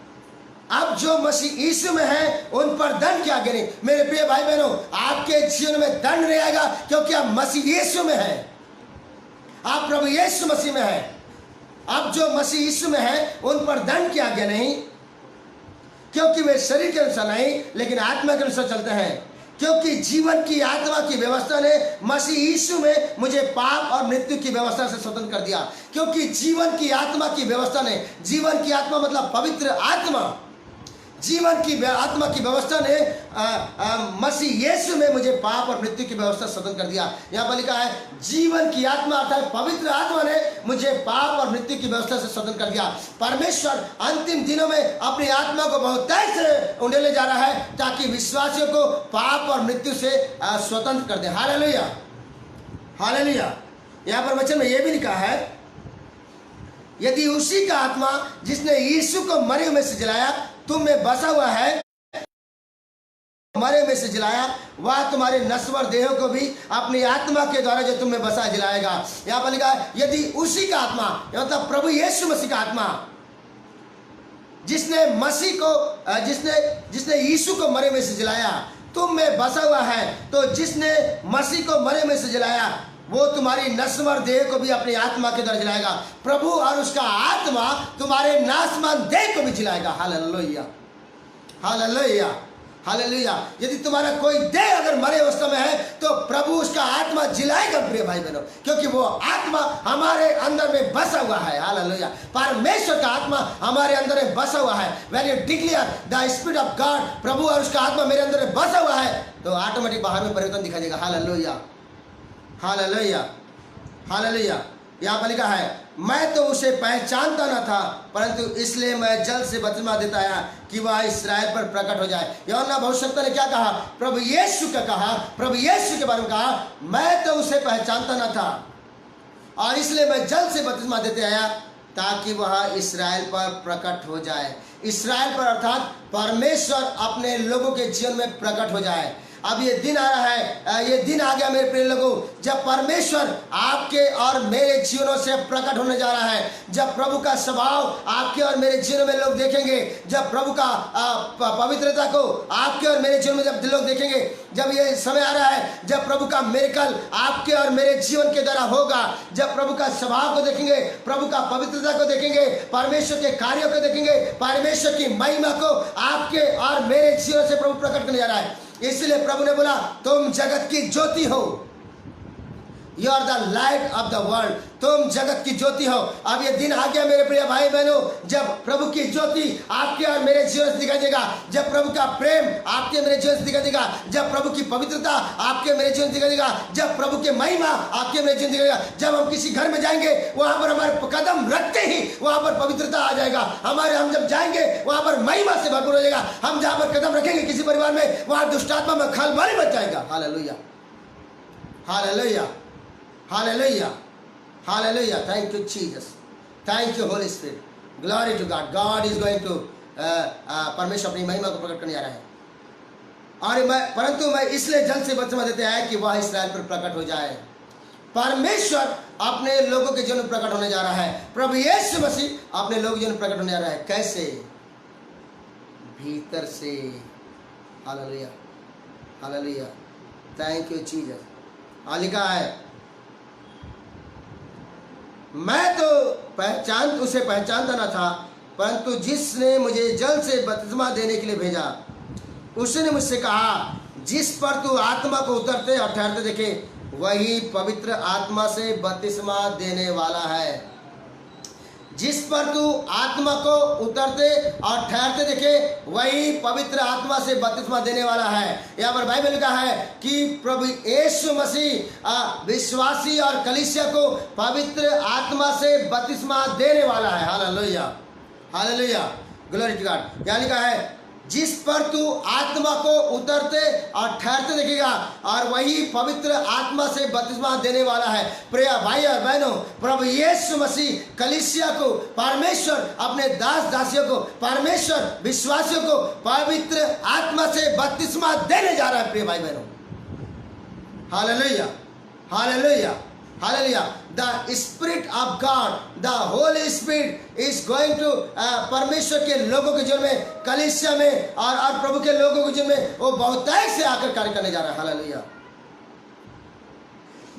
अब जो मसीह यीशु में है उन पर दंड की आज्ञा नहीं। मेरे प्रिय भाई बहनों, आपके जीवन में दंड नहीं आएगा क्योंकि आप मसीह यीशु में हैं, आप प्रभु यीशु मसीह में हैं। अब जो मसीह यीशु में है उन पर दंड की आज्ञा नहीं, क्योंकि वे शरीर के अनुसार नहीं लेकिन आत्मा के अनुसार चलते हैं। क्योंकि जीवन की आत्मा की व्यवस्था ने मसीह यीशु में मुझे पाप और मृत्यु की व्यवस्था से स्वतंत्र कर दिया। क्योंकि जीवन की आत्मा की व्यवस्था ने, जीवन की आत्मा मतलब पवित्र आत्मा, जीवन की आत्मा की व्यवस्था ने मसीह यीशु में मुझे पाप और मृत्यु की व्यवस्था स्वतंत्र कर दिया। यहाँ पर लिखा है, जीवन की आत्मा अर्थात पवित्र आत्मा ने मुझे पाप और मृत्यु की व्यवस्था से स्वतंत्र कर दिया। परमेश्वर अंतिम दिनों में अपनी आत्मा को बहुत तेज से उंडेले जा रहा है ताकि विश्वासियों को पाप और मृत्यु से स्वतंत्र कर दे। Hallelujah, hallelujah. यहाँ पर वचन में यह भी लिखा है, यदि उसी का आत्मा जिसने यीशु को मरे में से जलाया तुम में बसा हुआ है, मरे में से जलाया, वह तुम्हारे नश्वर देहों को भी अपनी आत्मा के द्वारा जो तुम में बसा जलाएगा। यहाँ पर लिखा है, यदि उसी का आत्मा मतलब प्रभु यीशु मसीह का आत्मा जिसने मसीह को जिसने यीशु को मरे में से जलाया तुम में बसा हुआ है, तो जिसने मसीह को मरे में से जलाया वो तुम्हारी नश्वर देह को भी अपनी आत्मा के द्वारा जलाएगा। प्रभु और उसका आत्मा तुम्हारे नाशमान देह को भी जलाएगा। Hallelujah, hallelujah, hallelujah. यदि तुम्हारा कोई देह अगर मरे अवस्था में है तो प्रभु उसका आत्मा जिलाएगा। प्रिय भाई बहनों, क्योंकि वो आत्मा हमारे अंदर में बसा हुआ है। हालेलुया, परमेश्वर का आत्मा हमारे अंदर में बसा हुआ है। When you declare the spirit of God, प्रभु और उसका आत्मा मेरे अंदर में बसा हुआ है, तो ऑटोमेटिक बाहर में परिवर्तन दिखाई देगा। Hallelujah, hallelujah, hallelujah. यहाँ पर लिखा है, मैं तो उसे पहचानता न था परंतु इसलिए मैं जल से बपतिस्मा देता आया कि वह इस्राएल पर प्रकट हो जाए। यूहन्ना भविष्यवक्ता ने क्या कहा? प्रभु यीशु का कहा, प्रभु यीशु के बारे में कहा, मैं तो उसे पहचानता न था और इसलिए मैं जल से बपतिस्मा देते आया ताकि वह इस्राएल पर प्रकट हो जाए। इस्राएल पर अर्थात परमेश्वर अपने लोगों के जीवन में प्रकट हो जाए। अब ये दिन आ रहा है, ये दिन आ गया मेरे प्रिय लोगों, जब परमेश्वर आपके और मेरे जीवनों से प्रकट होने जा रहा है। जब प्रभु का स्वभाव आपके और मेरे जीवन में लोग देखेंगे, जब प्रभु का पवित्रता को आपके और मेरे जीवन में जब लोग देखेंगे, जब ये समय आ रहा है जब प्रभु का मिरेकल आपके और मेरे जीवन के द्वारा होगा, जब प्रभु का स्वभाव को देखेंगे, प्रभु का पवित्रता को देखेंगे, परमेश्वर के कार्यों को देखेंगे, परमेश्वर की महिमा को आपके और मेरे जीवन से प्रभु प्रकट करने जा रहा है। इसलिए प्रभु ने बोला, तुम जगत की ज्योति हो, you are the light of the world, तुम जगत की ज्योति हो। अब ये दिन आ गया मेरे प्रिय भाई बहनों, जब प्रभु की ज्योति आपके और मेरे जीवन से दिखाई देगा, जब प्रभु का प्रेम आपके मेरे जीवन से दिखाई देगा, जब प्रभु की पवित्रता आपके मेरे जीवन से दिखाई देगा, जब प्रभु के महिमा आपके मेरे जीवन से दिखाई देगा। जब हम किसी घर में जाएंगे, वहां पर हमारे कदम रखते ही वहां पर पवित्रता आ जाएगा। हम जब जाएंगे वहां पर महिमा से भरपूर हो जाएगा। हम जहां पर कदम रखेंगे किसी परिवार में, वहां दुष्टात्मा में खलबली मच जाएगा। Hallelujah, hallelujah, hallelujah, hallelujah. Thank you Jesus, thank you Holy Spirit, glory to God. God is going to परमेश्वर अपनी महिमा को प्रकट करने जा रहा है। और परंतु मैं इसलिए जल्द से बपतिस्मा देते हैं कि वह इस्राएल पर प्रकट हो जाए। परमेश्वर अपने लोगों के जीवन में प्रकट होने जा रहा है। प्रभु यीशु मसीह अपने लोगों के जीवन में प्रकट होने जा रहा है। कैसे? भीतर से। Hallelujah, hallelujah, thank you Jesus. लिखा है, मैं तो उसे पहचानता न था, परंतु जिसने मुझे जल से बपतिस्मा देने के लिए भेजा, उसने मुझसे कहा, जिस पर तू आत्मा को उतरते और ठहरते देखे, वही पवित्र आत्मा से बपतिस्मा देने वाला है। जिस पर तू आत्मा को उतरते और ठहरते देखे, वही पवित्र आत्मा से बपतिस्मा देने वाला है। यहाँ पर बाइबल लिखा है कि प्रभु यीशु मसीह विश्वासी और कलीसिया को पवित्र आत्मा से बपतिस्मा देने वाला है। Hallelujah, hallelujah, glory to God. यहाँ लिखा है, जिस पर तू आत्मा को उतरते और ठहरते देखेगा, और वही पवित्र आत्मा से बपतिस्मा देने वाला है। प्रिय भाई और बहनों, प्रभु यीशु मसीह कलीसिया को, परमेश्वर अपने दास दासियों को, परमेश्वर विश्वासियों को पवित्र आत्मा से बपतिस्मा देने जा रहा है। प्रिय भाई बहनों, hallelujah, hallelujah, hallelujah. The spirit of God, the Holy Spirit is going to, परमेश्वर के लोगों के जीवन में, कलीसिया में और प्रभु के लोगों के जीवन में वो बहुतायत से आकर कार्य करने जा रहा है। हालेलुया।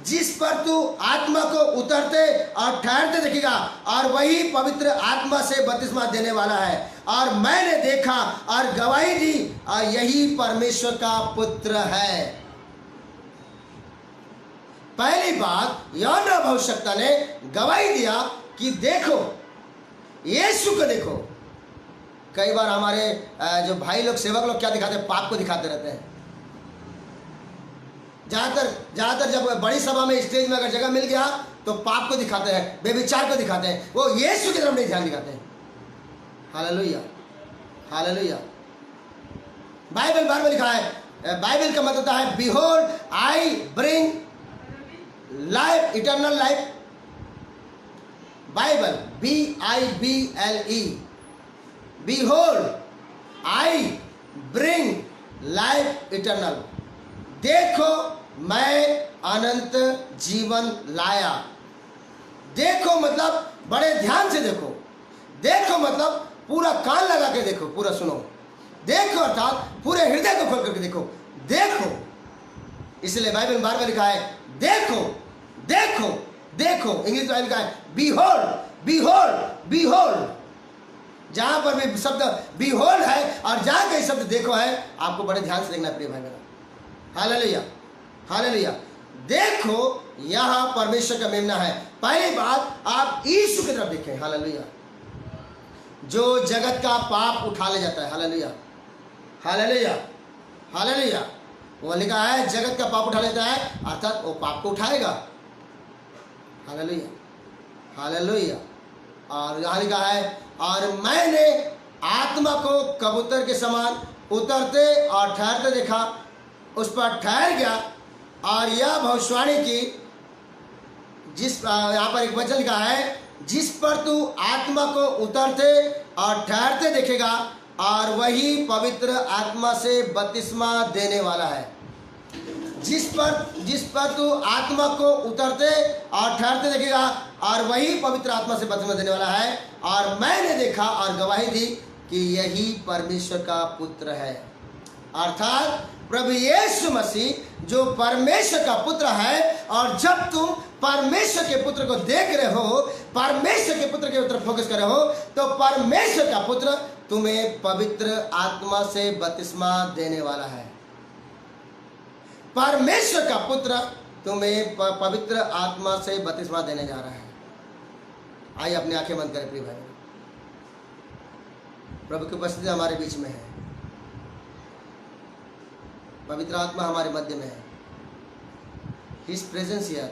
जिस पर तू आत्मा को उतरते और ठहरते देखेगा, और वही पवित्र आत्मा से बपतिस्मा देने वाला है। और मैंने देखा और गवाही दी, और यही परमेश्वर का पुत्र है। पहली बात, यूहन्ना भविष्यवक्ता ने गवाही दिया कि देखो, यीशु को देखो। कई बार हमारे जो भाई लोग, सेवक लोग क्या दिखाते हैं? पाप को दिखाते रहते हैं। ज्यादातर जब बड़ी सभा में, स्टेज में अगर जगह मिल गया तो पाप को दिखाते हैं, बेविचार को दिखाते हैं, वो यीशु की तरफ नहीं ध्यान दिखाते हैं। Hallelujah, hallelujah. बाइबल बार में लिखा है, बाइबल का मतलब होता है, behold I bring life, eternal life. Bible, BIBLE, behold I bring life eternal. देखो, मैं अनंत जीवन लाया। देखो मतलब बड़े ध्यान से देखो। देखो मतलब पूरा कान लगा के देखो, पूरा सुनो। देखो अर्थात पूरे हृदय को खोल करके देखो। देखो, इसलिए बाइबल में बार बार लिखा है, देखो, देखो, देखो। इंग्लिश में लिखा है, बिहोल्ड, बिहोल्ड, बिहोल्ड। जहां पर भी शब्द बिहोल्ड है और जहां कहीं शब्द देखो है, आपको बड़े ध्यान से देखना प्रिय भाई बहन। Hallelujah, hallelujah. देखो, यहां परमेश्वर का मेमना है। पहली बात, आप यीशु की तरफ देखें। हालेलुया, जो जगत का पाप उठा ले जाता है। Hallelujah, hallelujah, hallelujah. वो लिखा है, जगत का पाप उठा लेता है, अर्थात वो पाप को उठाएगा। Hallelujah, hallelujah. और यहाँ लिखा है, और मैंने आत्मा को कबूतर के समान उतरते और ठहरते देखा, उस पर ठहर गया, और यह भविष्यवाणी की, जिस, यहाँ पर एक वचन लिखा है, जिस पर तू आत्मा को उतरते और ठहरते देखेगा, और वही पवित्र आत्मा से बपतिस्मा देने वाला है। जिस पर तू आत्मा को उतरते और ठहरते देखेगा, और वही पवित्र आत्मा से बपतिस्मा देने वाला है। और मैंने देखा और गवाही दी कि यही परमेश्वर का पुत्र है। अर्थात प्रभु यीशु मसीह जो परमेश्वर का पुत्र है। और जब तुम परमेश्वर के पुत्र को देख रहे हो, परमेश्वर के पुत्र के तरफ फोकस कर रहे हो, तो परमेश्वर का पुत्र तुम्हें पवित्र आत्मा से बपतिस्मा देने वाला है। परमेश्वर का पुत्र तुम्हें पवित्र आत्मा से बपतिस्मा देने जा रहा है। आइए अपनी आंखें बंद करें प्रिय भाई। प्रभु की उपस्थिति हमारे बीच में है, पवित्र आत्मा हमारे मध्य में है। हिज प्रेजेंस हियर,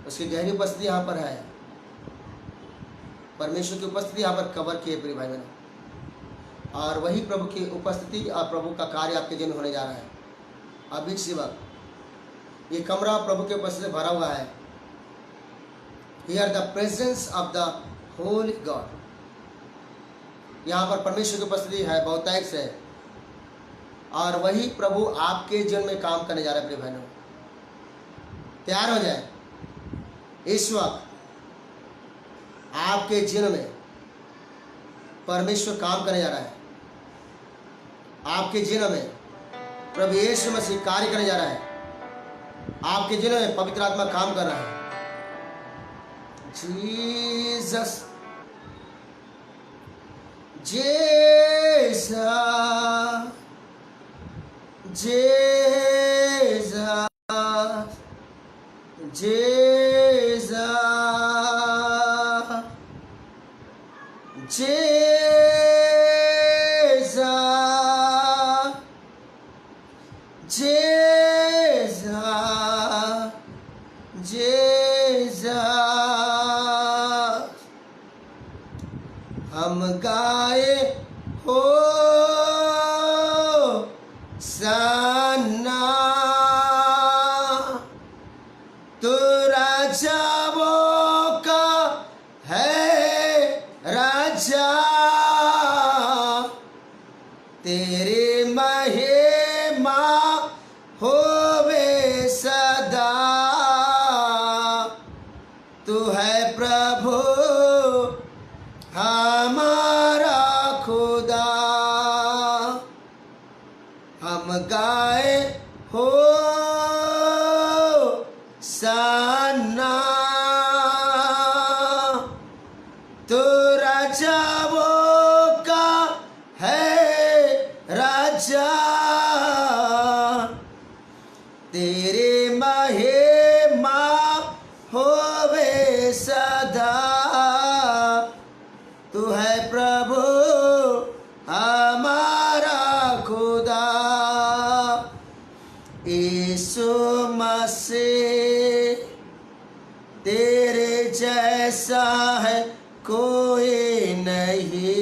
उसकी गहरी उपस्थिति यहाँ पर है। परमेश्वर की उपस्थिति यहाँ पर कवर की है प्रिय भाई बहनों, और वही प्रभु की उपस्थिति और प्रभु का कार्य आपके जीवन में होने जा रहा है। अभी इसी वक्त ये कमरा प्रभु के उपस्थिति से भरा हुआ है। Here the presence of the Holi God, यहाँ पर परमेश्वर की उपस्थिति है बहुतायत से, और वही प्रभु आपके जीवन में काम करने जा रहा है प्रिय बहनों। तैयार हो जाए, इस वक्त आपके जीवन में परमेश्वर काम करने जा रहा है। आपके जीवन में प्रभु यीशु मसीह कार्य करने जा रहा है। आपके जीवन में पवित्र आत्मा काम कर रहा है। Jesus Jesus, Jesus, Jesus, Jesus, Jesus, Jesus, हम गाए हो सन्ना, तू राजाओं का है राजा, तेरी महिमा होवे सदा, तू है प्रभु हमारा खुदा। हम गाए हो सन्ना, तू राजाओं का है राजा, तेरी महिमा होवे सदा, तू है प्रभु हमारा खुदा। यीशु मसीह तेरे जैसा है कोई नहीं,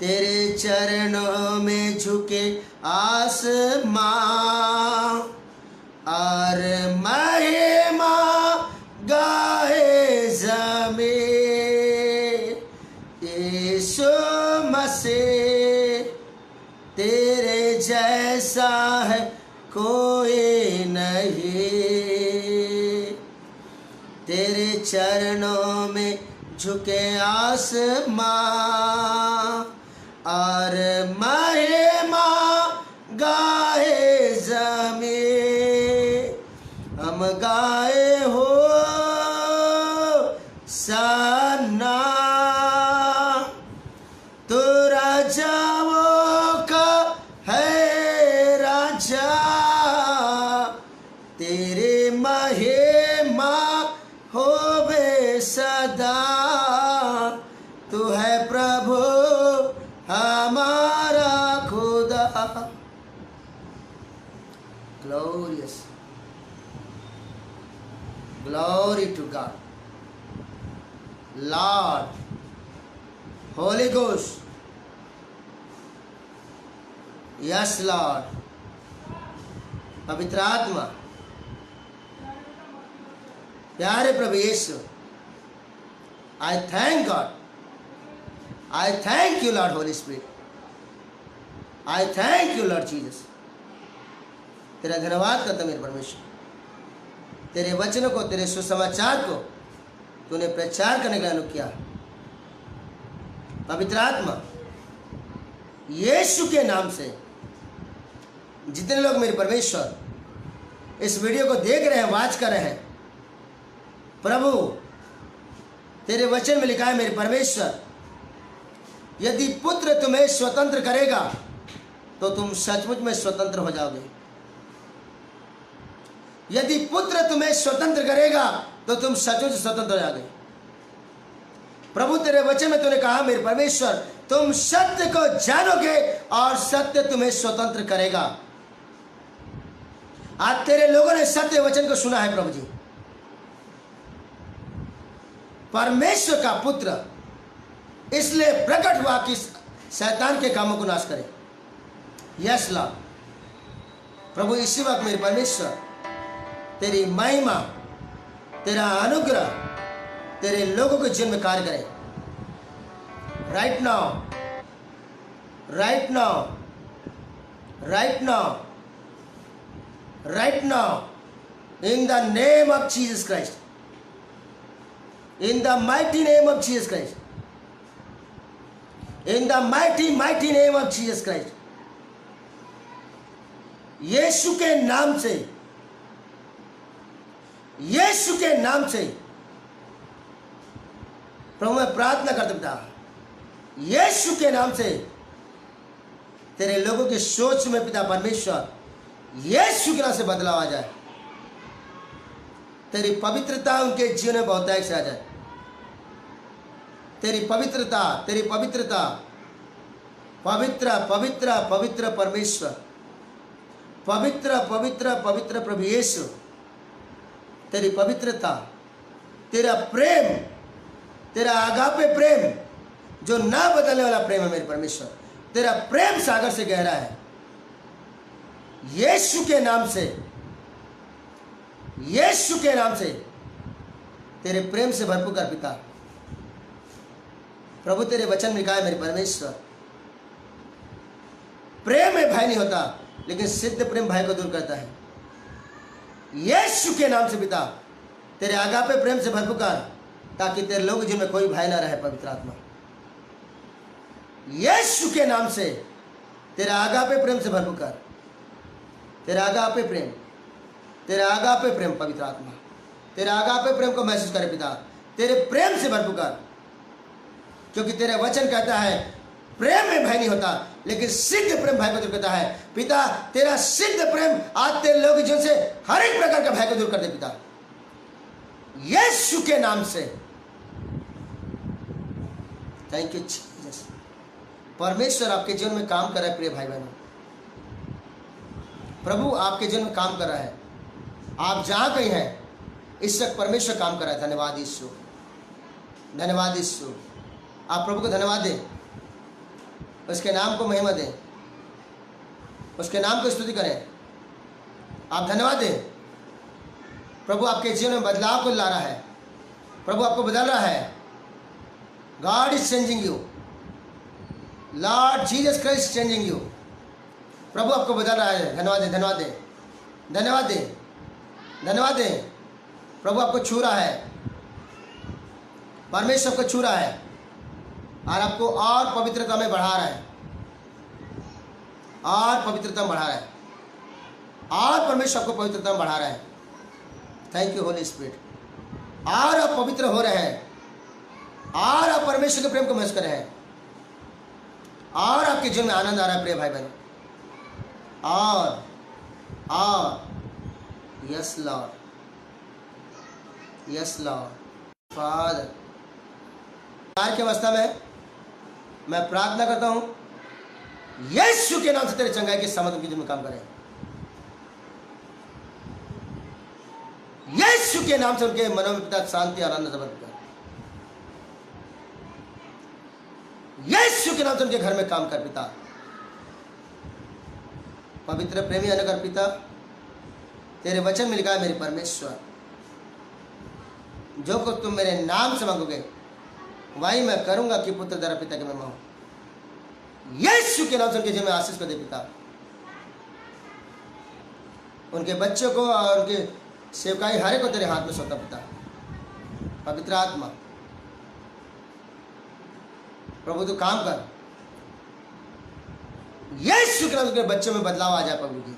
तेरे चरणों में झुके आसमां और महिमा गाए ज़मीन। यीशु मसीह तेरे जैसा है कोई नहीं, तेरे चरणों में झुके आसमां और महिमा गाए ज़मीन। हम गाए हो सन्ना, तू राजाओं का है राजा, तेरे महिमा होवे सदा, तू है प्रभु हमारा खुदा। Glorious, glory to God, Lord, Holy Ghost, yes Lord, पवित्र आत्मा, प्यारे प्रभु यीशु, I thank God, I thank you Lord Holy Spirit, I thank you Lord Jesus। तेरा धन्यवाद करता मेरे परमेश्वर, तेरे वचनों को, तेरे सुसमाचार को तूने प्रचार करने का अनुरोध किया। पवित्र आत्मा, यीशु के नाम से जितने लोग मेरे परमेश्वर इस वीडियो को देख रहे हैं, वाच कर रहे हैं, प्रभु तेरे वचन में लिखा है मेरे परमेश्वर, यदि पुत्र तुम्हें स्वतंत्र करेगा तो तुम सचमुच में स्वतंत्र हो जाओगे। यदि पुत्र तुम्हें स्वतंत्र करेगा तो तुम सचमुच स्वतंत्र हो जाओगे। प्रभु तेरे वचन में तूने कहा मेरे परमेश्वर तुम सत्य को जानोगे और सत्य तुम्हें स्वतंत्र करेगा। आज तेरे लोगों ने सत्य वचन को सुना है प्रभु जी। परमेश्वर का पुत्र इसलिए प्रकट हुआ कि शैतान के कामों को नाश करे। Yes Lord. प्रभु इसी वक्त मेरे परमेश्वर तेरी महिमा तेरा अनुग्रह तेरे लोगों के जीवन में कार्य करे। Right now, right now, right now, right now, in the name of Jesus Christ, in the mighty name of Jesus Christ, in the mighty name of Jesus Christ. यीशु के नाम से, यीशु के नाम से प्रभु मैं प्रार्थना करता पिता, यीशु के नाम से तेरे लोगों की सोच में पिता परमेश्वर यीशु के नाम से बदलाव आ जाए। तेरी पवित्रता उनके जीवन में बहुतायत से आ जाए। तेरी पवित्रता, तेरी पवित्रता, पवित्र पवित्र पवित्र परमेश्वर, पवित्र पवित्र पवित्र प्रभु यीशु, तेरी पवित्रता, तेरा प्रेम, तेरा आगापे प्रेम जो ना बदलने वाला प्रेम है मेरे परमेश्वर, तेरा प्रेम सागर से गहरा है। यीशु के नाम से, यीशु के नाम से तेरे प्रेम से भरपूर कर पिता। प्रभु तेरे वचन में लिखा है मेरे परमेश्वर प्रेम में भय नहीं होता लेकिन सिद्ध प्रेम भय को दूर करता है। यीशु के नाम से पिता तेरे आगापे प्रेम से भरपूर कर ताकि तेरे लोग जिनमें कोई भय ना रहे। पवित्र आत्मा यीशु के नाम से तेरे आगापे प्रेम से भरपूर कर, तेरे आगापे प्रेम, तेरे आगापे प्रेम पवित्र आत्मा तेरे आगापे प्रेम को महसूस करे पिता, तेरे प्रेम से भरपूर कर, क्योंकि तेरा वचन कहता है प्रेम में भय नहीं होता लेकिन सिद्ध प्रेम भय को दूर करता है। पिता तेरा सिद्ध प्रेम आज तेरे लोग जिनसे हर एक प्रकार का भय को दूर कर दे पिता, यीशु के नाम से। Thank you Jesus. परमेश्वर आपके जीवन में काम कर रहा है प्रिय भाई बहनों, प्रभु आपके जीवन में काम कर रहा है। आप जहां कहीं हैं इस वक्त परमेश्वर काम कर रहा है। धन्यवाद यीशु, धन्यवाद यीशु। आप प्रभु को धन्यवाद दें, उसके नाम को महिमा दें, उसके नाम को स्तुति करें। आप धन्यवाद दें। प्रभु आपके जीवन में बदलाव को ला रहा है, प्रभु आपको बदल रहा है। God is changing you, Lord Jesus Christ changing you. प्रभु आपको बदल रहा है। धन्यवाद दें, धन्यवाद दें, धन्यवाद दें, धन्यवाद दें। प्रभु आपको छू रहा है, परमेश्वर को छू रहा है और आपको और पवित्रता में बढ़ा रहा है, और पवित्रता में बढ़ा रहा है, और परमेश्वर आपको पवित्रता में बढ़ा रहा है। Thank you Holy spirit. और आप पवित्र हो रहे हैं, और आप परमेश्वर के प्रेम को महसूस कर रहे हैं, और आपके जीवन में आनंद आ रहा है प्रिय भाई बहन। और yes Lord, yes Lord father. प्यार की अवस्था में मैं प्रार्थना करता हूं यीशु के नाम से तेरे चंगाई के समर्थन के जीवन में काम करें। यीशु के नाम से उनके मनों में पिता शांति आनंद समर्पित कर। यीशु के नाम से उनके घर में काम कर पिता। पवित्र प्रेमी अनुकर पिता, तेरे वचन में लिखा है मेरे परमेश्वर जो कुछ तुम मेरे नाम से मांगोगे वही मैं करूंगा कि पुत्र द्वारा पिता के महिमा हो। यीशु के नाम से उनके जीवन में आशीष को दे पिता। उनके बच्चों को और उनके सेवकाई हरे को तेरे हाथ में सौंपता पिता। पवित्र आत्मा प्रभु तू काम कर। यीशु के नाम से बच्चों में बदलाव आ जाए प्रभु जी।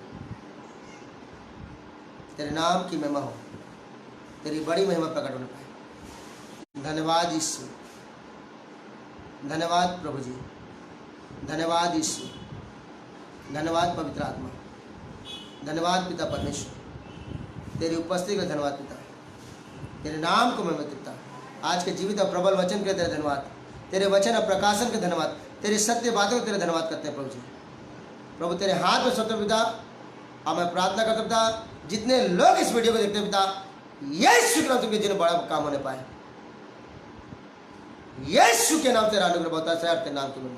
तेरे नाम की महिमा हो, तेरी बड़ी महिमा प्रकट होने पाए। धन्यवाद यीशु, धन्यवाद प्रभु जी, धन्यवाद यीशु, धन्यवाद पवित्र आत्मा, धन्यवाद पिता परमेश्वर। तेरी उपस्थिति के लिए धन्यवाद पिता, तेरे नाम को मैं पिता। आज के जीवित और प्रबल वचन के लिए तेरे धन्यवाद, तेरे वचन और प्रकाशन के धन्यवाद, तेरी सत्य बातों को तेरे धन्यवाद करते हैं प्रभु जी। प्रभु तेरे हाथ में सौंपते पिता, और मैं प्रार्थना करता पिता जितने लोग इस वीडियो को देखते हैं पिता, यीशु के नाम से जिन्हें बड़ा काम होने पाए, यीशु के नाम से अनुग्रह बहुत है तेरे नाम के में।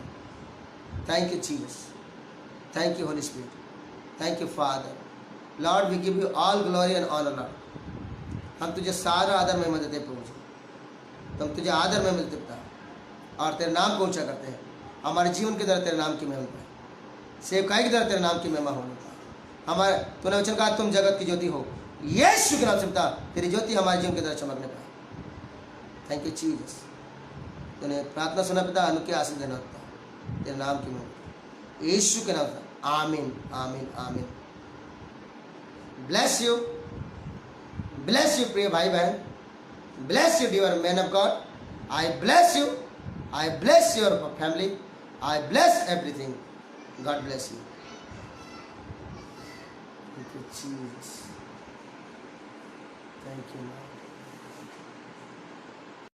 Thank you Jesus, thank you Holy Spirit, thank you Father. Lord we give you all glory and honour Lord. हम तुझे सारा आदर महिमा देते प्रभु जी, हम तुझे आदर महिमा देते पिता, और तेरे नाम को ऊंचा करते हैं। हमारे जीवन के द्वारा तेरे नाम की महिमा पाए, सेवकाई के द्वारा तेरे नाम की महिमा होने पाए। हमारे तूने वचन कहा तुम जगत की ज्योति हो, यीशु के नाम से पिता तेरी ज्योति हमारे जीवन के द्वारा चमकने पाए। Thank you Jesus. तूने प्रार्थना सुना पिता, अनुग्रह आशीष देना पिता, तेरे नाम की महिमा यीशु के नाम से। आमीन आमीन आमीन। ब्लेस यू प्रिय भाई बहन, bless you dear man of God. I bless you, I bless your family, I bless everything. God bless you. Thank you, Jesus. Thank you, Lord.